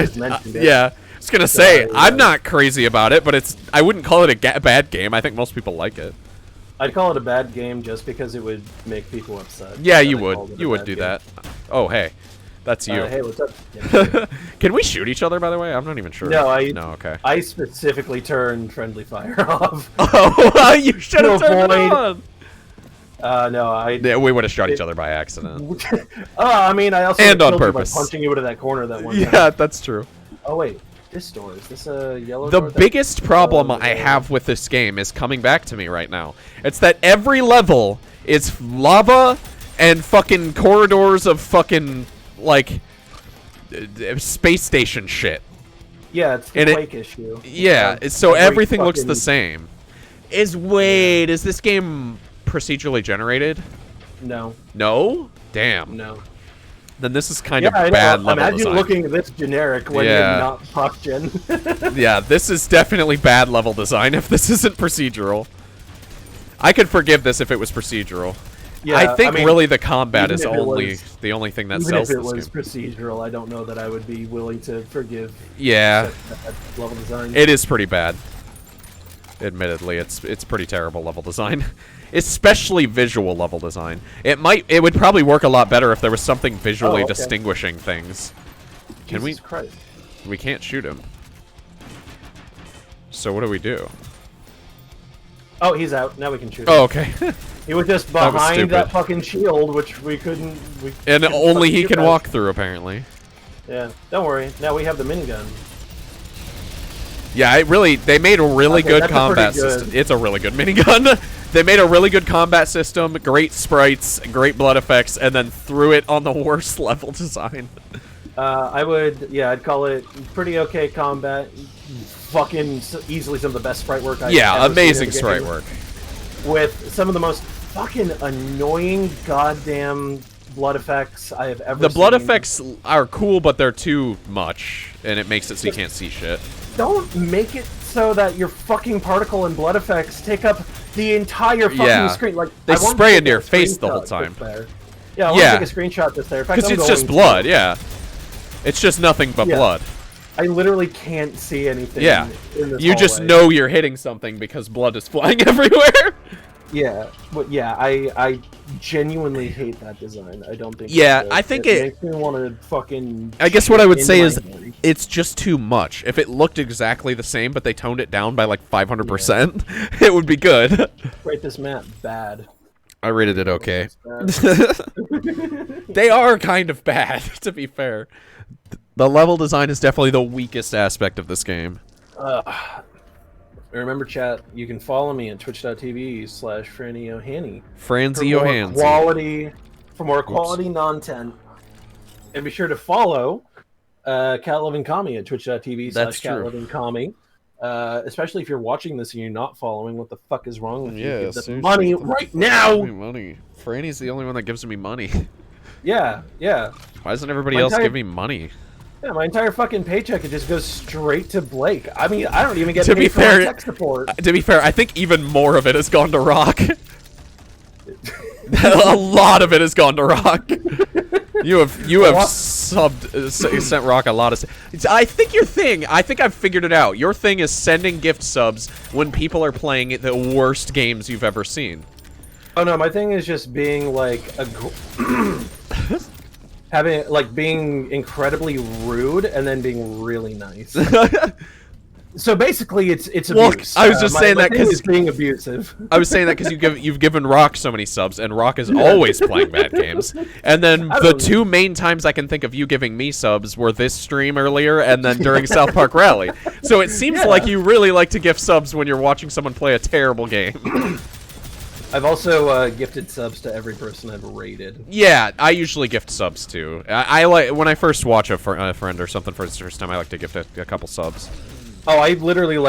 A: yeah, I was gonna
I: So,
A: say I'm not crazy about it, but I wouldn't call it a bad game. I think most people like it.
I: I'd call it a bad game just because it would make people upset.
A: Yeah, you would. You would do that. Oh, hey, that's you.
I: Hey, what's up?
A: Can we shoot each other? By the way, I'm not even sure.
I: No,
A: okay.
I: I specifically turned friendly fire off.
A: Oh, you should have turned it on.
I: No,
A: Yeah, we would have shot each other by accident.
I: I mean, I also
A: and on
I: killed
A: purpose.
I: You by punching you into that corner that one
A: time.
I: Yeah,
A: that's true.
I: Oh wait, this door, is this a yellow
A: The
I: door?
A: biggest problem I have with this game is coming back to me right now. It's that every level is lava and fucking corridors of fucking, like, space station shit.
I: Yeah, it's the Quake issue.
A: Yeah, so everything looks the same. Is this game procedurally generated?
I: No.
A: No? Damn.
I: No.
A: Then this is kind of bad level
I: Imagine
A: design.
I: looking at this generic when you're not proc-gen.
A: Yeah, this is definitely bad level design if this isn't procedural. I could forgive this if it was procedural. Yeah, I think really the combat is the only thing that sells this game.
I: Even if it was procedural, I don't know that I would be willing to forgive that level design.
A: It is pretty bad. Admittedly, it's pretty terrible level design. Especially visual level design. It would probably work a lot better if there was something visually distinguishing things.
I: Jesus Christ.
A: We can't shoot him. So what do we do?
I: Oh, he's out. Now we can shoot him.
A: Oh, okay.
I: He was just behind that fucking shield, which we couldn't...
A: and only he can walk through, apparently.
I: Yeah, don't worry. Now we have the minigun.
A: Yeah, they made a really good combat system. It's a really good minigun. They made a really good combat system, great sprites, great blood effects, and then threw it on the worst level design.
I: I'd call it pretty okay combat. Fucking easily some of the best sprite work I've ever
A: amazing
I: seen
A: sprite work.
I: With some of the most fucking annoying goddamn blood effects I have ever seen.
A: The blood effects are cool, but they're too much, and it makes it so you can't see shit.
I: Don't make it so that your fucking particle and blood effects take up the entire fucking screen. Like
A: they spray into your face the whole time.
I: Yeah, I want to take a screenshot just there.
A: Because it's just blood, It's just nothing but blood.
I: I literally can't see anything.
A: Yeah.
I: In this
A: you just know you're hitting something because blood is flying everywhere.
I: Yeah, but I genuinely hate that design. I don't think.
A: Yeah, I think it
I: makes me want to fucking.
A: I guess what I would say is it's just too much. If it looked exactly the same, but they toned it down by like 500%, it would be good.
I: Rate this map bad.
A: I rated it okay. They are kind of bad, to be fair. The level design is definitely the weakest aspect of this game.
I: Remember, chat, you can follow me at twitch.tv/FrannyO'Hanny.
A: Franzy O'Hanzy.
I: For more quality content. And be sure to follow CatLovingKami at twitch.tv/CatLovingKami. Especially if you're watching this and you're not following, what the fuck is wrong with you? Give them money right now!
A: Money. Franny's the only one that gives me money.
I: Yeah.
A: Why doesn't everybody else give me money?
I: Yeah, my entire fucking paycheck, it just goes straight to Blake. I mean, I don't even get paid for my tech support.
A: To be fair, I think even more of it has gone to Rock. A lot of it has gone to Rock. You have sent Rock a lot of. I think your thing. I think I've figured it out. Your thing is sending gift subs when people are playing the worst games you've ever seen.
I: Oh no, my thing is just being like being incredibly rude and then being really nice. So basically, it's abuse.
A: Well, I was just saying that because
I: being abusive.
A: I was saying that because you've given Rock so many subs, and Rock is always playing bad games. And then the two main times I can think of you giving me subs were this stream earlier, and then during South Park Rally. So it seems like you really like to gift subs when you're watching someone play a terrible game.
I: I've also gifted subs to every person I've raided.
A: Yeah, I usually gift subs too. I like when I first watch a friend or something for the first time. I like to gift a couple subs.
I: Oh, I literally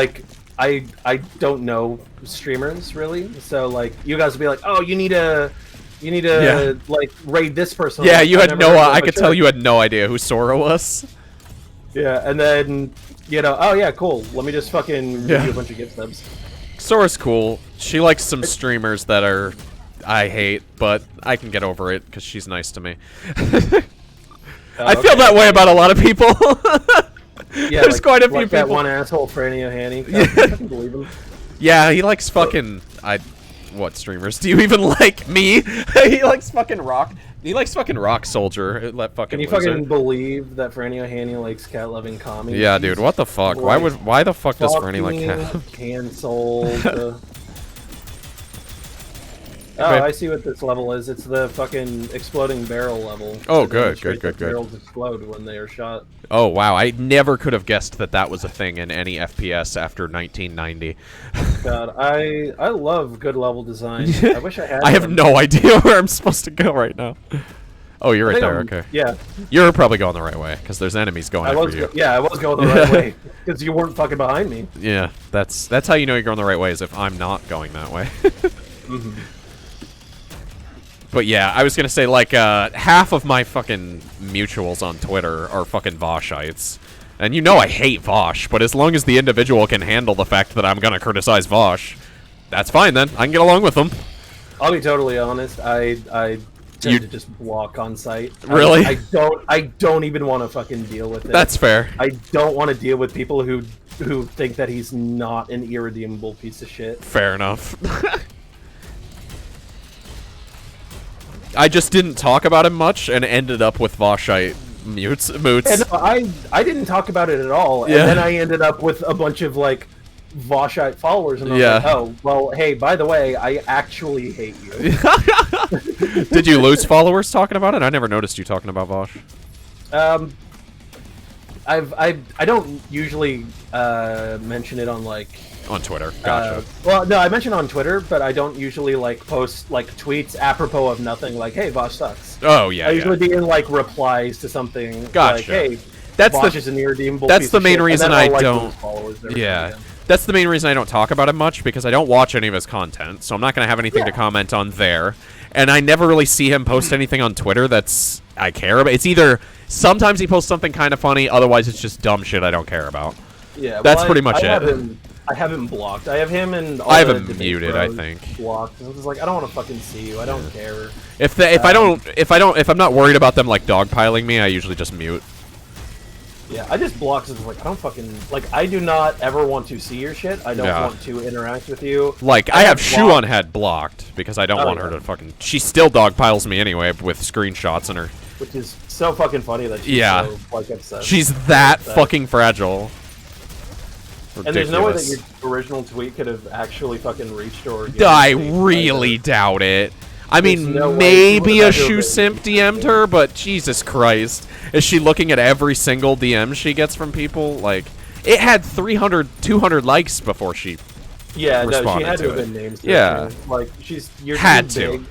I: I don't know streamers really, so like you guys would be like, oh, you need to like raid this person.
A: Yeah, you had I could tell you had no idea who Sora was.
I: Yeah, and then oh yeah, cool. Let me just fucking give you a bunch of gift subs.
A: Sora's cool. She likes some streamers that I hate, but I can get over it because she's nice to me. I feel that way about a lot of people.
I: Yeah,
A: there's quite a few people.
I: That one asshole, Franny O'Hanny. I can believe him.
A: Yeah, he likes fucking. What streamers do you even like? Me? He likes fucking Rock. He likes fucking Rock Soldier.
I: Can you fucking believe that Franny O'Hanny likes cat-loving commies?
A: Yeah, dude. What the fuck? Why the fuck does Franny like cat?
I: Cancelled. Oh, I see what this level is. It's the fucking exploding barrel level.
A: Oh, good.
I: Barrels explode when they are shot.
A: Oh, wow. I never could have guessed that was a thing in any FPS after 1990.
I: God, I love good level design. I wish I had
A: I have no idea where I'm supposed to go right now. Oh, you're right there. Okay.
I: Yeah.
A: You're probably going the right way, because there's enemies going after you.
I: Yeah, I was going the right way, because you weren't fucking behind me.
A: Yeah, that's how you know you're going the right way, is if I'm not going that way.
I: Mm-hmm.
A: But yeah, I was gonna say, like, half of my fucking mutuals on Twitter are fucking Voshites. And you know I hate Vosh, but as long as the individual can handle the fact that I'm gonna criticize Vosh, that's fine then. I can get along with them.
I: I'll be totally honest, I tend to just block on site.
A: Really?
I: I don't even want to fucking deal with it.
A: That's fair.
I: I don't want to deal with people who think that he's not an irredeemable piece of shit.
A: Fair enough. I just didn't talk about him much and ended up with Voshite moots.
I: And I didn't talk about it at all, and then I ended up with a bunch of like Voshite followers, and I was like, oh, well, hey, by the way, I actually hate you.
A: Did you lose followers talking about it? I never noticed you talking about Vosh.
I: I don't usually mention it on like
A: on Twitter. Gotcha.
I: Well, no, I mention on Twitter, but I don't usually like post like tweets apropos of nothing. Like, hey, Vosh sucks.
A: Oh yeah.
I: I usually be in like replies to something.
A: Gotcha.
I: Like, hey,
A: that's
I: Vosh is an irredeemable.
A: That's
I: piece
A: the
I: of
A: main
I: shit.
A: reason
I: I
A: I
I: don't.
A: Yeah. That's the main reason I don't talk about him much, because I don't watch any of his content, so I'm not going to have anything to comment on there. And I never really see him post anything on Twitter that's I care about. It's either sometimes he posts something kind of funny, otherwise it's just dumb shit I don't care about.
I: Yeah,
A: that's pretty much it.
I: I have him blocked. I have him and all
A: I have him muted. I think
I: blocked. I was like, I don't want to fucking see you. I don't care.
A: If I'm not worried about them like dogpiling me, I usually just mute.
I: Yeah, I just block because like I don't fucking like. I do not ever want to see your shit. I don't want to interact with you.
A: Like I have Shoe on Head blocked because I don't want her to fucking. She still dogpiles me anyway with screenshots in her.
I: Which is so fucking funny that she's so like upset.
A: She's that fucking fragile. Ridiculous.
I: And there's no way that your original tweet could have actually fucking reached her.
A: I really doubt it. I mean, maybe a Shoe Simp DM'd her, but Jesus Christ. Is she looking at every single DM she gets from people? Like, it had 300, 200 likes before she responded
I: no, she had to have been named. Yeah. Like, you're
A: had
I: too big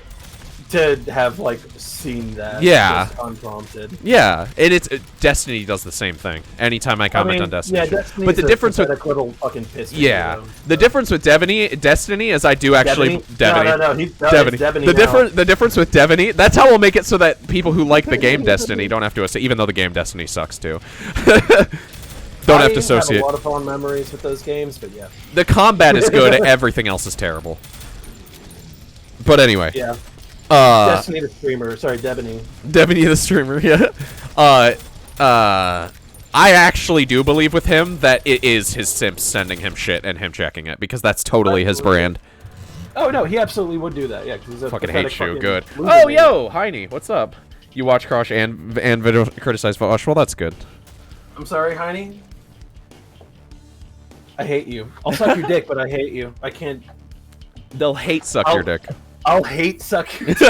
I: to have, like, seen that just unprompted.
A: Yeah, and it's Destiny does the same thing. Anytime I comment on Destiny.
I: Yeah, Destiny's
A: but the difference with
I: little fucking piss.
A: The difference with Destiny is I do actually
I: No, he's Devony.
A: The difference with Devony, that's how we'll make it so that people who like the game Destiny don't have to, even though the game Destiny sucks too. Don't have to associate.
I: I have a lot of fond memories with those games, but yeah.
A: The combat is good, everything else is terrible. But anyway.
I: Yeah. Destiny the streamer. Sorry, Debony.
A: Debony the streamer. Yeah. I actually do believe with him that it is his simps sending him shit and him checking it because that's totally his brand.
I: Oh no, he absolutely would do that. Yeah, because he's a
A: fucking hate you. Good.
I: Oh,
A: yo, Heine, what's up? You watch Crush and video criticize Vosh. Well, that's good.
I: I'm sorry, Heine. I hate you. I'll suck your dick, but I hate you. I can't.
A: They'll hate suck your dick.
I: I'll hate suck your dick.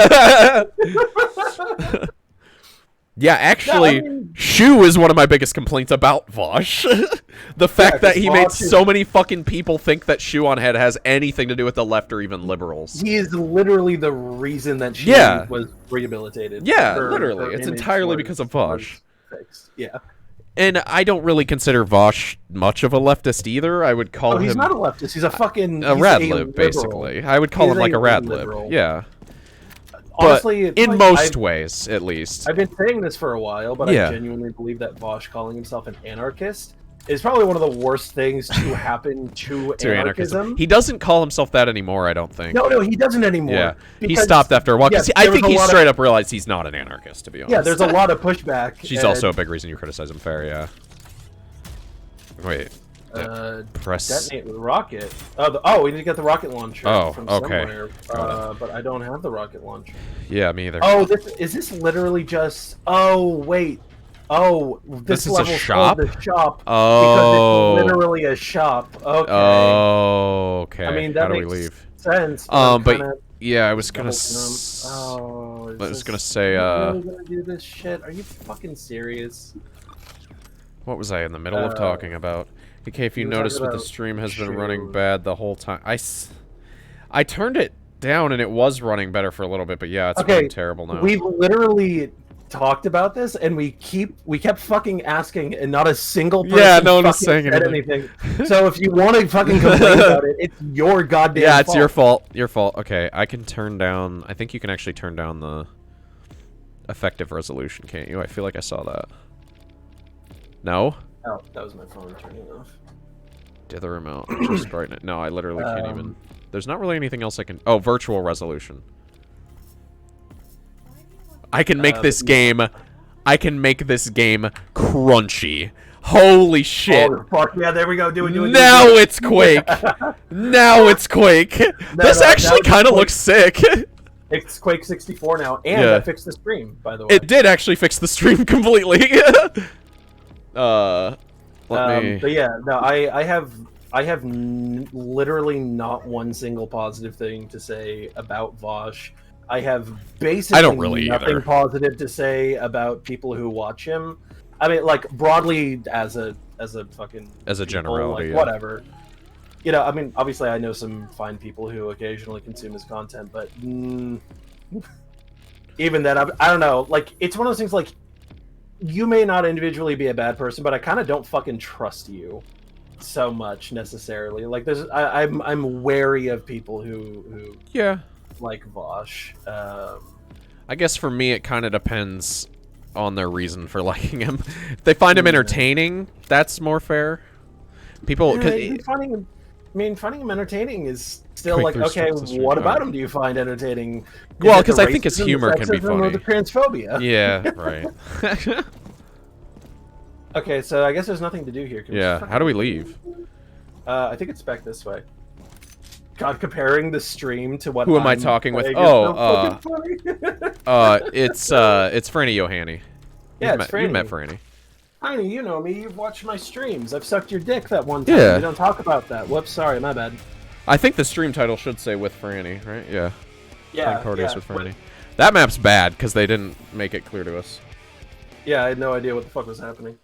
A: Yeah, actually, no, I mean, Shu is one of my biggest complaints about Vosh. The fact that he made so many fucking people think that Shu on Head has anything to do with the left or even liberals.
I: He is literally the reason that Shu was rehabilitated.
A: Yeah, literally. It's entirely because of Vosh.
I: Yeah.
A: And I don't really consider Vosh much of a leftist either. I would call him...
I: he's not a leftist. He's a fucking...
A: A radlib, basically. I would call him like a radlib. Yeah.
I: Honestly,
A: but in most ways, at least.
I: I've been saying this for a while, but I genuinely believe that Vosh calling himself an anarchist is probably one of the worst things to happen to anarchism.
A: He doesn't call himself that anymore, I don't think.
I: No, he doesn't anymore.
A: Yeah, he stopped after a while. I think he straight up realized he's not an anarchist, to be honest.
I: Yeah, there's a lot of pushback.
A: She's also a big reason you criticize him, fair, yeah. Wait. Press...
I: Detonate with rocket. We need to get the rocket launcher from
A: somewhere.
I: But I don't have the rocket launcher.
A: Yeah, me either.
I: Oh, is this literally just... Oh, wait. Oh, this
A: is a shop?
I: The shop.
A: Oh.
I: Because it's literally a shop. Okay.
A: Oh, okay.
I: I mean, that
A: How
I: makes
A: do we leave?
I: sense.
A: But yeah, I was gonna...
I: I
A: was gonna say,
I: really gonna do this shit? Are you fucking serious?
A: What was I in the middle of talking about? Okay, if you notice what the stream has been running bad the whole time. I turned it down and it was running better for a little bit, but yeah, it's running terrible now.
I: We've literally talked about this and we kept fucking asking and not a single person
A: no one was saying
I: anything. So if you want to fucking complain about it, it's your goddamn fault.
A: It's your fault. Your fault. Okay, I can turn down... I think you can actually turn down the effective resolution, can't you? I feel like I saw that. No?
I: Oh, that was my phone turning off.
A: Dither remote. Just brighten it. No, I literally can't even... There's not really anything else I can... Oh, virtual resolution. I can make this game... I can make this game crunchy. Holy shit.
I: Oh, fuck. Yeah, there we go. Do it.
A: Now it's Quake. Now it's Quake. This actually kind of looks sick.
I: It's Quake 64 now, and I fixed the stream, by the way.
A: It did actually fix the stream completely.
I: But yeah, no, I have literally not one single positive thing to say about Vosh. I have basically nothing positive to say about people who watch him. I mean, like broadly as a
A: generality,
I: like, whatever. You know, I mean, obviously I know some fine people who occasionally consume his content, but even then, I don't know. Like, it's one of those things. Like, you may not individually be a bad person, but I kind of don't fucking trust you so much necessarily. Like, I'm wary of people who like Vosh.
A: I guess for me, it kind of depends on their reason for liking him. If they find him entertaining, that's more fair. People,
I: finding him entertaining is still like, okay, what about him do you find entertaining?
A: Well, because I think his humor can be funny.
I: Or the transphobia.
A: Yeah, right.
I: Okay, so I guess there's nothing to do here.
A: Yeah, how do we leave?
I: I think it's back this way. God, comparing the stream to what?
A: Who am I talking with? It's Franny Yohani.
I: Yeah, it's Franny.
A: You met Franny.
I: Franny, you know me. You've watched my streams. I've sucked your dick that one time.
A: Yeah.
I: We don't talk about that. Whoops, sorry, my bad.
A: I think the stream title should say with Franny, right? Yeah.
I: Yeah.
A: Prodeus with Franny. That map's bad because they didn't make it clear to us.
I: Yeah, I had no idea what the fuck was happening.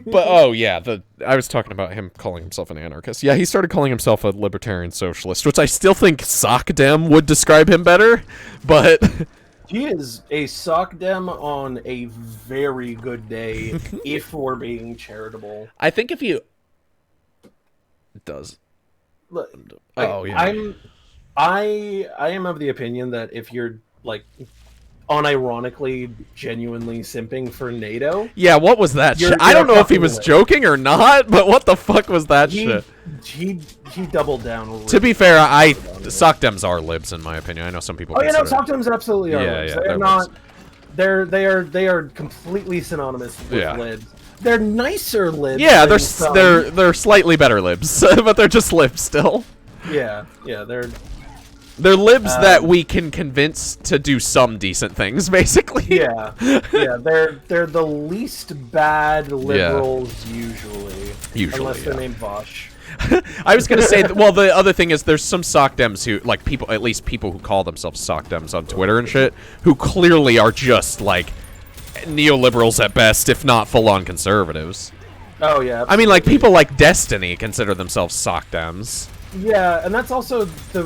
A: But I was talking about him calling himself an anarchist. Yeah, he started calling himself a libertarian socialist, which I still think Sockdem would describe him better, but
I: he is a Sockdem on a very good day, if we're being charitable.
A: I think if you does.
I: Look,
A: I am
I: of the opinion that if you're like unironically, genuinely simping for NATO.
A: Yeah, what was that shit? I don't know if he was joking or not, but what the fuck was that shit?
I: He doubled down. Really
A: to be fair, SOCDEMs are libs in my opinion. I know some people.
I: Oh yeah, no, SOCDEMs absolutely are libs.
A: Yeah,
I: They're not. They are completely synonymous with libs. They're nicer libs.
A: Yeah, they're slightly better libs, but they're just libs still.
I: Yeah,
A: they're libs that we can convince to do some decent things, basically.
I: Yeah, they're the least bad liberals usually, unless they're named Vosh.
A: I was gonna say, well, the other thing is there's some SOCDEMs who, like, people, at least people who call themselves SOCDEMs on Twitter and shit, who clearly are just like neoliberals at best, if not full-on conservatives.
I: Oh yeah. Absolutely.
A: I mean, like, people like Destiny consider themselves SOCDEMs.
I: Yeah, and that's also the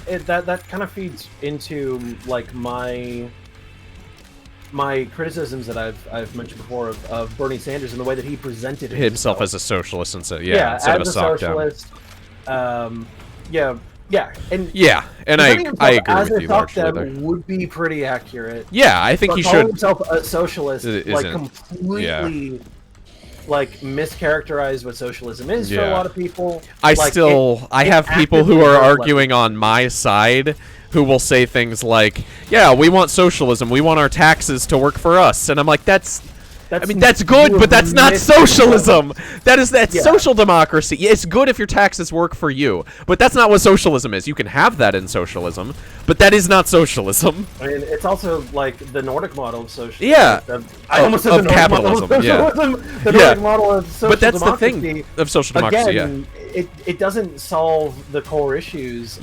I: that kind of feeds into like my criticisms that I've mentioned before of Bernie Sanders and the way that he presented
A: himself as a socialist instead of a
I: socialist. And
A: I agree with you largely there.
I: Would be pretty accurate.
A: Yeah, I think he should.
I: Calling himself a socialist, like completely. Like mischaracterize what socialism is for a lot of people.
A: I have people who are arguing on my side who will say things like, "Yeah, we want socialism. We want our taxes to work for us." And I'm like, that's good, but that's not socialism. That's social democracy. Yeah, it's good if your taxes work for you, but that's not what socialism is. You can have that in socialism, but that is not socialism.
I: I mean, it's also like the Nordic model of socialism.
A: Yeah,
I: I almost said the
A: capitalism.
I: The Nordic model of social
A: but that's
I: democracy.
A: The thing of social democracy.
I: Again, it doesn't solve the core issues.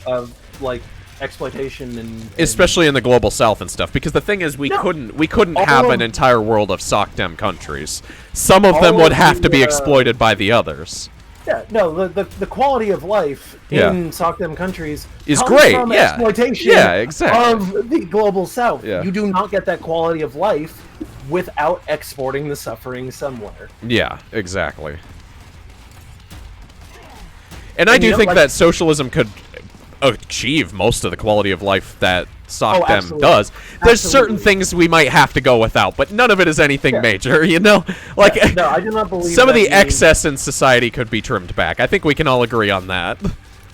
I: Of like exploitation and
A: especially in the global south and stuff, because the thing is we couldn't have an entire world of SOCDEM countries. Some of them would have to be exploited by the others.
I: Yeah, no, the quality of life in SOCDEM countries
A: is
I: comes
A: great.
I: From exploitation
A: exactly.
I: of the global south.
A: Yeah.
I: You do not get that quality of life without exporting the suffering somewhere.
A: Yeah, exactly. And I do think that socialism could achieve most of the quality of life that SOCDEM does. There's certain things we might have to go without, but none of it is anything major, you know? Like,
I: no, I do not believe
A: some of the excess in society could be trimmed back. I think we can all agree on that.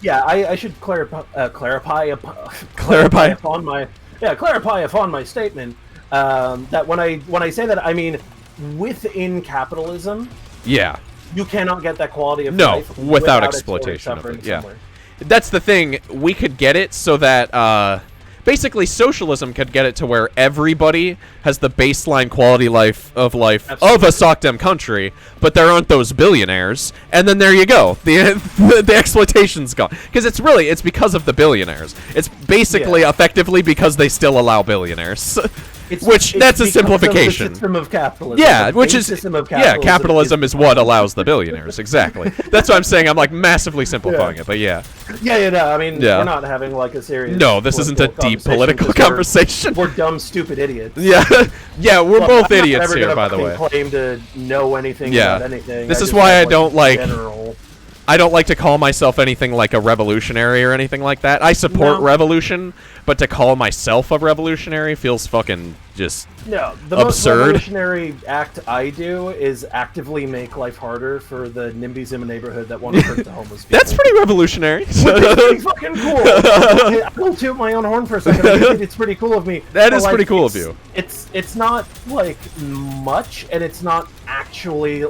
I: Yeah, I should clarify upon my statement that when I say that, I mean within capitalism.
A: Yeah.
I: You cannot get that quality of life
A: without exploitation of it. Yeah. That's the thing. We could get it so that basically socialism could get it to where everybody has the baseline quality of life of a SOCDEM country, but there aren't those billionaires, and then there you go. The exploitation's gone. Because it's because of the billionaires. It's basically effectively because they still allow billionaires. That's a simplification.
I: The system of capitalism.
A: Yeah, capitalism is what allows the billionaires. Exactly. That's what I'm saying. I'm like massively simplifying it, but yeah.
I: No, I mean, we're not having like a serious.
A: No, this isn't a deep political conversation.
I: We're dumb, stupid idiots.
A: Yeah, we're both idiots here, by the way.
I: Claim to know anything about anything.
A: This is why I don't like. I don't like to call myself anything like a revolutionary or anything like that. I support revolution, but to call myself a revolutionary feels fucking just
I: the
A: absurd.
I: Most revolutionary act I do is actively make life harder for the NIMBYs in a neighborhood that want to hurt the homeless people.
A: That's pretty revolutionary.
I: Which is pretty fucking cool. I will toot my own horn for a second. I think it's pretty cool of me.
A: That is pretty cool of you.
I: It's not like much, and it's not actually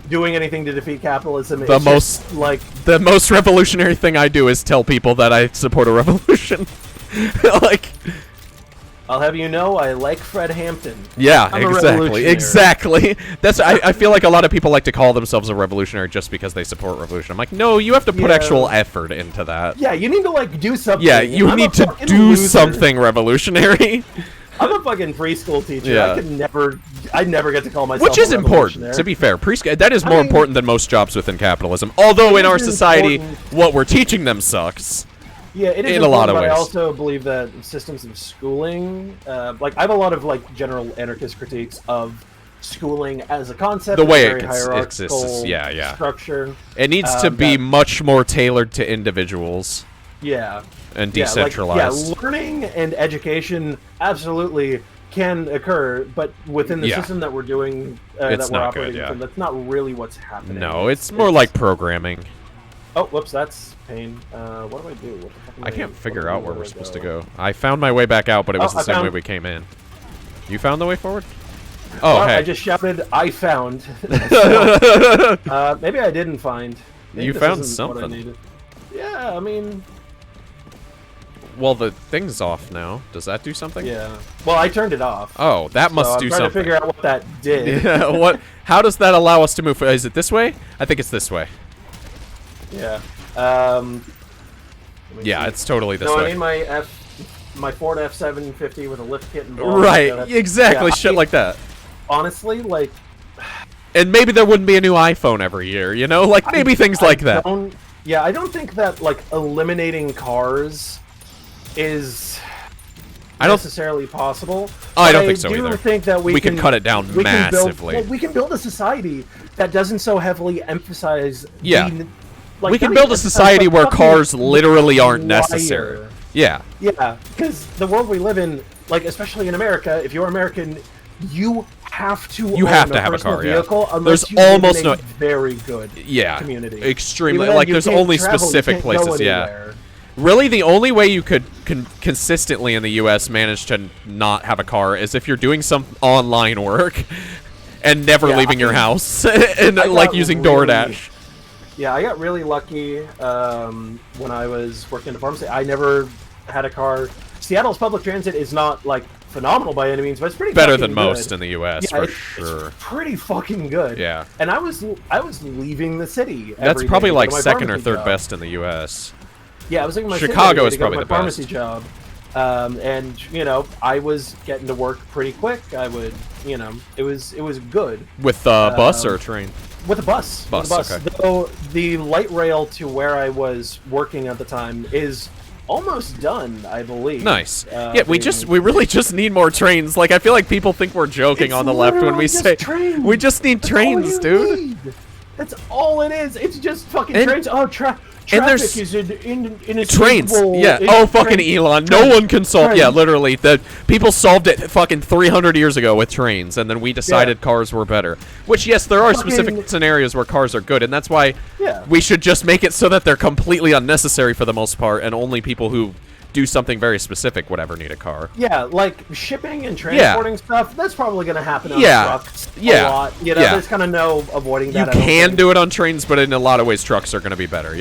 I: doing anything to defeat capitalism.
A: The most revolutionary thing I do is tell people that I support a revolution.
I: I'll have you know, I like Fred Hampton.
A: Yeah, exactly. That's I feel like a lot of people like to call themselves a revolutionary just because they support revolution. I'm like, no, you have to put actual effort into that.
I: Yeah, you need to do something.
A: Yeah, you need to do something revolutionary.
I: I'm a fucking preschool teacher.
A: Yeah.
I: I'd never get to call myself
A: Which is important, to be fair. That is more important than most jobs within capitalism. Although in our society, what we're teaching them sucks.
I: Yeah, it is
A: in a lot of ways.
I: I also believe that systems of schooling, I have a lot of general anarchist critiques of schooling as a concept.
A: The way
I: it exists,
A: yeah.
I: Structure.
A: It needs to be much more tailored to individuals.
I: Yeah.
A: And decentralized.
I: Yeah, learning and education absolutely can occur, but within the system that we're doing, that we're operating within, that's not really what's happening.
A: No, it's more like programming.
I: Oh, whoops, that's pain. What do I do? What the fuck
A: I can't figure out where we're supposed to go. I found my way back out, but it was the same way we came in. You found the way forward? Oh,
I: well,
A: hey.
I: I just shouted, I found. Maybe I didn't find. Maybe
A: you found something.
I: Yeah, I mean...
A: Well, the thing's off now. Does that do something?
I: Yeah. Well, I turned it off.
A: Oh, that must do something. I'm
I: trying to figure out what that did.
A: Yeah, what? How does that allow us to move? Is it this way? I think it's this way.
I: Yeah.
A: Yeah, it's totally this
I: way.
A: way.
I: I need my Ford F-750 with a lift kit involved.
A: Right, exactly, yeah, shit like that.
I: Honestly, like...
A: And maybe there wouldn't be a new iPhone every year, you know? Like, maybe things like that.
I: Yeah, I don't think that, like, eliminating cars is necessarily possible.
A: Oh, I don't think so either.
I: I do think that we
A: can cut it down massively.
I: We can build a society that doesn't so heavily emphasize...
A: Yeah. We can build a society where cars literally aren't necessary. Yeah.
I: Yeah, because the world we live in, like, especially in America, if you're American, you have to have a car, vehicle, unless you live in a very good community.
A: Extremely. Like, there's only specific places, Really, the only way you could consistently in the U.S. manage to not have a car is if you're doing some online work and never leaving your house and, like, using DoorDash.
I: Yeah, I got really lucky when I was working in a pharmacy. I never had a car. Seattle's public transit is not, like, phenomenal by any means, but it's pretty
A: better than
I: good.
A: most in the U.S. for sure.
I: It's pretty fucking good.
A: Yeah.
I: And I was leaving the city.
A: That's probably like second or third best in the U.S.
I: Yeah, I was thinking
A: Chicago is probably the
I: pharmacy
A: best.
I: Job. And you know, I was getting to work pretty quick. I would, you know, it was good.
A: With bus or train?
I: With a bus.
A: Bus. Okay.
I: Though the light rail to where I was working at the time is almost done, I believe.
A: Nice. Yeah, we really just need more trains. Like, I feel like people think we're joking on the left when we say we just need trains, dude.
I: That's all it is. It's just fucking trains. Oh, traffic is in
A: trains. Yeah. Oh, fucking Elon. No one can solve. Yeah, literally. The people solved it fucking 300 years ago with trains, and then we decided cars were better. Which, yes, there are specific scenarios where cars are good, and that's why we should just make it so that they're completely unnecessary for the most part, and only people who do something very specific would ever need a car.
I: Yeah, like shipping and transporting stuff, that's probably going to happen on trucks a lot. You know, there's kind of no avoiding that.
A: You can do it on trains, but in a lot of ways, trucks are going to be better,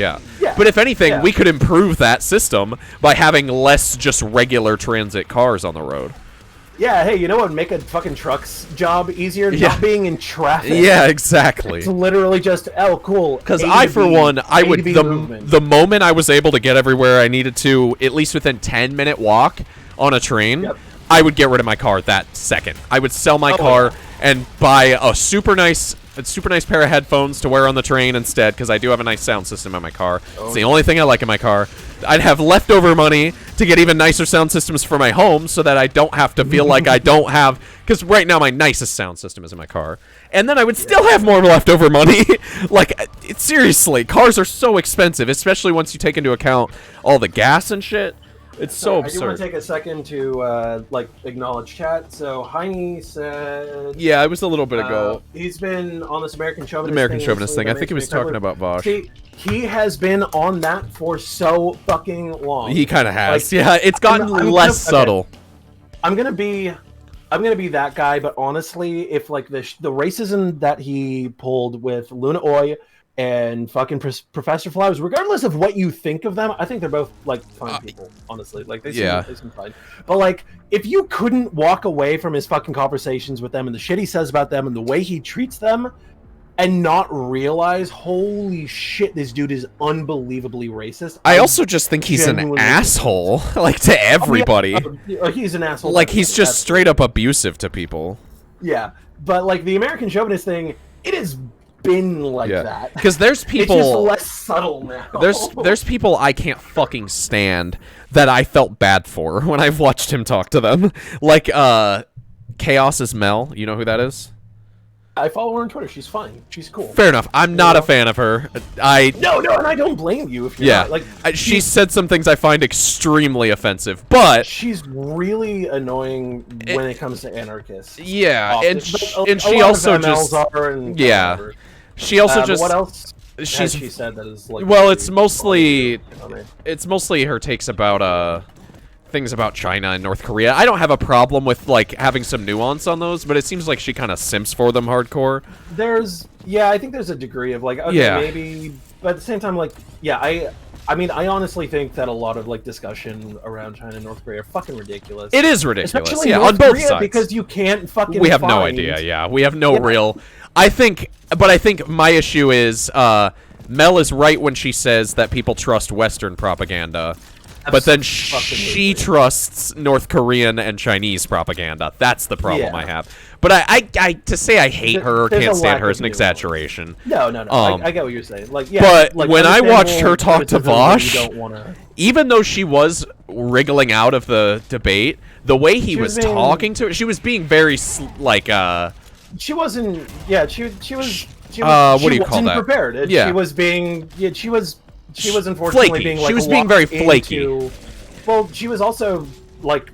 A: But if anything, we could improve that system by having less just regular transit cars on the road.
I: Yeah, hey, you know what would make a fucking truck's job easier? Not being in traffic.
A: Yeah, exactly.
I: It's literally just, oh, cool.
A: Because I, for one, I would, the moment I was able to get everywhere I needed to, at least within 10-minute walk on a train, I would get rid of my car that second. I would sell my car and buy a super nice pair of headphones to wear on the train instead, because I do have a nice sound system in my car. It's the only thing I like in my car. I'd have leftover money to get even nicer sound systems for my home so that I don't have to feel like I don't have... Because right now my nicest sound system is in my car. And then I would still have more leftover money. Like, seriously, cars are so expensive, especially once you take into account all the gas and shit. It's so absurd.
I: I do want to take a second to, like, acknowledge chat. So, Heine said...
A: Yeah, it was a little bit ago.
I: He's been on this American Chauvinist thing.
A: I think he was talking about Bosch.
I: He has been on that for so fucking long.
A: He kind of has. Like, yeah, it's gotten less subtle.
I: I'm gonna be that guy, but honestly, if, like, the racism that he pulled with Luna Oi and fucking Professor Flowers, regardless of what you think of them, I think they're both, like, fine people, honestly. Like, they seem fine. But, like, if you couldn't walk away from his fucking conversations with them and the shit he says about them and the way he treats them and not realize, holy shit, this dude is unbelievably racist.
A: I also just think he's an asshole, like, to everybody.
I: He's an asshole.
A: Like, he's just straight up abusive to people.
I: Yeah, but, like, the American Chauvinist thing, it is... been like that,
A: because there's people
I: it's just less subtle now.
A: There's people I can't fucking stand that I felt bad for when I've watched him talk to them, like Chaos is Mel. You know who that is?
I: I follow her on Twitter. She's fine. She's cool.
A: Fair enough. I'm not a fan of her.
I: No, and I don't blame you if you're not. Like,
A: she said some things I find extremely offensive, but
I: she's really annoying when it comes to anarchists.
A: Yeah,
I: Often.
A: and she also just
I: whatever.
A: She also just
I: what else?
A: She
I: said that is like.
A: Well, it's mostly her takes about things about China and North Korea. I don't have a problem with like having some nuance on those, but it seems like she kind of simps for them hardcore.
I: I think there's a degree of like, okay, maybe, but at the same time, like, I mean, I honestly think that a lot of like discussion around China and North Korea are fucking ridiculous.
A: It is ridiculous,
I: especially
A: on both sides,
I: because you can't fucking.
A: We have no idea. Yeah, we have no real. I think my issue is Mel is right when she says that people trust Western propaganda. But then she trusts North Korean and Chinese propaganda. That's the problem I have. But I to say I hate her or can't stand her is an exaggeration.
I: No. I get what you're saying. Like, yeah.
A: But like, when I watched her talk to Vosh, even though she was wriggling out of the debate, the way he was talking to her, she was being very like.
I: She wasn't. Yeah, she was.
A: What do you call that?
I: Prepared.
A: Yeah.
I: She was being. Yeah, she was unfortunately
A: flaky.
I: being like
A: she was being very flaky.
I: Well, she was also like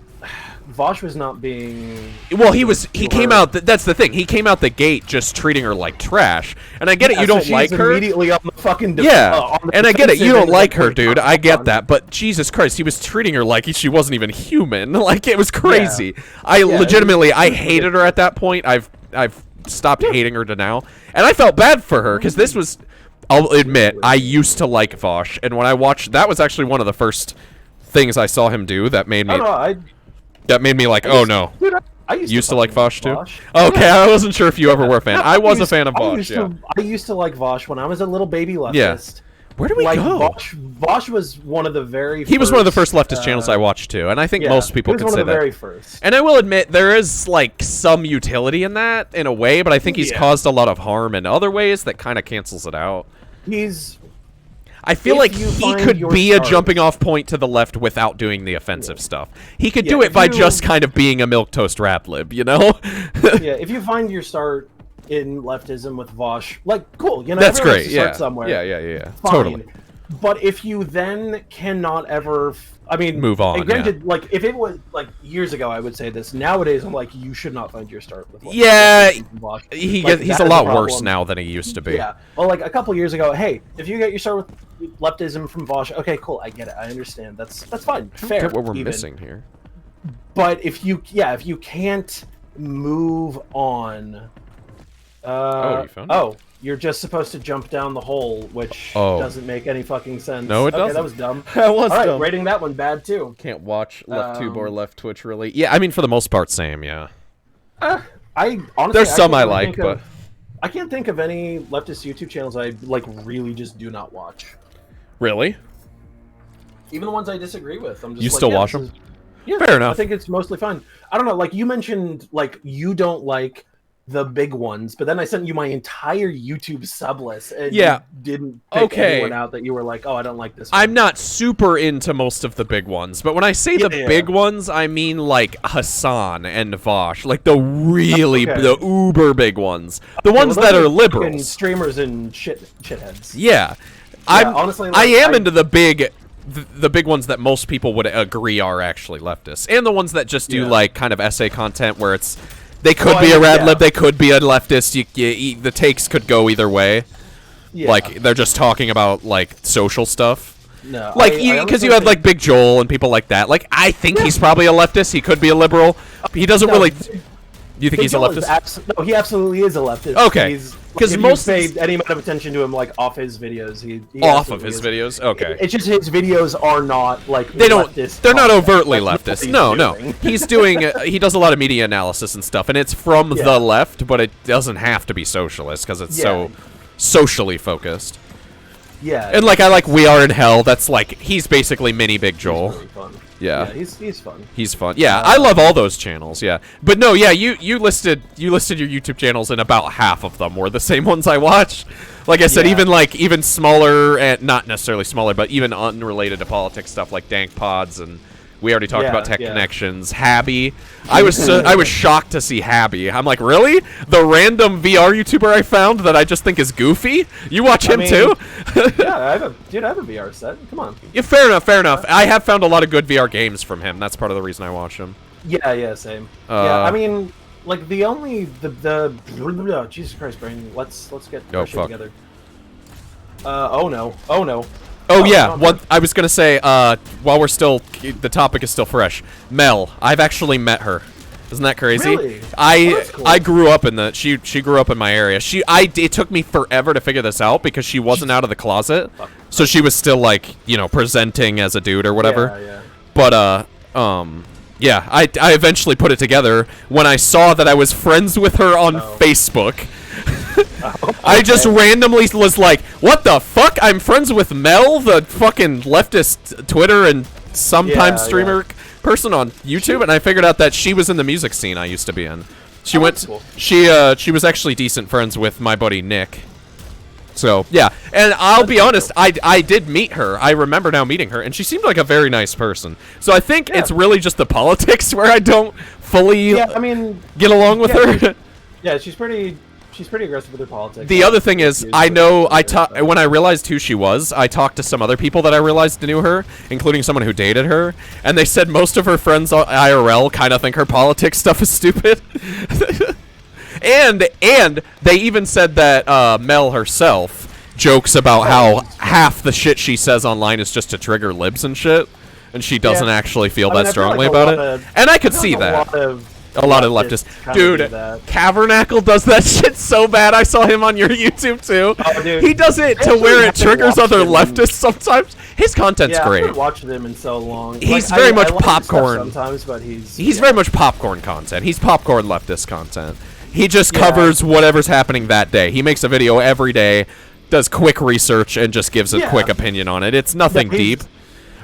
I: Vosh was not being.
A: Well, he came out. That's the thing. He came out the gate just treating her like trash. And I get it. You don't like her.
I: Immediately on the fucking.
A: And I get it. You don't like her, dude. I get that. But Jesus Christ, he was treating her like she wasn't even human. Like it was crazy. I legitimately, I hated her at that point. I've stopped hating her to now, and I felt bad for her because this was. I'll admit, I used to like Vosh, and when I watched, that was actually one of the first things I saw him do that made me like, oh no.
I: Dude, I used
A: to like Vosh too. Okay, yeah. I wasn't sure if you ever were a fan. I was a fan of Vosh.
I: I used to like Vosh when I was a little baby leftist.
A: Yeah. Where do we go?
I: Vosh was one of the very.
A: He was one of the first leftist channels I watched too, and I think most people could say that.
I: He was one of the very first.
A: And I will admit there is like some utility in that in a way, but I think he's caused a lot of harm in other ways that kind of cancels it out. I feel like he could be a jumping off point to the left without doing the offensive stuff. He could do it by just kind of being a milquetoast rap lib, you know?
I: If you find your start in leftism with Vosh, like, cool, you know,
A: that's great.
I: Start somewhere.
A: Yeah.
I: Fine.
A: Totally.
I: But if you then cannot ever,
A: move on.
I: And granted, like if it was like years ago, I would say this. Nowadays, I'm like, you should not find your start with.
A: He's a lot worse now than he used to be.
I: Yeah. Well, like a couple years ago, hey, if you get your start with leftism from Vosh, okay, cool, I get it, I understand. That's fine. Fair.
A: Get what we're missing here.
I: But if you can't move on.
A: You found it?
I: You're just supposed to jump down the hole, which doesn't make any fucking sense.
A: No, it doesn't.
I: That was dumb.
A: That was dumb.
I: All right, rating that one bad, too.
A: Can't watch left tube or left Twitch, really. Yeah, I mean, for the most part, same, yeah.
I: I honestly...
A: There's some I like, but...
I: I can't think of any leftist YouTube channels I, like, really just do not watch.
A: Really?
I: Even the ones I disagree with. I'm just
A: you still watch them?
I: Yeah,
A: fair enough.
I: I think it's mostly fun. I don't know, like, you mentioned, like, you don't like... the big ones, but then I sent you my entire YouTube sub list, and you didn't pick anyone out that you were like, oh, I don't like this one.
A: I'm not super into most of the big ones, but when I say the big ones, I mean like Hassan and Vosh, like the really the uber big ones, the ones that are liberals,
I: streamers and shitheads.
A: Yeah,
I: honestly, like,
A: I am into the big ones that most people would agree are actually leftists, and the ones that just do like kind of essay content where it's. They could be a rad lib, they could be a leftist, the takes could go either way. Yeah. Like, they're just talking about, like, social stuff.
I: No,
A: like, because you had, like, Big Joel and people like that. Like, I think he's probably a leftist, he could be a liberal. He doesn't really... You think he's a leftist?
I: No, he absolutely is a leftist.
A: Okay. Because
I: if
A: most
I: you pay any amount of attention to him, like off his videos, he
A: off of his videos. Okay.
I: It's just his videos are not like
A: they're not overtly leftist. No. He's doing he does a lot of media analysis and stuff, and it's from the left, but it doesn't have to be socialist because it's so socially focused.
I: Yeah.
A: And like I like We Are in Hell. That's like he's basically mini Big Joel.
I: He's really fun.
A: Yeah,
I: he's fun.
A: He's fun. Yeah, I love all those channels. Yeah, but no, yeah, you listed your YouTube channels, and about half of them were the same ones I watched. Like I said, even smaller and not necessarily smaller, but even unrelated to politics stuff like Dank Pods and We already talked about Tech
I: yeah.
A: Connections. Habby. I was shocked to see Habby. I'm like, really? The random VR YouTuber I found that I just think is goofy? You watch him too?
I: Yeah, I have a VR set. Come on.
A: Yeah, fair enough. I have found a lot of good VR games from him. That's part of the reason I watch him.
I: Yeah, same. Yeah, I mean, like the only the Jesus Christ, brain. Let's get our shit together. Oh no.
A: Oh yeah, what I was gonna say, while we're still, the topic is still fresh. Mel, I've actually met her. Isn't that crazy?
I: Really?
A: I grew up in the, she grew up in my area. It took me forever to figure this out because she wasn't out of the closet. So she was still like, you know, presenting as a dude or whatever.
I: Yeah.
A: But, yeah, I eventually put it together when I saw that I was friends with her on Facebook.
I: Okay.
A: I just randomly was like, what the fuck? I'm friends with Mel, the fucking leftist Twitter and sometimes streamer person on YouTube, and I figured out that she was in the music scene I used to be in. She
I: cool.
A: She was actually decent friends with my buddy Nick. So, yeah. And I'll be honest, I did meet her. I remember now meeting her, and she seemed like a very nice person. So I think it's really just the politics where I don't fully get along with her.
I: Yeah, she's pretty aggressive with her politics.
A: The other thing is, I know when I realized who she was, I talked to some other people that I realized knew her, including someone who dated her, and they said most of her friends IRL kind of think her politics stuff is stupid. and they even said that Mel herself jokes about how half the shit she says online is just to trigger libs and shit, and she doesn't actually feel that strongly about it. And I could see that. A lot of leftists. Dude, Cavernacle does that shit so bad. I saw him on your YouTube too.
I: Oh, dude.
A: He does it to where it triggers other leftists sometimes. His content's great.
I: I haven't watched him in so long.
A: He's very much popcorn.
I: Sometimes, but
A: he's very much popcorn content. He's popcorn leftist content. He just covers whatever's happening that day. He makes a video every day, does quick research, and just gives a quick opinion on it. It's nothing deep,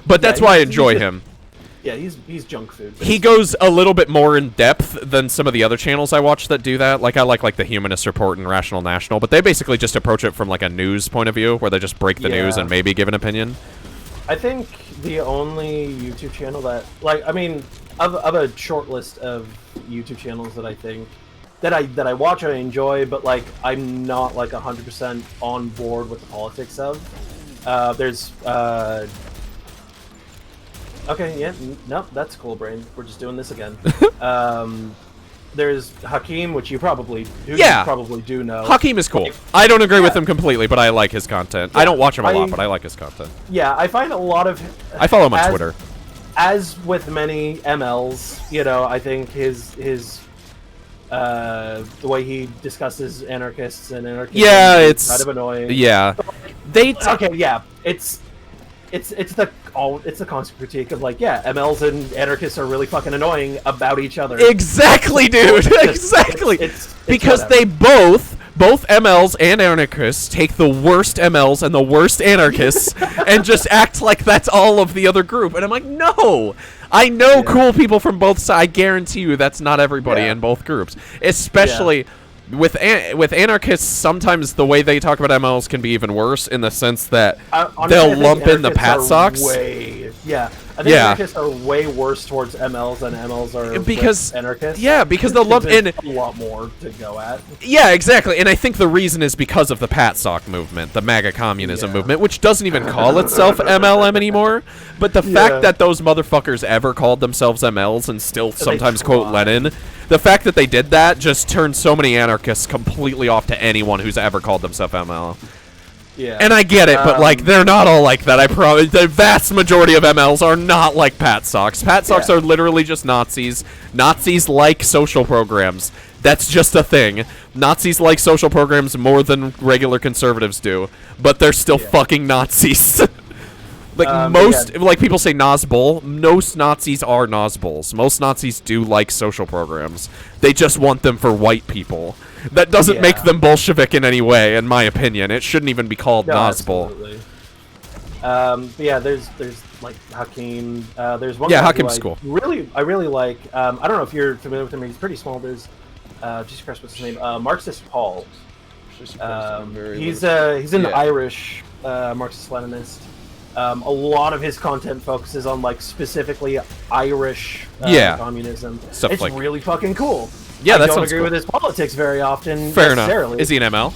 A: but that's why I enjoy him.
I: Yeah, he's junk food.
A: He goes a little bit more in depth than some of the other channels I watch that do that. Like I like the Humanist Report and Rational National, but they basically just approach it from like a news point of view, where they just break the news and maybe give an opinion.
I: I think the only YouTube channel that, like, I mean, of a short list of YouTube channels that I think that I watch and I enjoy, but like I'm not like 100% on board with the politics of. There's okay, yeah, no, that's cool, brain. We're just doing this again. There's Hakeem, which you probably do know.
A: Hakeem is cool. I don't agree with him completely, but I like his content. I don't watch him a lot, but I like his content.
I: Yeah, I find a lot of.
A: I follow him on Twitter.
I: As with many MLs, you know, I think his the way he discusses anarchists and anarchists.
A: Yeah, it's
I: kind of annoying.
A: Yeah,
I: it's the constant critique of like, MLs and anarchists are really fucking annoying about each other.
A: Exactly, dude. Exactly. It's because
I: whatever.
A: they both MLs and anarchists take the worst MLs and the worst anarchists and just act like that's all of the other group. And I'm like, no. I know cool people from both sides. I guarantee you that's not everybody in both groups. Especially with anarchists, sometimes the way they talk about MLs can be even worse in the sense that they'll lump in the pat socks.
I: I think anarchists are way worse towards MLs than MLs are with anarchists.
A: Yeah, because they'll lump in
I: a lot more to go at.
A: Yeah, exactly. And I think the reason is because of the pat sock movement, the MAGA communism movement, which doesn't even call itself MLM anymore. But the fact that those motherfuckers ever called themselves MLs and still sometimes quote Lenin, the fact that they did that just turned so many anarchists completely off to anyone who's ever called themselves ML.
I: Yeah.
A: And I get it, but like they're not all like that. I promise. The vast majority of MLs are not like Pat Socks. Pat Socks are literally just Nazis. Nazis like social programs. That's just a thing. Nazis like social programs more than regular conservatives do, but they're still fucking Nazis. Like people say Nazbol, most Nazis are Nazbols. Most Nazis do like social programs. They just want them for white people. That doesn't make them Bolshevik in any way, in my opinion. It shouldn't even be called Nazbol.
I: But there's like Hakeem. There's one guy
A: Hakeem's cool.
I: I really like. I don't know if you're familiar with him. He's pretty small. There's Jesus Christ, what's his name? Marxist Paul. He's an Irish Marxist-Leninist. A lot of his content focuses on like specifically Irish communism.
A: Stuff
I: it's
A: like
I: really fucking cool.
A: Yeah,
I: I
A: that
I: don't
A: sounds
I: agree
A: cool.
I: with his politics very often.
A: Fair enough.
I: Necessarily.
A: Is he an ML?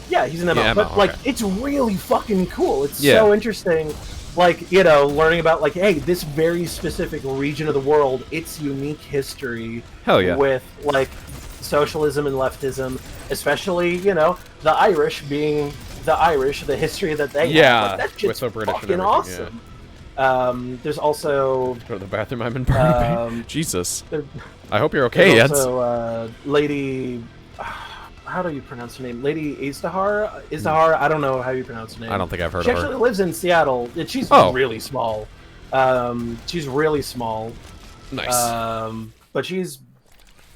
I: Yeah, he's an ML.
A: Yeah,
I: but
A: ML,
I: like,
A: okay.
I: it's really fucking cool. It's so interesting. Like, you know, learning about like, hey, this very specific region of the world, its unique history.
A: Hell yeah.
I: With like socialism and leftism, especially, you know, the Irish being the Irish, the history that they have. Like, that shit's
A: with the British
I: fucking
A: and
I: awesome. There's also
A: Go to the bathroom. I'm in Burnaby. Jesus. I hope you're okay,
I: there's
A: Eds.
I: also Lady. How do you pronounce her name? Lady Izdahar? Izdahar? I don't know how you pronounce her name.
A: I don't think I've heard
I: she
A: of her.
I: She actually lives in Seattle. She's really small. She's really small.
A: Nice.
I: But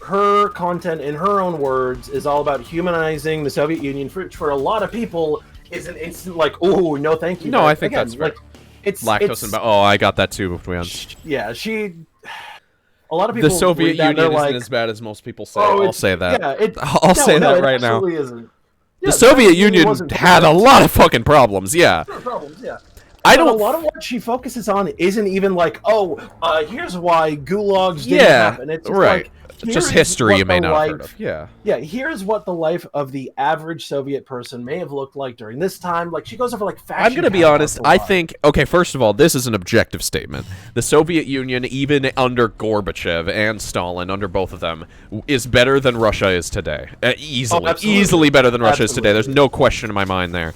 I: her content, in her own words, is all about humanizing the Soviet Union, which for a lot of people is an instant like, oh, no thank you.
A: No,
I: but
A: I think
I: again,
A: that's fair.
I: like, it's
A: lactose and oh, I got that too.
I: Yeah, a lot of people.
A: The Soviet
I: read that
A: Union isn't
I: like,
A: as bad as most people say.
I: Oh,
A: I'll say that.
I: Yeah,
A: I'll say that right now.
I: Isn't.
A: The Soviet Union had a lot of fucking problems. Yeah.
I: Problems, yeah.
A: I don't.
I: A lot of what she focuses on isn't even like, here's why gulags didn't happen. It's just
A: right.
I: Like,
A: just history you may not have heard of. Yeah.
I: Yeah, here's what the life of the average Soviet person may have looked like during this time. Like, she goes over, like, fashion.
A: I'm going to be honest. I think, okay, first of all, this is an objective statement. The Soviet Union, even under Gorbachev and Stalin, under both of them, is better than Russia is today. Easily. Easily better than Russia is today. There's no question in my mind there.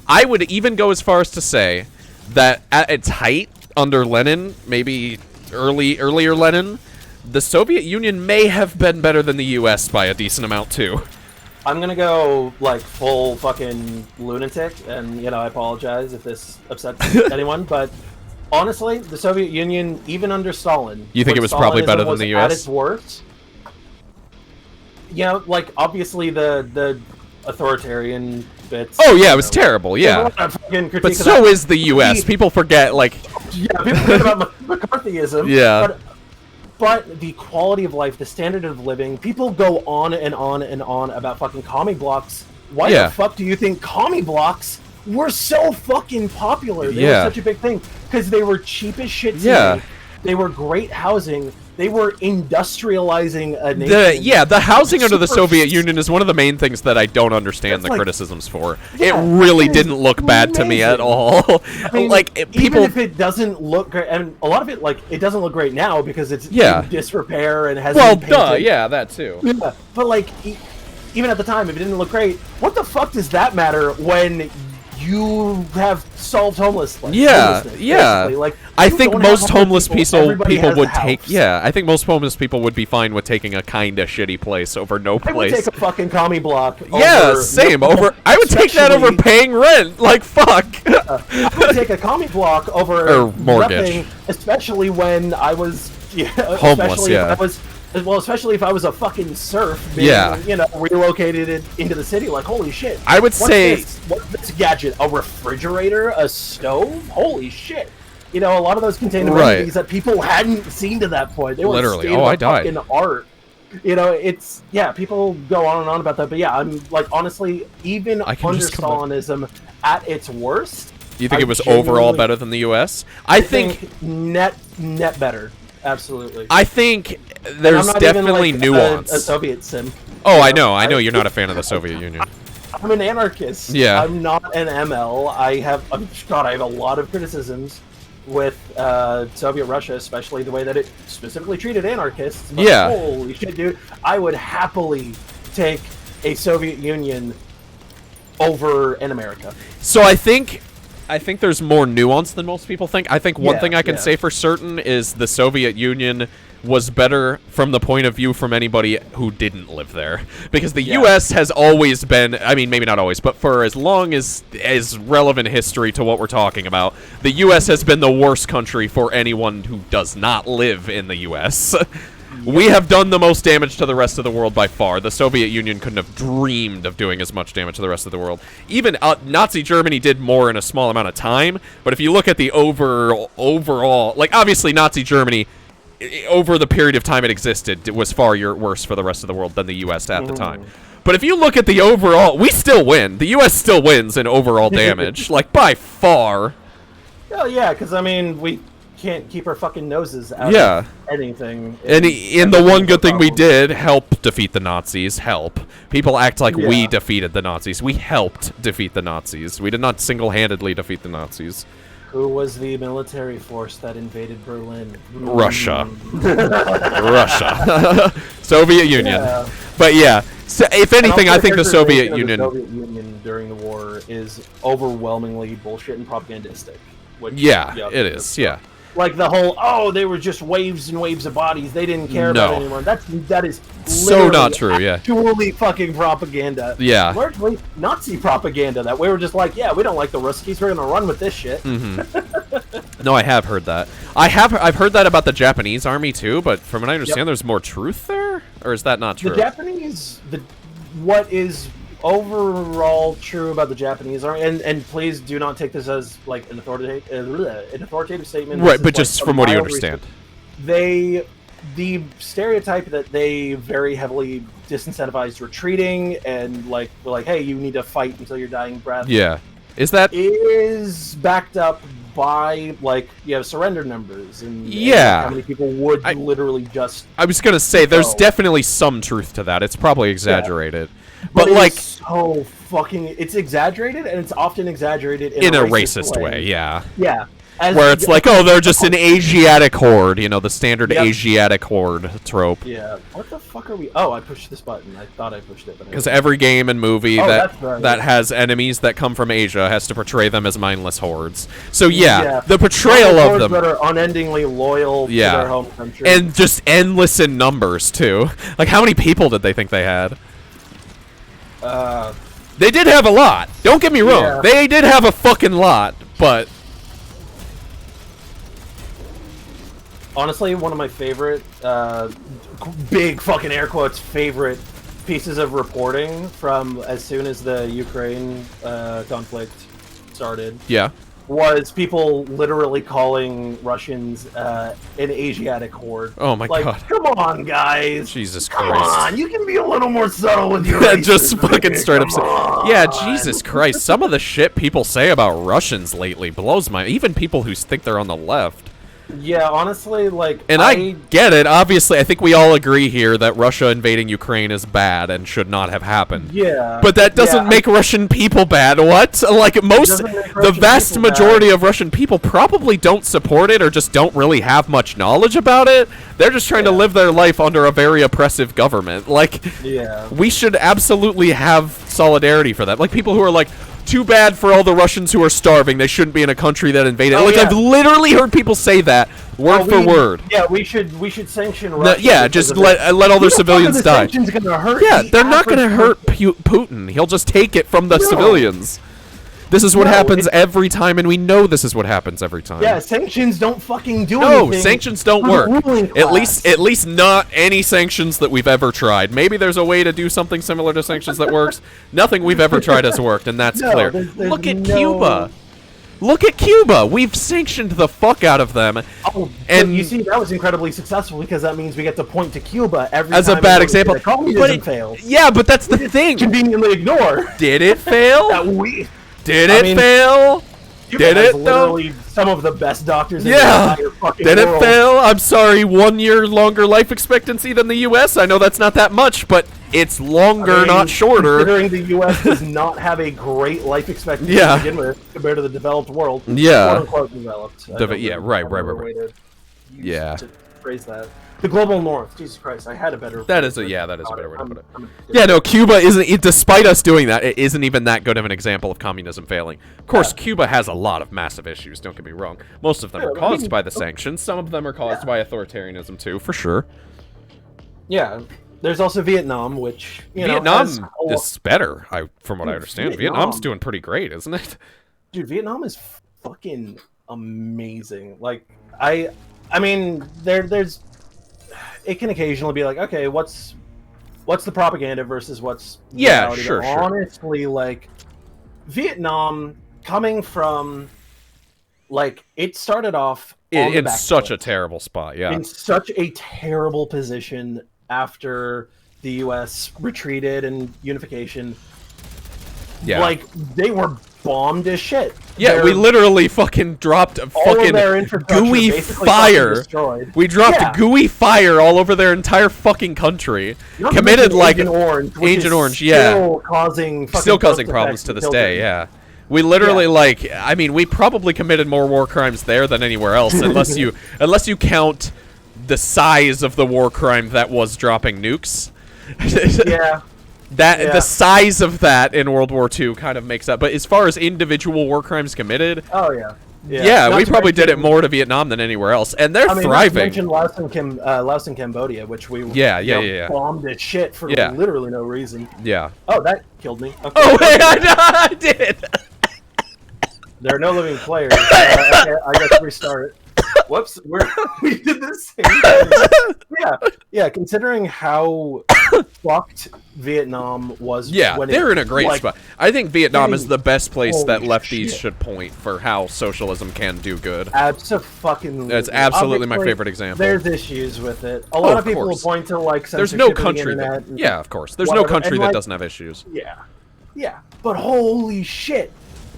A: I would even go as far as to say that at its height, under Lenin, maybe earlier Lenin, the Soviet Union may have been better than the U.S. by a decent amount, too.
I: I'm gonna go, like, full fucking lunatic, and, you know, I apologize if this upsets anyone, but honestly, the Soviet Union, even under Stalin...
A: You think it was probably better than the U.S.?
I: At its worst, you know, like, obviously the authoritarian bits...
A: Oh, yeah, it was terrible, yeah. But so is the U.S. People forget, like...
I: Yeah, people forget about McCarthyism.
A: Yeah.
I: But the quality of life, the standard of living, people go on and on and on about fucking commie blocks. Why the fuck do you think commie blocks were so fucking popular? They were such a big thing. Because they were cheap as shit to make. They were great housing. They were industrializing a nation.
A: The housing under the Soviet Union is one of the main things that I don't understand the criticisms for. It really didn't look bad to me at all.
I: I mean,
A: like, people...
I: even if it doesn't look great, and a lot of it, like, it doesn't look great now because it's in disrepair and hasn't been painted.
A: Well, yeah, that too.
I: Yeah, but, like, even at the time, if it didn't look great, what the fuck does that matter when you have solved homelessness? Like,
A: I think most homeless people would take. Yeah, I think most homeless people would be fine with taking a kinda shitty place over no place.
I: I would take a fucking commie block.
A: Same. I would take that over paying rent. Like, fuck.
I: I would take a commie block over
A: or mortgage,
I: nothing, especially when I was
A: homeless.
I: Especially if I was a fucking serf being, you know, relocated into the city. Like, holy shit.
A: I would say...
I: What's this gadget? A refrigerator? A stove? Holy shit. You know, a lot of those contain amenities that people hadn't seen to that point. They were
A: literally. I died.
I: Fucking art. You know, it's... Yeah, people go on and on about that. But yeah, I'm, like, honestly, even under Stalinism at its worst...
A: You think it was overall better than the U.S.? I think
I: net better. Absolutely.
A: I think there's definitely nuance.
I: A Soviet sim.
A: Oh, I know you're not a fan of the Soviet Union.
I: I'm an anarchist.
A: Yeah.
I: I'm not an ML. I have a lot of criticisms with Soviet Russia, especially the way that it specifically treated anarchists. But holy shit, dude. I would happily take a Soviet Union over an America.
A: So I think there's more nuance than most people think. I think one thing I can say for certain is the Soviet Union was better from the point of view from anybody who didn't live there. Because the U.S. has always been, I mean, maybe not always, but for as long as relevant history to what we're talking about, the U.S. has been the worst country for anyone who does not live in the U.S. We have done the most damage to the rest of the world by far. The Soviet Union couldn't have dreamed of doing as much damage to the rest of the world. Even Nazi Germany did more in a small amount of time, but if you look at the overall, like, obviously Nazi Germany, over the period of time it existed, it was far worse for the rest of the world than the U.S. at the time. But if you look at the overall, we still win. The U.S. still wins in overall damage, like, by far.
I: Well, yeah, because I mean, we can't keep our fucking noses out
A: Yeah.
I: of anything.
A: And the one good thing we did, help defeat the Nazis, help. People act like we defeated the Nazis. We helped defeat the Nazis. We did not single-handedly defeat the Nazis.
I: Who was the military force that invaded Berlin?
A: Russia. Russia. Soviet Union.
I: Yeah.
A: But yeah, so if anything, I think the Soviet Union...
I: The Soviet Union during the war is overwhelmingly bullshit and propagandistic. Which,
A: yeah, it is, yeah.
I: Like the whole, oh, they were just waves and waves of bodies. They didn't care about anyone. That is
A: so not true. Yeah,
I: actually fucking propaganda.
A: Yeah,
I: largely Nazi propaganda. That we were just like, yeah, we don't like the Ruskies. We're gonna run with this shit.
A: No, I have heard that. I've heard that about the Japanese army too. But from what I understand, there's more truth there, or is that not true?
I: The Japanese, what is overall true about the Japanese army, and please do not take this as like an authoritative statement.
A: Right, but just from what you understand.
I: The stereotype that they very heavily disincentivized retreating and like were like, hey, you need to fight until your dying breath.
A: Yeah. Is
I: backed up by like surrender numbers and
A: how
I: many people would literally just.
A: I was gonna say there's definitely some truth to that. It's probably exaggerated. But like,
I: so fucking, it's exaggerated, and it's often exaggerated in
A: a racist way. Yeah.
I: Yeah.
A: Where it's like, oh, they're just an Asiatic horde, the standard Asiatic horde trope.
I: Yeah. What the fuck are we? Oh, I pushed this button. I thought I pushed it, but
A: because every game and movie that has enemies that come from Asia has to portray them as mindless hordes. So the portrayal of them
I: that are unendingly loyal to their home country,
A: and just endless in numbers too. Like, how many people did they think they had? They did have a lot. Don't get me wrong.
I: Yeah.
A: They did have a fucking lot, but
I: honestly, one of my favorite, big fucking air quotes, favorite pieces of reporting from as soon as the Ukraine conflict started.
A: Yeah.
I: Was people literally calling Russians an Asiatic horde.
A: Oh my god.
I: Come on, guys.
A: Jesus Christ.
I: Come on, you can be a little more subtle with your
A: just fucking straight up. Yeah, Jesus Christ. Some of the shit people say about Russians lately blows my... Even people who think they're on the left.
I: Yeah, honestly, like...
A: And I get it. Obviously, I think we all agree here that Russia invading Ukraine is bad and should not have happened.
I: Yeah.
A: But that doesn't make Russian people bad. What? Like, the vast majority of Russian people probably don't support it or just don't really have much knowledge about it. They're just trying to live their life under a very oppressive government. Like, we should absolutely have solidarity for that. Like, people who are like, too bad for all the Russians who are starving. They shouldn't be in a country that invaded. I've literally heard people say that word for word.
I: Yeah, we should sanction Russia.
A: Just let all their civilians die.
I: Gonna hurt
A: they're not going to hurt Putin. He'll just take it from the civilians. This is what happens every time, and we know this is what happens every time.
I: Yeah, sanctions don't fucking do anything.
A: No, sanctions don't work. At least not any sanctions that we've ever tried. Maybe there's a way to do something similar to sanctions that works. Nothing we've ever tried has worked, and that's clear. Look at Cuba. Look at Cuba. We've sanctioned the fuck out of them.
I: Oh, and you see, that was incredibly successful because that means we get to point to Cuba every time
A: as a bad example.
I: But it fails.
A: Yeah, but that's the thing.
I: Conveniently ignore.
A: Did it fail? Did it fail?
I: Did it literally some of the best doctors in the entire fucking
A: Did it
I: world.
A: fail? I'm sorry, 1 year longer life expectancy than the U.S. I know that's not that much, but it's longer, not shorter.
I: Considering the U.S. does not have a great life expectancy to begin with compared to the developed world.
A: Yeah.
I: Quote unquote developed.
A: Right. Yeah.
I: To phrase that. The global north. Jesus Christ, I had a better...
A: That is a better way to put it. Yeah, no, Cuba isn't... Despite us doing that, it isn't even that good of an example of communism failing. Of course, Cuba has a lot of massive issues, don't get me wrong. Most of them are caused by the sanctions. Some of them are caused by authoritarianism, too, for sure.
I: Yeah. There's also Vietnam, which,
A: Vietnam is better, from what I understand. Vietnam's doing pretty great, isn't it?
I: Dude, Vietnam is fucking amazing. Like, I mean, there's... It can occasionally be like, okay, what's the propaganda versus what's reality?
A: Sure.
I: Honestly, like, Vietnam coming from, like, it started off
A: in such a terrible spot,
I: in such a terrible position after the U.S. retreated and unification.
A: Yeah,
I: like, they were bombed as shit.
A: Yeah, we literally fucking dropped a fucking gooey fire. We dropped gooey fire all over their entire fucking country. Committed like Agent Orange, yeah. Still causing problems to this day, yeah. We literally I mean, we probably committed more war crimes there than anywhere else, unless you count the size of the war crime that was dropping nukes.
I: Yeah.
A: The size of that in World War II kind of makes up. But as far as individual war crimes committed, yeah, we probably did it more to Vietnam than anywhere else, and they're thriving.
I: Mentioned Laos and Cambodia, which we bombed as shit for literally no reason.
A: Yeah.
I: Oh, that killed me. Okay.
A: Oh wait, I did.
I: There are no living players. Okay, I got to restart. Whoops, we did the same thing. Yeah. Considering how fucked Vietnam was.
A: Yeah, they're in a great spot. I think Vietnam is the best place that lefties should point for how socialism can do good.
I: Absolutely.
A: It's absolutely my favorite example.
I: There's issues with it. A lot of people will point to
A: there's no country that, of course. There's no country that doesn't have issues.
I: Yeah. But holy shit.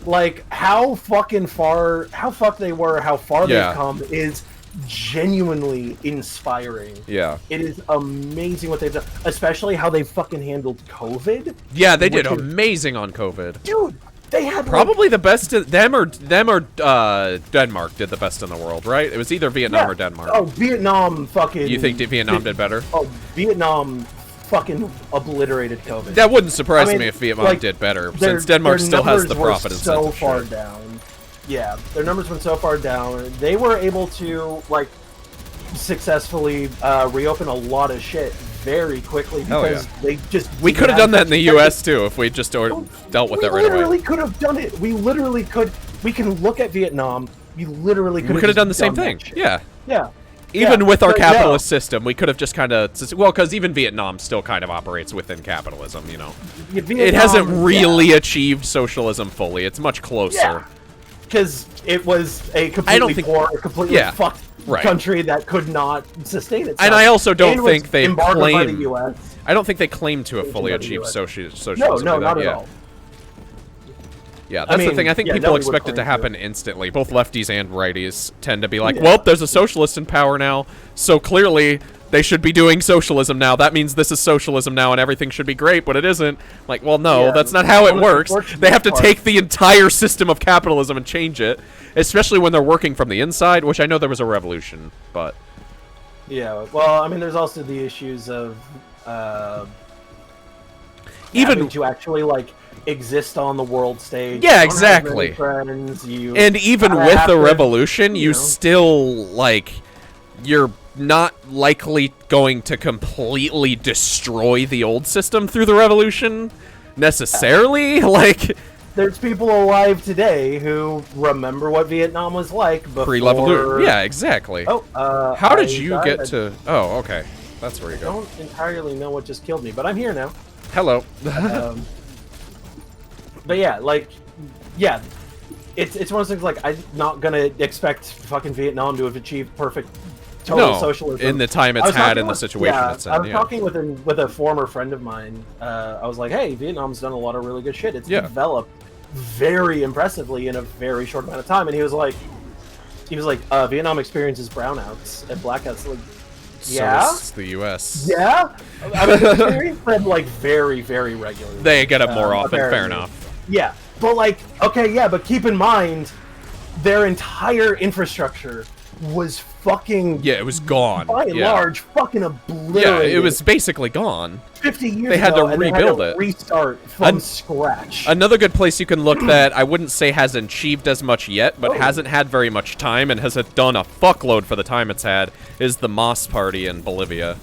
I: Like, how fucking far, how fucked they were, how far they've come is genuinely inspiring.
A: Yeah.
I: It is amazing what they've done, especially how they fucking handled COVID.
A: Yeah, they did amazing on COVID.
I: Dude, they had
A: probably the best, them or Denmark did the best in the world, right? It was either Vietnam or Denmark.
I: Oh, Vietnam fucking...
A: You think Vietnam did better?
I: Oh, Vietnam fucking obliterated COVID.
A: That wouldn't surprise me if Vietnam did better, since Denmark still has the profit incentive.
I: So far down. Yeah, their numbers went so far down. They were able to, like, successfully reopen a lot of shit very quickly because they just...
A: We could have done that in the U.S. too if we just dealt with it right away.
I: We literally could have done it. We literally could. We can look at Vietnam. We literally could have
A: done the same thing. Yeah.
I: Yeah.
A: Even with our capitalist system, we could have just kind of... Well, because even Vietnam still kind of operates within capitalism, you know.
I: Vietnam,
A: it hasn't really achieved socialism fully. It's much closer.
I: Yeah. Because it was a completely poor, completely fucked country that could not sustain itself.
A: And I also don't think they
I: claim... by the US.
A: I don't think they claim to have fully achieved socialism.
I: No, not at all.
A: Yeah, that's the thing. I think people expect it to happen instantly. Both lefties and righties tend to be like, well, there's a socialist in power now, so clearly they should be doing socialism now. That means this is socialism now and everything should be great, but it isn't. Like, well, no, that's not how it works. They have to take the entire system of capitalism and change it, especially when they're working from the inside, which I know there was a revolution, but...
I: Yeah, well, I mean, there's also the issues of
A: even
I: to actually, like, exist on the world stage.
A: Yeah, exactly.
I: Friends,
A: and even with the revolution, you still, like, you're not likely going to completely destroy the old system through the revolution, necessarily. Like,
I: there's people alive today who remember what Vietnam was like before...
A: Pre-revolution. Yeah, exactly.
I: Oh,
A: how did you get to... Oh, okay. That's where you go.
I: I don't entirely know what just killed me, but I'm here now.
A: Hello.
I: But yeah, like, yeah, it's one of those things, like, I'm not gonna expect fucking Vietnam to have achieved perfect total socialism.
A: In the time it's had in the situation it's in.
I: I was talking with a former friend of mine. I was like, hey, Vietnam's done a lot of really good shit. It's developed very impressively in a very short amount of time. And he was like, Vietnam experiences brownouts and blackouts. Like, yeah,
A: so it's the U.S.
I: Yeah, I mean, experience them like very, very regularly.
A: They get it more often. Fair enough.
I: Yeah, but like, okay, yeah, but keep in mind, their entire infrastructure was fucking...
A: Yeah, it was gone.
I: By and large, fucking obliterated.
A: Yeah, it was basically gone.
I: 50 years
A: they had
I: ago,
A: to rebuild
I: it. Restart from scratch.
A: Another good place you can look that I wouldn't say hasn't achieved as much yet, but hasn't had very much time and has done a fuckload for the time it's had, is the Mas Party in Bolivia.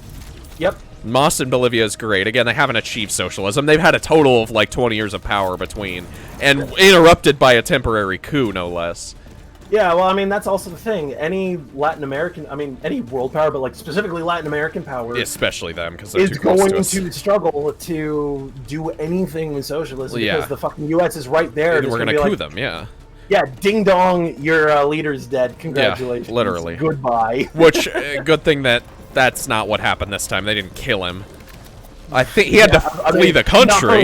I: Yep.
A: Mas in Bolivia is great. Again, they haven't achieved socialism. They've had a total of like 20 years of power between, and interrupted by a temporary coup, no less.
I: Yeah, well, I mean, that's also the thing. Any Latin American, I mean, any world power, but like specifically Latin American power,
A: especially them, because they're
I: is
A: too close
I: going
A: to us.
I: to struggle to do anything with socialism because the fucking U.S. is right there.
A: And we're gonna coup them, yeah.
I: Yeah, ding dong, your leader's dead. Congratulations.
A: Yeah, literally.
I: Goodbye.
A: Which, good thing that's not what happened this time. They didn't kill him. I think he had to flee the country.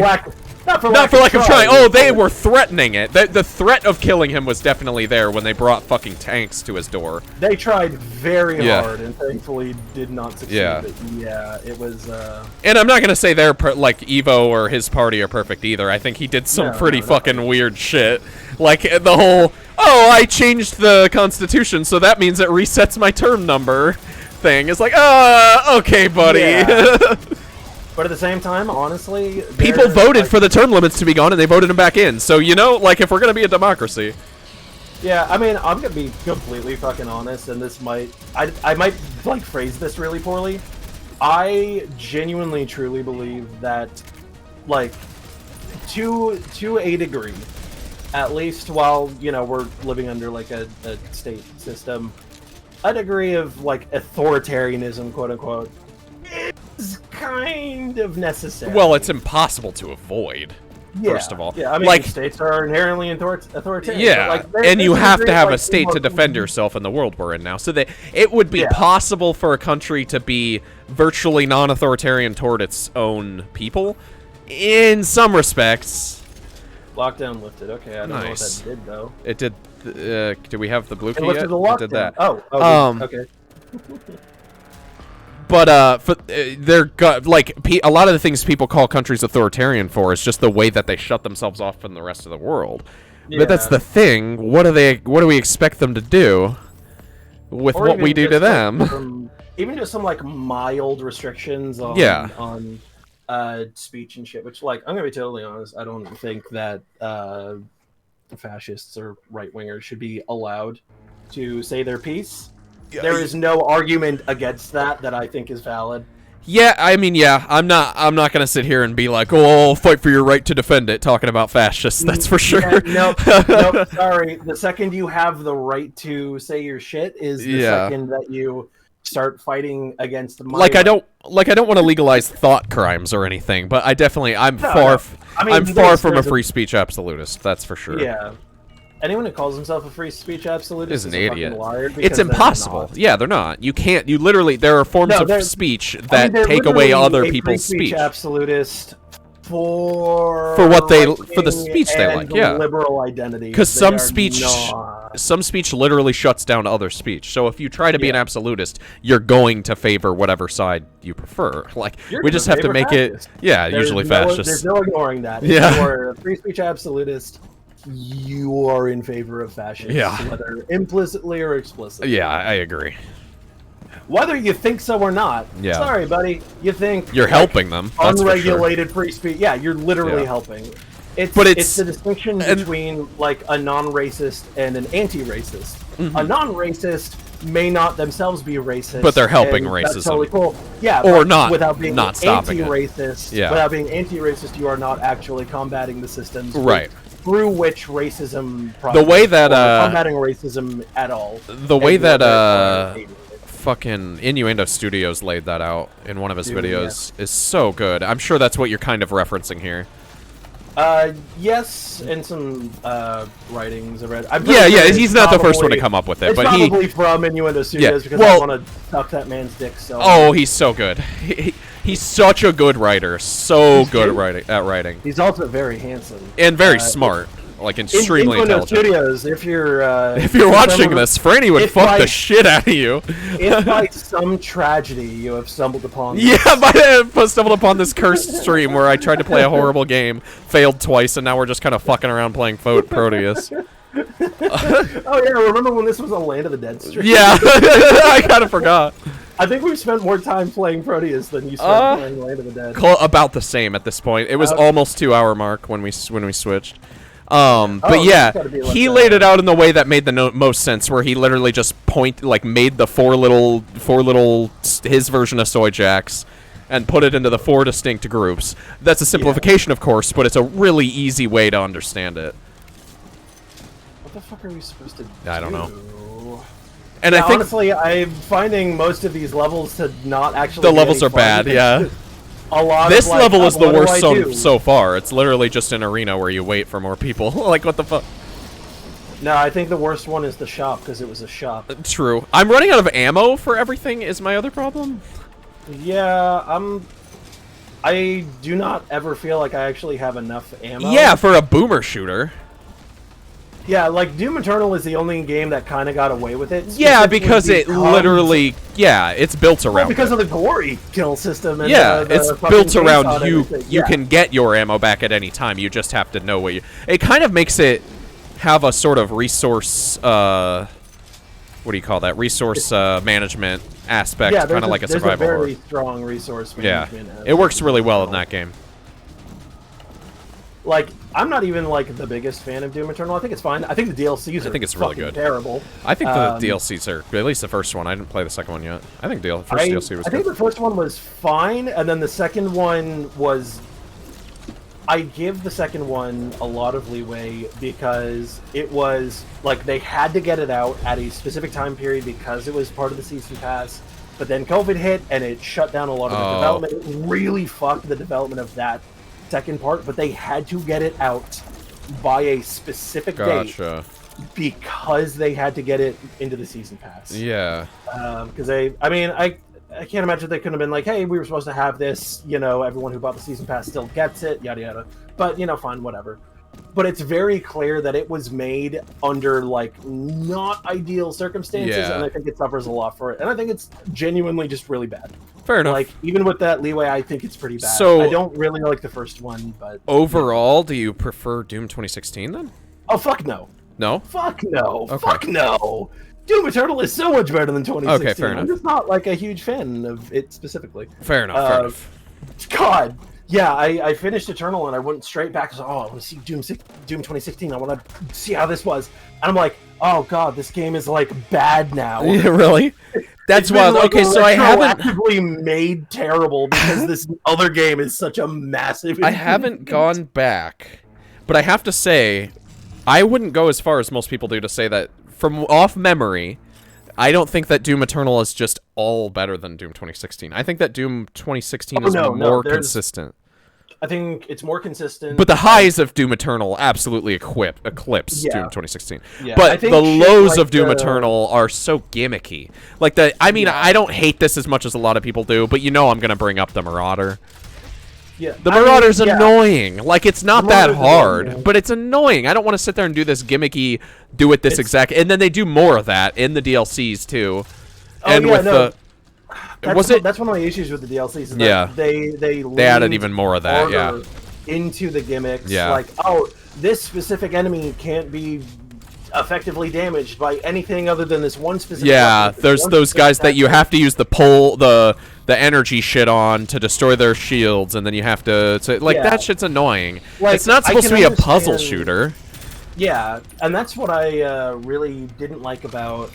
A: Not for lack of trying. Oh, they were threatening it. The threat of killing him was definitely there when they brought fucking tanks to his door.
I: They tried very hard and thankfully did not succeed.
A: Yeah.
I: But yeah, it was.
A: And I'm not gonna say they're like Evo or his party are perfect either. I think he did some pretty fucking weird shit. Like the whole, oh, I changed the constitution, so that means it resets my term number thing. It's like, okay, buddy.
I: Yeah. But at the same time, honestly,
A: people voted for the term limits to be gone, and they voted them back in. So, you know, like, if we're going to be a democracy.
I: Yeah, I mean, I'm going to be completely fucking honest, and this might... I might, like, phrase this really poorly. I genuinely, truly believe that, like, to a degree, at least while, you know, we're living under, like, a state system, a degree of, like, authoritarianism, quote-unquote, is kind of necessary.
A: Well, it's impossible to avoid, first of all.
I: Yeah, I mean,
A: like,
I: states are inherently authoritarian.
A: Yeah,
I: but, like,
A: and you have to have
I: like,
A: a state to defend yourself in the world we're in now. So it would be possible for a country to be virtually non-authoritarian toward its own people, in some respects.
I: Lockdown lifted. Okay, I don't know what that did, though.
A: It did. Do we have the blue key
I: it
A: yet?
I: Lifted the lockdown.
A: It did that.
I: Oh, okay.
A: But they're like a lot of the things people call countries authoritarian for is just the way that they shut themselves off from the rest of the world. Yeah. But that's the thing. What do we expect them to do with what we do to them?
I: Even just some like mild restrictions on speech and shit. Which, like, I'm gonna be totally honest. I don't think that fascists or right wingers should be allowed to say their piece. There is no argument against that I think is valid.
A: Yeah, I mean, I'm not gonna sit here and be like, oh, I'll fight for your right to defend it, talking about fascists. That's for sure.
I: Yeah, nope, sorry. The second you have the right to say your shit is the second that you start fighting against my
A: I don't want to legalize thought crimes or anything, but I'm far from a free speech absolutist. That's for sure.
I: Yeah. Anyone who calls himself a free speech absolutist
A: is an idiot.
I: It's
A: impossible. Yeah, they're not. You can't. You literally. There are forms of speech that take away other people's speech.
I: Free speech absolutist for
A: the speech they like. Yeah,
I: liberal identity.
A: Because some speech literally shuts down other speech. So if you try to be an absolutist, you're going to favor whatever side you prefer. Like, we just have to make it. Yeah, usually fascist.
I: There's no ignoring that. If you are a free speech absolutist, you are in favor of fascism, whether implicitly or explicitly.
A: Yeah, I agree.
I: Whether you think so or not, sorry, buddy, you think
A: you're helping them.
I: Unregulated free speech, you're literally helping. It's the distinction between like a non-racist and an anti-racist. A non-racist may not themselves be racist,
A: but they're helping racism.
I: That's totally cool. Yeah,
A: or not
I: without being
A: not stopping
I: anti-racist.
A: Yeah.
I: Without being anti-racist, you are not actually combating the systems.
A: Right.
I: Through which racism,
A: the way that
I: combating racism at all,
A: the way that fucking Innuendo Studios laid that out in one of his videos is so good. I'm sure that's what you're kind of referencing here.
I: Yes, and some writings I read.
A: He's not the first one to come up with it, but
I: he's probably from Innuendo Studios because I want to suck that man's dick so.
A: Oh, he's so good. He's such a good writer. So good at writing.
I: He's also very handsome
A: and very smart. Like extremely intelligent.
I: Studios, if you're
A: watching this, Franny would fuck the shit out of you.
I: If by some tragedy you have stumbled upon
A: this. Yeah, I stumbled upon this cursed stream where I tried to play a horrible game, failed twice, and now we're just kind of fucking around playing Prodeus.
I: Oh yeah, remember when this was a Land of the Dead stream?
A: Yeah, I kind of forgot.
I: I think we've spent more time playing Prodeus than you spent playing Land of the Dead.
A: About the same at this point. It was almost 2-hour mark when we switched. But he laid it out in the way that made the most sense, where he literally just made the four little his version of soy jacks and put it into the 4 distinct groups. That's a simplification, of course, but it's a really easy way to understand it.
I: What the fuck are we supposed to do?
A: I don't know. And I think
I: honestly, I'm finding most of these levels to not actually.
A: The levels are bad. Yeah. This level is the worst so far. It's literally just an arena where you wait for more people. Like, what the fuck?
I: No, I think the worst one is the shop, because it was a shop.
A: True. I'm running out of ammo for everything is my other problem.
I: Yeah, I do not ever feel like I actually have enough ammo.
A: Yeah, for a boomer shooter.
I: Yeah, like Doom Eternal is the only game that kind of got away with it.
A: Yeah, because it literally, it's built around
I: because of the glory kill system. And
A: it's built around you can get your ammo back at any time. You just have to know what you... It kind of makes it have a sort of resource, what do you call that? Resource management aspect, kind of like a survival horror.
I: There's a very strong resource management aspect.
A: It works really well in that game.
I: Like, I'm not even, like, the biggest fan of Doom Eternal. I think it's fine. I think the DLCs are
A: it's really good.
I: Terrible.
A: I think the DLCs are, at least the first one. I didn't play the second one yet. I think the first DLC was good.
I: I think the first one was fine, and then the second one was... I give the second one a lot of leeway because it was, like, they had to get it out at a specific time period because it was part of the Season Pass, but then COVID hit, and it shut down a lot of the development. It really fucked the development of that second part, but they had to get it out by a specific date because they had to get it into the Season Pass.
A: Yeah.
I: Because I can't imagine they couldn't have been like, hey, we were supposed to have this, you know, everyone who bought the Season Pass still gets it, yada yada. But, you know, fine, whatever. But it's very clear that it was made under, like, not ideal circumstances, and I think it suffers a lot for it. And I think it's genuinely just really bad.
A: Fair enough.
I: Like, even with that leeway, I think it's pretty bad.
A: So,
I: I don't really like the first one, but...
A: Overall, do you prefer Doom 2016, then?
I: Oh, fuck no.
A: No?
I: Fuck no. Okay. Fuck no. Doom Eternal is so much better than 2016.
A: Okay, fair enough.
I: I'm just not, like, a huge fan of it specifically.
A: Fair enough, fair enough.
I: God. Yeah, I finished Eternal and I went straight back to, I want to see Doom 2016. I want to see how this was. And I'm like, oh god, this game is like bad now.
A: Yeah, really? That's wild. Like, okay, so I haven't
I: actively made terrible because this other game is such a massive.
A: I haven't gone back, but I have to say, I wouldn't go as far as most people do to say that from off memory. I don't think that Doom Eternal is just all better than Doom 2016. I think that Doom 2016 is more consistent.
I: I think it's more consistent.
A: But the highs of Doom Eternal absolutely eclipse Doom 2016.
I: Yeah,
A: but the lows of Doom Eternal are so gimmicky. Like I don't hate this as much as a lot of people do, but you know I'm going to bring up the Marauder.
I: Yeah,
A: the Marauder's annoying. Like, it's not that hard, but it's annoying. I don't want to sit there and do this gimmicky, exact, and then they do more of that in the DLCs too. And that's one of my issues with the DLCs. Is that they added even more of that.
I: Into the gimmicks.
A: Yeah.
I: Like, oh, this specific enemy can't be effectively damaged by anything other than this one specific.
A: Yeah, there's those guys that you have to use the energy shit on to destroy their shields, and then you have to that shit's annoying. Like, it's not supposed to be a puzzle shooter.
I: Yeah, and that's what I really didn't like about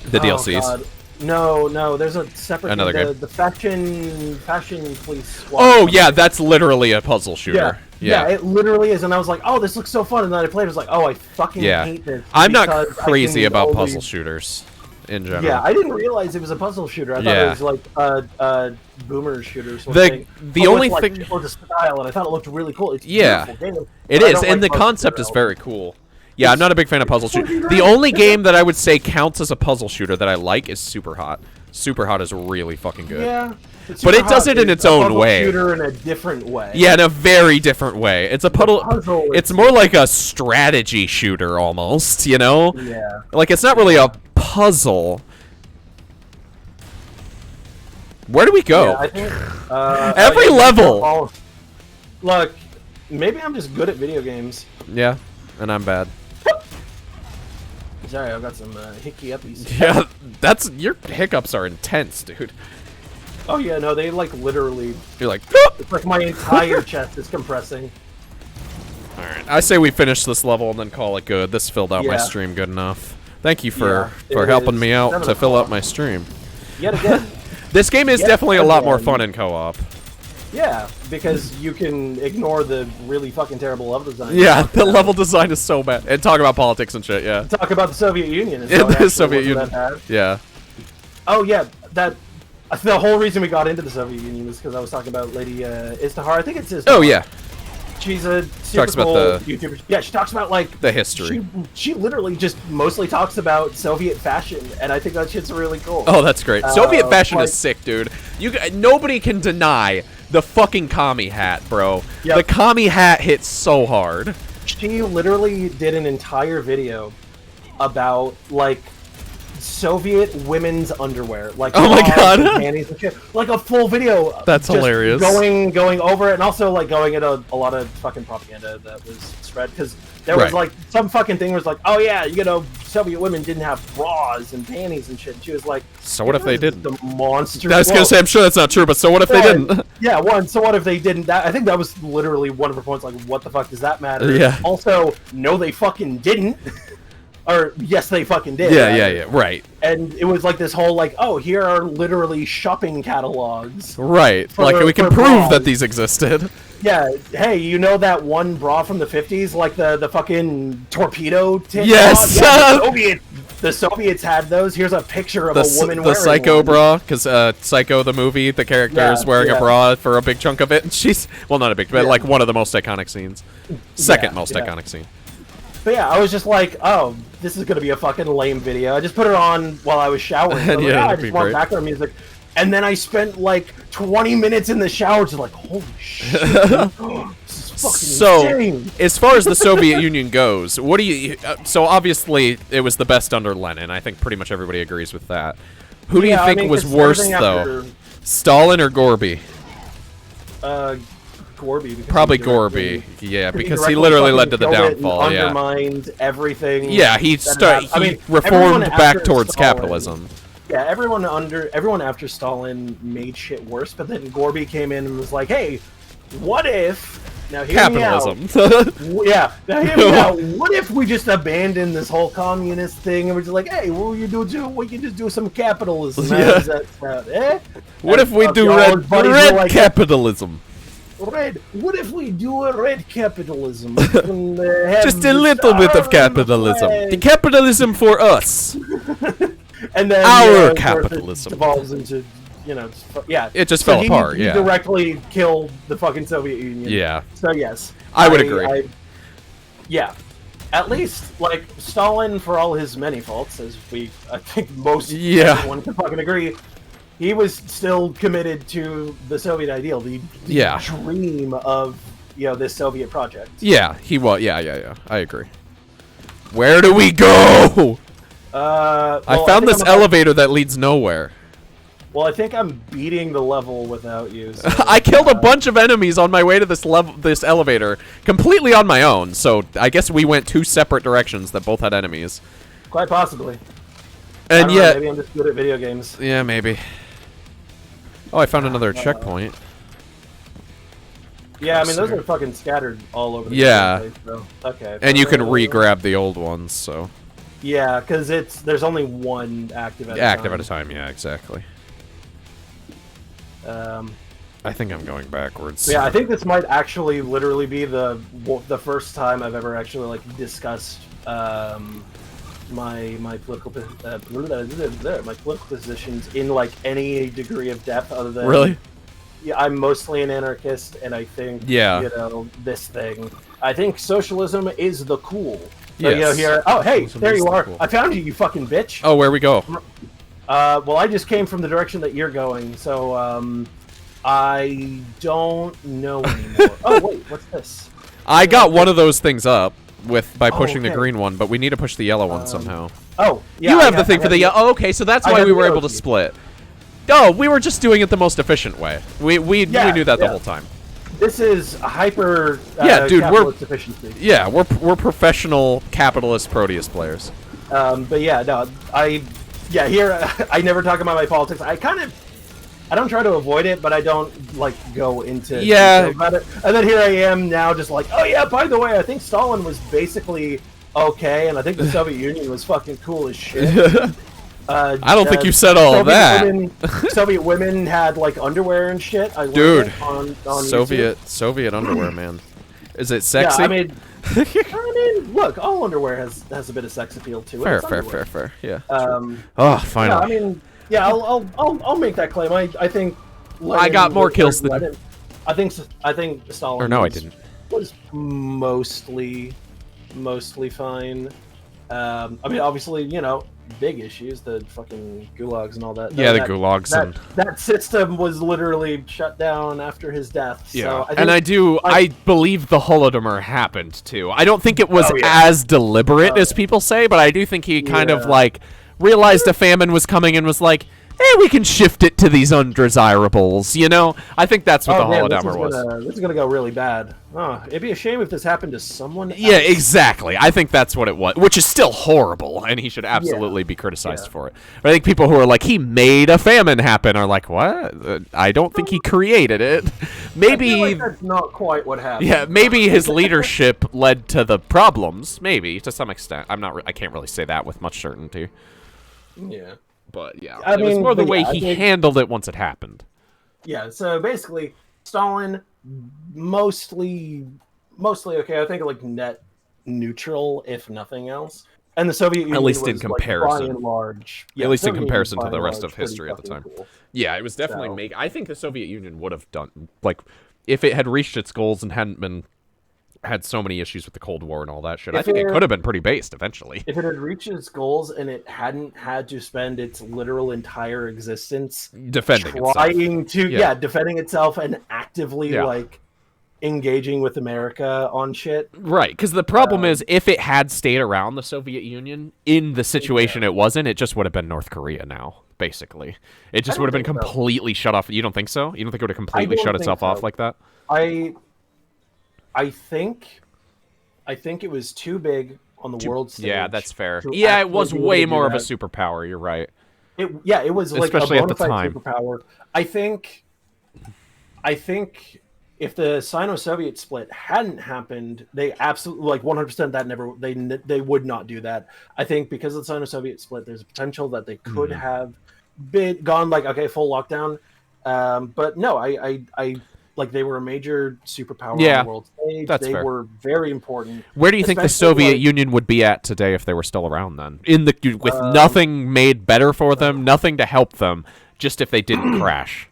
A: the DLCs.
I: God. No, there's a separate game. The fashion police squad.
A: Oh yeah, that's literally a puzzle shooter.
I: Yeah, it literally is, and I was like, oh, this looks so fun, and then I played it, I was like, oh, I fucking hate this.
A: I'm not crazy about puzzle shooters in general.
I: Yeah, I didn't realize it was a puzzle shooter. I thought it was like a boomer shooter sort
A: of thing. The only thing...
I: the style, and I thought it looked really cool. It's
A: it is, and the concept is very cool. Yeah, I'm not a big fan of puzzle shooters. The only game that I would say counts as a puzzle shooter that I like is Super Hot. Super Hot is really fucking good.
I: Yeah.
A: But it does it in its own way.
I: Shooter in a different way.
A: Yeah, in a very different way. It's a puzzle. It's more like a strategy shooter almost, you know?
I: Yeah.
A: Like, it's not really a puzzle. Where do we go?
I: Yeah, I think,
A: every level.
I: Look, maybe I'm just good at video games.
A: Yeah, and I'm bad.
I: Sorry, I've got some hickey uppies.
A: Yeah, your hiccups are intense, dude.
I: Oh yeah, no, they like literally.
A: You're like.
I: It's like my entire chest is compressing.
A: All right, I say we finish this level and then call it good. This filled out my stream good enough. Thank you for helping me out to fill up my stream.
I: Yet again.
A: This game is definitely a lot more fun in co-op.
I: Yeah, because you can ignore the really fucking terrible level design.
A: Yeah, the level design is so bad. And talk about politics and shit, yeah.
I: Talk about the Soviet Union.
A: In the Soviet Union. Yeah.
I: Oh, yeah, the whole reason we got into the Soviet Union is because I was talking about Lady Istihar. I think it's Istihar.
A: Oh, yeah.
I: She's a super
A: Talks about
I: cool
A: the
I: YouTuber. Yeah, she talks about like
A: the history.
I: She literally just mostly talks about Soviet fashion, and I think that shit's really cool.
A: Oh, that's great. Soviet fashion is sick, dude. Nobody can deny the fucking commie hat, bro. Yep. The commie hat hits so hard.
I: She literally did an entire video about like Soviet women's underwear, like
A: oh my god,
I: and panties and shit. Like a full video.
A: That's hilarious.
I: Going over it, and also like going into a lot of fucking propaganda that was spread because there was like some fucking thing was like, oh yeah, you know, Soviet women didn't have bras and panties and shit. And she was like,
A: so what if they didn't?
I: The monster.
A: I was gonna say, I'm sure that's not true, but so what if they didn't?
I: Yeah, so what if they didn't? I think that was literally one of her points. Like, what the fuck does that matter?
A: Yeah.
I: Also, no, they fucking didn't. Or yes, they fucking did.
A: Yeah, right.
I: And it was like this whole like, oh, here are literally shopping catalogs.
A: Right. Like we can prove that these existed.
I: Yeah. Hey, you know that one bra from the 50s, like the fucking torpedo tip?
A: Yes.
I: Yeah, the Soviets had those. Here's a picture of a woman wearing
A: the Psycho
I: one.
A: bra, because Psycho the movie, the character is wearing a bra for a big chunk of it, and she's not a big, but like one of the most iconic scenes, second most iconic scene.
I: But yeah, I was just like, oh, this is gonna be a fucking lame video. I just put it on while I was showering. So I just want background music. And then I spent like 20 minutes in the shower just like, holy shit. This is fucking insane.
A: As far as the Soviet Union goes, what do you... so obviously, it was the best under Lenin. I think pretty much everybody agrees with that. Who do you think was worse, though? Stalin or Gorby?
I: Gorby.
A: Probably Gorby, yeah, because he literally led to the downfall.
I: Undermined everything.
A: Yeah, he reformed back towards capitalism.
I: Yeah, everyone after Stalin made shit worse, but then Gorby came in and was like, "Hey, what if now hear
A: capitalism?
I: Me out. Yeah, now hear me out. What if we just abandon this whole communist thing and we're just like, hey, what we can just do some capitalism?
A: Yeah. What if we do red capitalism?
I: Red. What if we do a red capitalism?
A: Just a little bit of capitalism. The capitalism for us.
I: And then
A: our capitalism
I: it evolves into,
A: it just fell apart.
I: He directly killed the fucking Soviet Union.
A: Yeah.
I: So yes,
A: I would agree.
I: Yeah. At least, like, Stalin, for all his many faults, as I think most everyone can fucking agree, he was still committed to the Soviet ideal, the dream of, this Soviet project.
A: Yeah, he was. Yeah. I agree. Where do we go? I found this elevator that leads nowhere.
I: Well, I think I'm beating the level without you. So,
A: I killed a bunch of enemies on my way to this elevator, completely on my own. So I guess we went two separate directions that both had enemies.
I: Quite possibly.
A: And yet,
I: maybe I'm just good at video games.
A: Yeah, maybe. Oh, I found another checkpoint.
I: Yeah, I mean those are fucking scattered all over the place. So, okay.
A: And you can re-grab the old ones, so.
I: Yeah, because there's only one active at a time.
A: Active at a time, yeah, exactly. I think I'm going backwards.
I: Yeah, I think this might actually literally be the first time I've ever actually like discussed my political positions in like any degree of depth other than
A: really.
I: Yeah, I'm mostly an anarchist, and I think this thing. I think socialism is the cool. So, here. Oh, hey, there you are. Cool. I found you, you fucking bitch.
A: Oh, where we go?
I: Well, I just came from the direction that you're going, so I don't know anymore. Oh wait, what's this?
A: I got one of those things up by pushing the green one, but we need to push the yellow one somehow.
I: Oh, yeah.
A: You have the thing for the yellow. Oh, okay, so that's why we were able to split. Oh, we were just doing it the most efficient way. We knew that the whole time.
I: This is hyper
A: dude,
I: capitalist efficiency.
A: Yeah, we're professional capitalist Prodeus players.
I: But yeah, no, here I never talk about my politics. I don't try to avoid it, but I don't like go into detail about it. And then here I am now, just like, oh yeah, by the way, I think Stalin was basically okay, and I think the Soviet Union was fucking cool as shit.
A: I don't think you said all that.
I: Soviet women had like underwear and shit.
A: Dude,
I: on
A: Soviet underwear, man. Is it sexy?
I: Yeah, I mean, look, all underwear has a bit of sex appeal to it.
A: Fair. Yeah.
I: Oh,
A: finally.
I: Yeah, I mean, yeah, I'll make that claim. I think
A: I got more kills than
I: Lenin. I think Stalin.
A: Or no, I didn't.
I: was mostly fine. I mean, obviously, you know, big issues, the fucking gulags and all that.
A: Yeah, the gulags.
I: That system was literally shut down after his death.
J: Yeah,
I: So
J: and I believe the Holodomor happened too. I don't think it was as deliberate as people say, but I do think he kind of like realized a famine was coming and was like, hey, we can shift it to these undesirables, you know? I think that's what the Holodomor was.
I: This is gonna go really bad. Oh, it'd be a shame if this happened to someone else.
J: Yeah, exactly. I think that's what it was, which is still horrible, and he should absolutely be criticized for it. But I think people who are like, he made a famine happen are like, what? I don't think he created it. Maybe...
I: I feel like that's not quite what happened.
J: Yeah, maybe his leadership led to the problems, maybe, to some extent. I can't really say that with much certainty.
I: Yeah.
J: But yeah,
I: it
J: was more the way he handled it once it happened.
I: Yeah, so basically, Stalin mostly okay. I think like net neutral, if nothing else. And the Soviet Union,
J: at least
I: was,
J: in comparison,
I: by and large,
J: at least in comparison to the rest of history at the time.
I: Cool.
J: Yeah, it was definitely I think the Soviet Union would have done like if it had reached its goals and hadn't had so many issues with the Cold War and all that shit. I think it could have been pretty based eventually.
I: If it had reached its goals and it hadn't had to spend its literal entire existence
J: defending
I: itself and actively like engaging with America on shit.
J: Right, because the problem is if it had stayed around the Soviet Union in the situation it was in, it just would have been North Korea now, basically. It just would have been completely shut off. You don't think so? You don't think it would have completely shut itself off like that?
I: I think it was too big on the world stage.
J: Yeah, that's fair. Yeah, it was way more of a superpower. You're right.
I: It was like
J: especially
I: a
J: at the
I: bona fide
J: time.
I: Superpower. I think if the Sino-Soviet split hadn't happened, they absolutely like 100% they would not do that. I think because of the Sino-Soviet split, there's a potential that they could have gone like full lockdown. But no, I like they were a major superpower on the world stage.
J: That's
I: they
J: fair.
I: were very important.
J: Where do you think the Soviet Union would be at today if they were still around then? With nothing made better for them, nothing to help them, just if they didn't crash.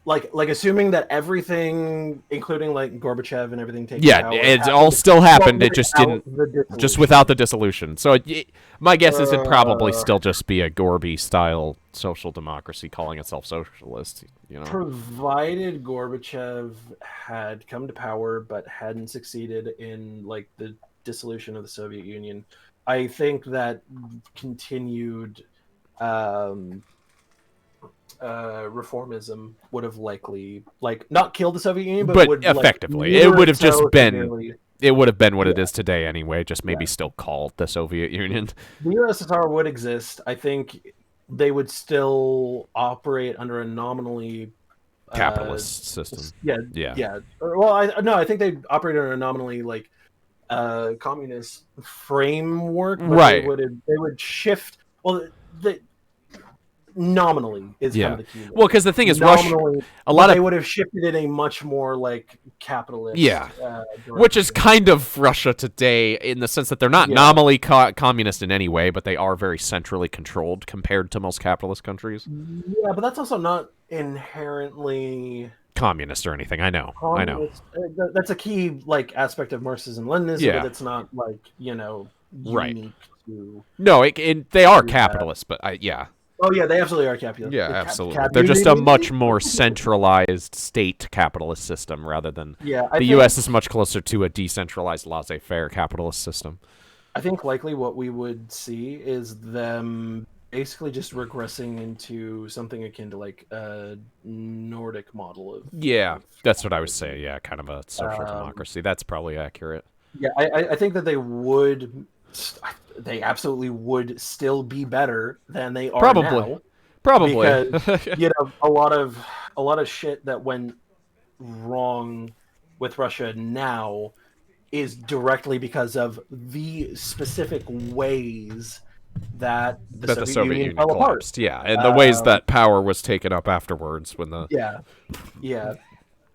I: Like assuming that everything, including like Gorbachev and everything,
J: it all still happened. It just didn't, just without the dissolution. So my guess is it'd probably still just be a Gorby-style social democracy calling itself socialist. You know,
I: provided Gorbachev had come to power but hadn't succeeded in like the dissolution of the Soviet Union, I think that continued. Reformism would have likely not killed the Soviet Union, but would,
J: effectively it would have just been it would have been what it is today anyway, just maybe still called the Soviet Union.
I: The USSR would exist. I think they would still operate under a nominally
J: capitalist system.
I: Yeah. Well, I think they operate under a nominally communist framework.
J: Right.
I: They would shift. Well, nominally is kind of the key.
J: Well, because the thing is, Russia,
I: they would have shifted in a much more capitalist.
J: Which is kind of Russia today in the sense that they're not nominally communist in any way, but they are very centrally controlled compared to most capitalist countries.
I: Yeah, but that's also not inherently
J: communist or anything. I know.
I: That's a key aspect of Marxism-Leninism, but it's not unique to.
J: No, they are capitalists, but
I: Oh yeah, they absolutely are capitalist.
J: Yeah, absolutely. They're just a much more centralized state capitalist system rather than the U.S. is much closer to a decentralized laissez-faire capitalist system.
I: I think likely what we would see is them basically just regressing into something akin to a Nordic model of.
J: Yeah, that's what I would say. Yeah, kind of a social democracy. That's probably accurate.
I: Yeah, I think that they would. They absolutely would still be better than they are now.
J: Probably,
I: because a lot of shit that went wrong with Russia now is directly because of the specific ways that the Soviet Union fell
J: collapsed. Yeah, and the ways that power was taken up afterwards when the
I: yeah.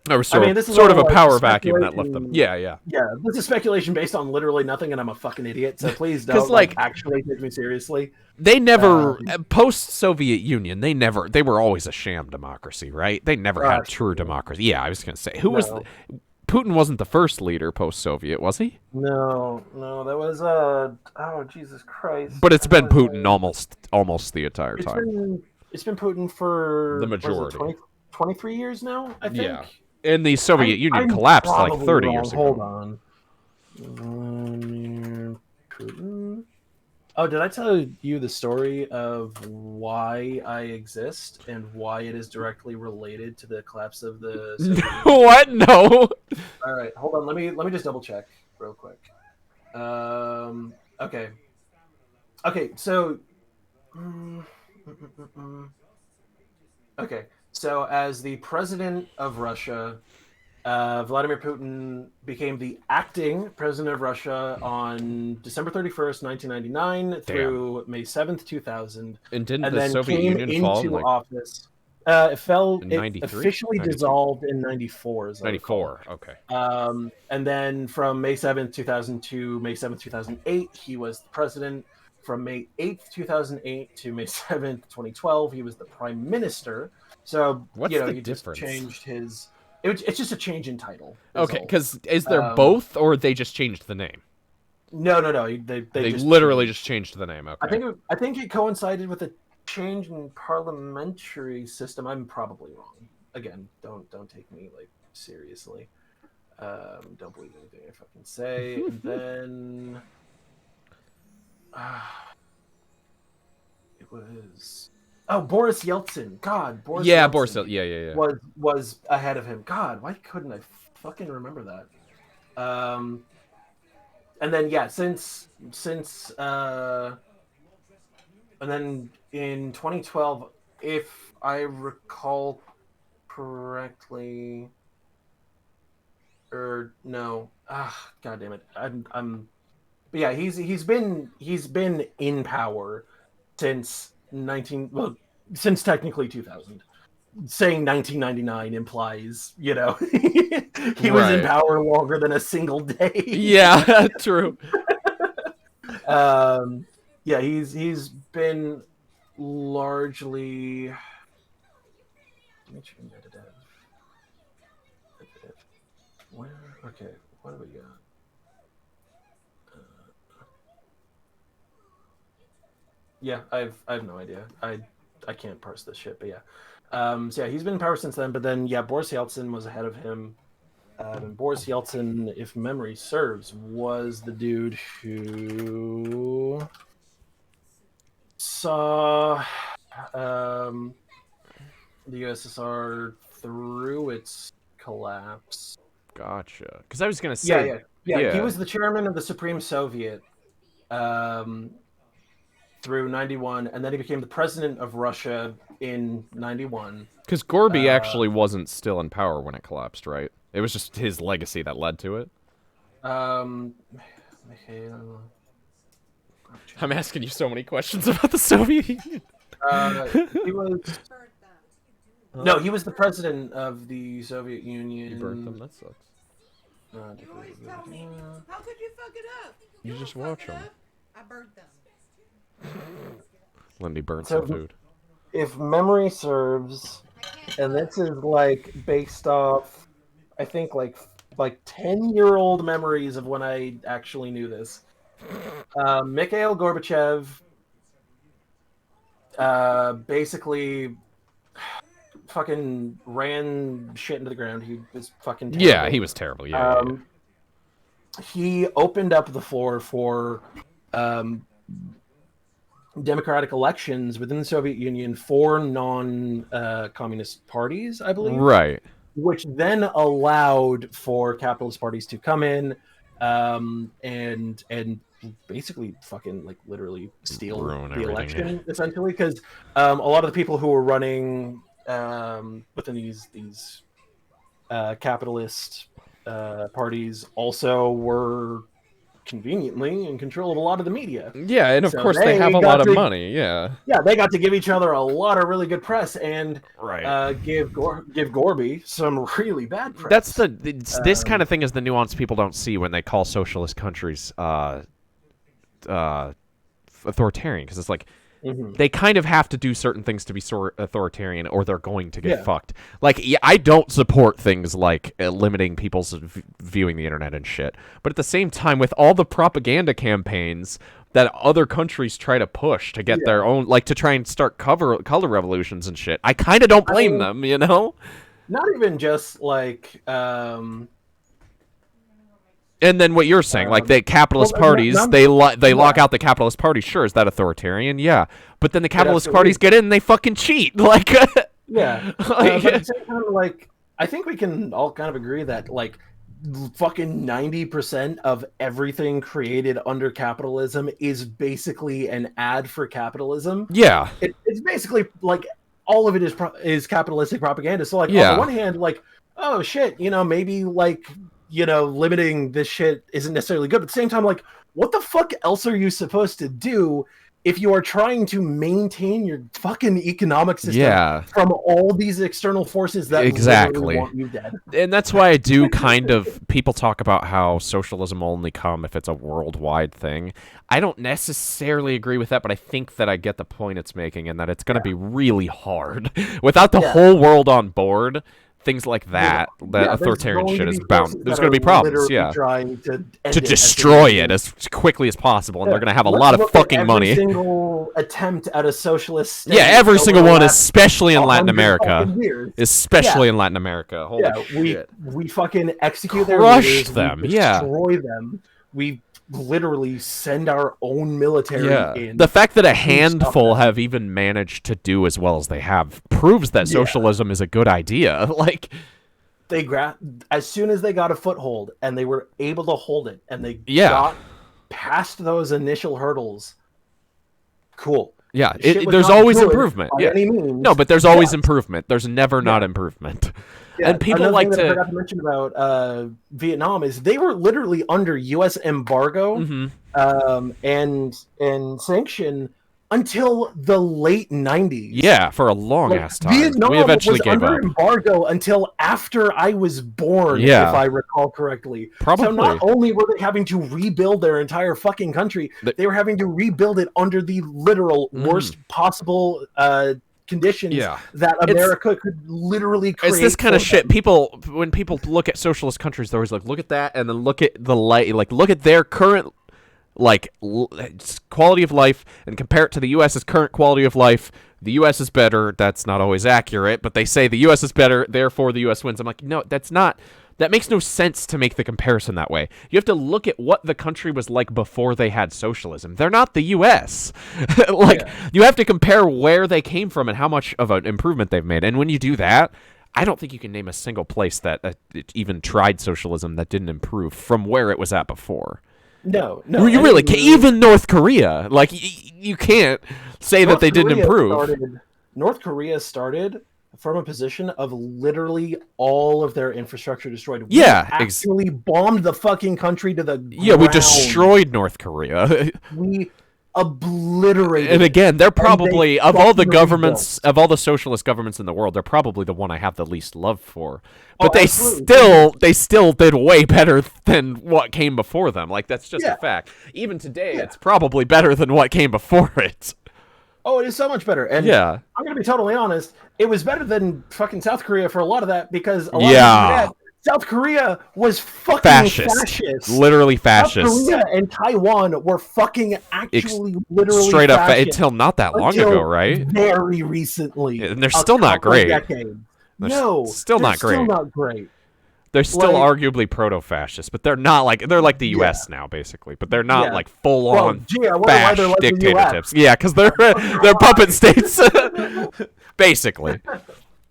J: Or
I: I mean, this is
J: sort of
I: all,
J: a
I: like,
J: power vacuum that left them. Yeah.
I: Yeah, this is speculation based on literally nothing, and I'm a fucking idiot. So please
J: 'Cause,
I: don't
J: like,
I: actually take me seriously.
J: They never post-Soviet Union. They were always a sham democracy, right? They never had true democracy. Yeah, I was gonna say Putin wasn't the first leader post-Soviet, was he?
I: No, that was oh Jesus Christ!
J: But it's been Putin almost the entire
I: It's
J: time.
I: been Putin for
J: The majority.
I: 23 years now, I think.
J: Yeah, and the Soviet Union
I: I'm
J: collapsed like 30
I: wrong.
J: years ago.
I: Hold on. Putin. Oh, did I tell you the story of why I exist and why it is directly related to the collapse of the Soviet Union?
J: What? No.
I: All right, hold on. Let me just double check real quick. Okay. Okay, so okay, so as the president of Russia, Vladimir Putin became the acting president of Russia on December 31st, 1999 through May 7th, 2000.
J: And didn't the
I: then
J: Soviet
I: came
J: Union fall
I: into
J: in, like,
I: office. It fell.
J: in
I: It
J: 93?
I: officially
J: 92?
I: dissolved in 94.
J: 94. Okay.
I: And then from May 7th, 2000 to May 7th, 2008, he was the president. From May 8th, 2008 to May 7th, 2012, he was the prime minister. So,
J: What's
I: you know,
J: the
I: he
J: difference?
I: just changed his... It's just a change in title.
J: Okay, because is there both, or they just changed the name?
I: No. They just
J: literally just changed the name. Okay.
I: I think it coincided with a change in parliamentary system. I'm probably wrong. Again, don't take me like seriously. Don't believe anything I fucking say. And then it was Boris Yeltsin. God, Boris.
J: Yeah,
I: Yeltsin
J: Boris. Yeah.
I: Was ahead of him. God, why couldn't I fucking remember that? And then since and then in 2012, if I recall correctly, or no, god damn it, I'm but yeah, he's been in power since since technically 2000. Saying 1999 implies, he was in power longer than a single day.
J: Yeah, true.
I: Yeah, he's been largely. Where? Okay, what do we got? Yeah, I have no idea. I can't parse this shit, but yeah. So yeah, he's been in power since then. But then Boris Yeltsin was ahead of him. And Boris Yeltsin, if memory serves, was the dude who saw the USSR through its collapse.
J: Gotcha. Because I was gonna say,
I: yeah. He was the chairman of the Supreme Soviet through 91, and then he became the president of Russia in 91.
J: Because Gorby actually wasn't still in power when it collapsed, right? It was just his legacy that led to it. I'm asking you so many questions about the Soviet Union.
I: He was. No, he was the president of the Soviet Union.
J: You burnt them. That sucks.
K: How could you fuck it up?
J: You just watch them.
K: I burnt them.
J: Lindy burnt some food.
I: If memory serves, and this is like based off, I think like 10-year-old memories of when I actually knew this. Mikhail Gorbachev basically fucking ran shit into the ground. He was fucking terrible.
J: Yeah, he was terrible. Yeah.
I: He opened up the floor for democratic elections within the Soviet Union for non-communist parties, I believe.
J: Right.
I: Which then allowed for capitalist parties to come in and basically fucking like literally steal the election, essentially, because a lot of the people who were running within these capitalist parties also were conveniently in control of a lot of the media.
J: Yeah, and of
I: So
J: course they have a lot of money. Yeah.
I: Yeah, they got to give each other a lot of really good press and
J: right.
I: Give Gorby some really bad press.
J: That's this kind of thing is the nuance people don't see when they call socialist countries authoritarian, because it's like they kind of have to do certain things to be authoritarian, or they're going to get fucked. Like, yeah, I don't support things like limiting people's viewing the internet and shit, but at the same time, with all the propaganda campaigns that other countries try to push to get their own, like to try and start color revolutions and shit, I kind of don't blame them, you know?
I: Not even just like
J: and then what you're saying, like the capitalist parties, they lock out the capitalist party. Sure, is that authoritarian? Yeah, but then the capitalist parties get in and they fucking cheat. Like,
I: yeah, but at the same time, like, I think we can all kind of agree that like fucking 90% of everything created under capitalism is basically an ad for capitalism.
J: Yeah,
I: it's basically like all of it is capitalistic propaganda. So like on the one hand, like, oh shit, you know, maybe like, you know, limiting this shit isn't necessarily good. But at the same time, like, what the fuck else are you supposed to do if you are trying to maintain your fucking economic system from all these external forces that literally want you dead?
J: And that's why I do kind of, people talk about how socialism will only come if it's a worldwide thing. I don't necessarily agree with that, but I think that I get the point it's making, and that it's going to be really hard without the whole world on board. Things like that, authoritarian shit is bound. There's going to be problems,
I: trying
J: to destroy it as quickly as possible, and they're going to have a lot of fucking money.
I: Every single attempt at a socialist state,
J: every single one, especially in Latin America. Especially in Latin America. Holy shit.
I: We fucking execute their
J: leaders, them,
I: we destroy them. We literally send our own military in.
J: The fact that a handful have even managed to do as well as they have proves that socialism is a good idea. Like,
I: they as soon as they got a foothold and they were able to hold it and they got past those initial hurdles, cool.
J: Yeah, there's always improvement. No, but there's always improvement. There's never not improvement.
I: Yeah,
J: and people like
I: I forgot to mention about Vietnam is they were literally under U.S. embargo and sanction until the late 90s.
J: Yeah, for a long ass time.
I: Vietnam
J: we eventually
I: was
J: gave
I: under
J: up.
I: embargo until after I was born, if I recall correctly.
J: Probably.
I: So not only were they having to rebuild their entire fucking country, they were having to rebuild it under the literal worst possible conditions that America could literally create.
J: It's this kind of shit. People, when people look at socialist countries, they're always like, look at that, and then look at the look at their current quality of life and compare it to the U.S.'s current quality of life. The U.S. is better. That's not always accurate, but they say the U.S. is better, therefore the U.S. wins. I'm like, no, that's not. That makes no sense to make the comparison that way. You have to look at what the country was like before they had socialism. They're not the U.S. You have to compare where they came from and how much of an improvement they've made. And when you do that, I don't think you can name a single place that even tried socialism that didn't improve from where it was at before.
I: No.
J: You really can't. Even North Korea. Like, you can't say that they didn't improve.
I: North Korea started from a position of literally all of their infrastructure destroyed. We actually bombed the fucking country to the ground.
J: Yeah, we destroyed North Korea.
I: We obliterated.
J: And again, they're probably, of all the governments, of all the socialist governments in the world, they're probably the one I have the least love for. But they still did way better than what came before them. Like, that's just a fact. Even today, it's probably better than what came before it.
I: Oh, it is so much better. And I'm going to be totally honest, it was better than fucking South Korea for a lot of that, because a lot of that, South Korea was fucking fascist.
J: Literally fascist.
I: South Korea and Taiwan were fucking actually literally
J: straight up
I: fascist
J: until not that long ago, right?
I: Very recently.
J: And they're still not great.
I: Still not great.
J: They're still arguably proto-fascist, but they're not like the U.S. now, basically. But they're not like full-on fascist dictatorships. Yeah, because they're puppet states, basically.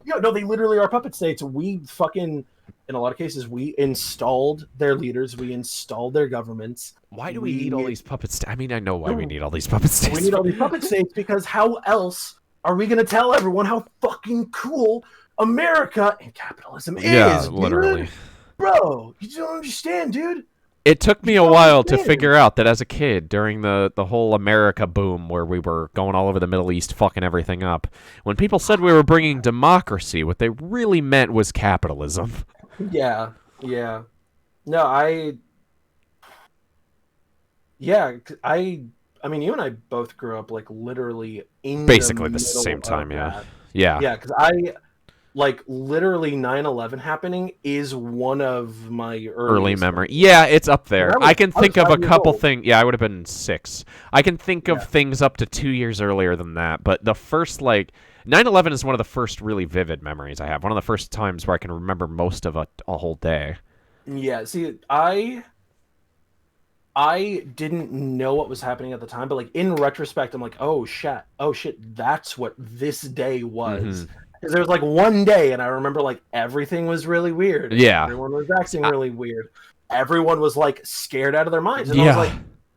I: Yeah, no, they literally are puppet states. We fucking, in a lot of cases, we installed their leaders. We installed their governments.
J: Why do we need all these puppet states? I mean, I know why we need all these puppet states.
I: We need all these puppet states because how else are we going to tell everyone how fucking cool America and capitalism is?
J: Yeah, literally.
I: Dude? Bro, you don't understand, dude.
J: It took me a while to figure out that as a kid, during the whole America boom where we were going all over the Middle East fucking everything up, when people said we were bringing democracy, what they really meant was capitalism.
I: Yeah, yeah. No, I mean, you and I both grew up, like, literally in
J: basically
I: the
J: same time, yeah.
I: that.
J: Yeah.
I: Yeah, because literally 9/11 happening is one of my
J: early memory. Yeah, it's up there. I can think of a couple things. Yeah, I would have been 6. I can think of things up to 2 years earlier than that. But the first, 9/11 is one of the first really vivid memories I have. One of the first times where I can remember most of a whole day.
I: Yeah, see, I didn't know what was happening at the time, but, like, in retrospect, I'm like, oh shit, that's what this day was. Because there was, like, one day, and I remember, like, everything was really weird.
J: Yeah.
I: Everyone was acting really weird. Everyone was, like, scared out of their minds. And I was like,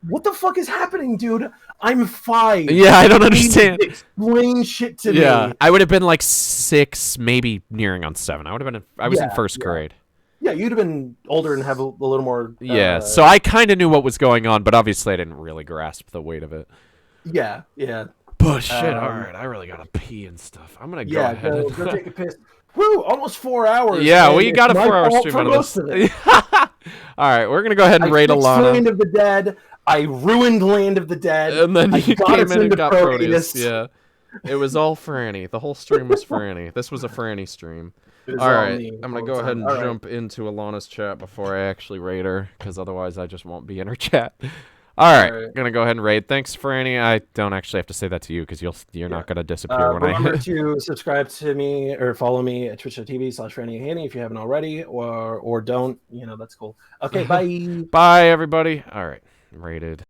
I: what the fuck is happening, dude? I'm 5.
J: Yeah, I don't understand.
I: Explain shit to me.
J: Yeah, I would have been, like, 6, maybe nearing on 7. I was in first grade.
I: Yeah, you'd have been older and have a little more...
J: yeah, so I kind of knew what was going on, but obviously I didn't really grasp the weight of it.
I: Yeah, yeah.
J: But shit, alright, I really gotta pee and stuff. I'm gonna go ahead and...
I: go take a piss. Woo, almost 4 hours.
J: Yeah, well, you got a 4-hour stream out of this. Alright, we're gonna go ahead and raid Alana.
I: Land of the Dead. I ruined Land of the Dead.
J: And then you came in and got
I: Prodeus.
J: Yeah. It was all Franny. The whole stream was Franny. This was a Franny stream. Alright, I'm gonna go ahead and jump into Alana's chat before I actually raid her, because otherwise I just won't be in her chat. Alright, gonna go ahead and raid. Thanks, Franny. I don't actually have to say that to you, because you're not gonna disappear when
I: remember to subscribe to me, or follow me at twitch.tv/FrannyHaney if you haven't already, or don't. That's cool. Okay, bye.
J: Bye, everybody. Alright, raided.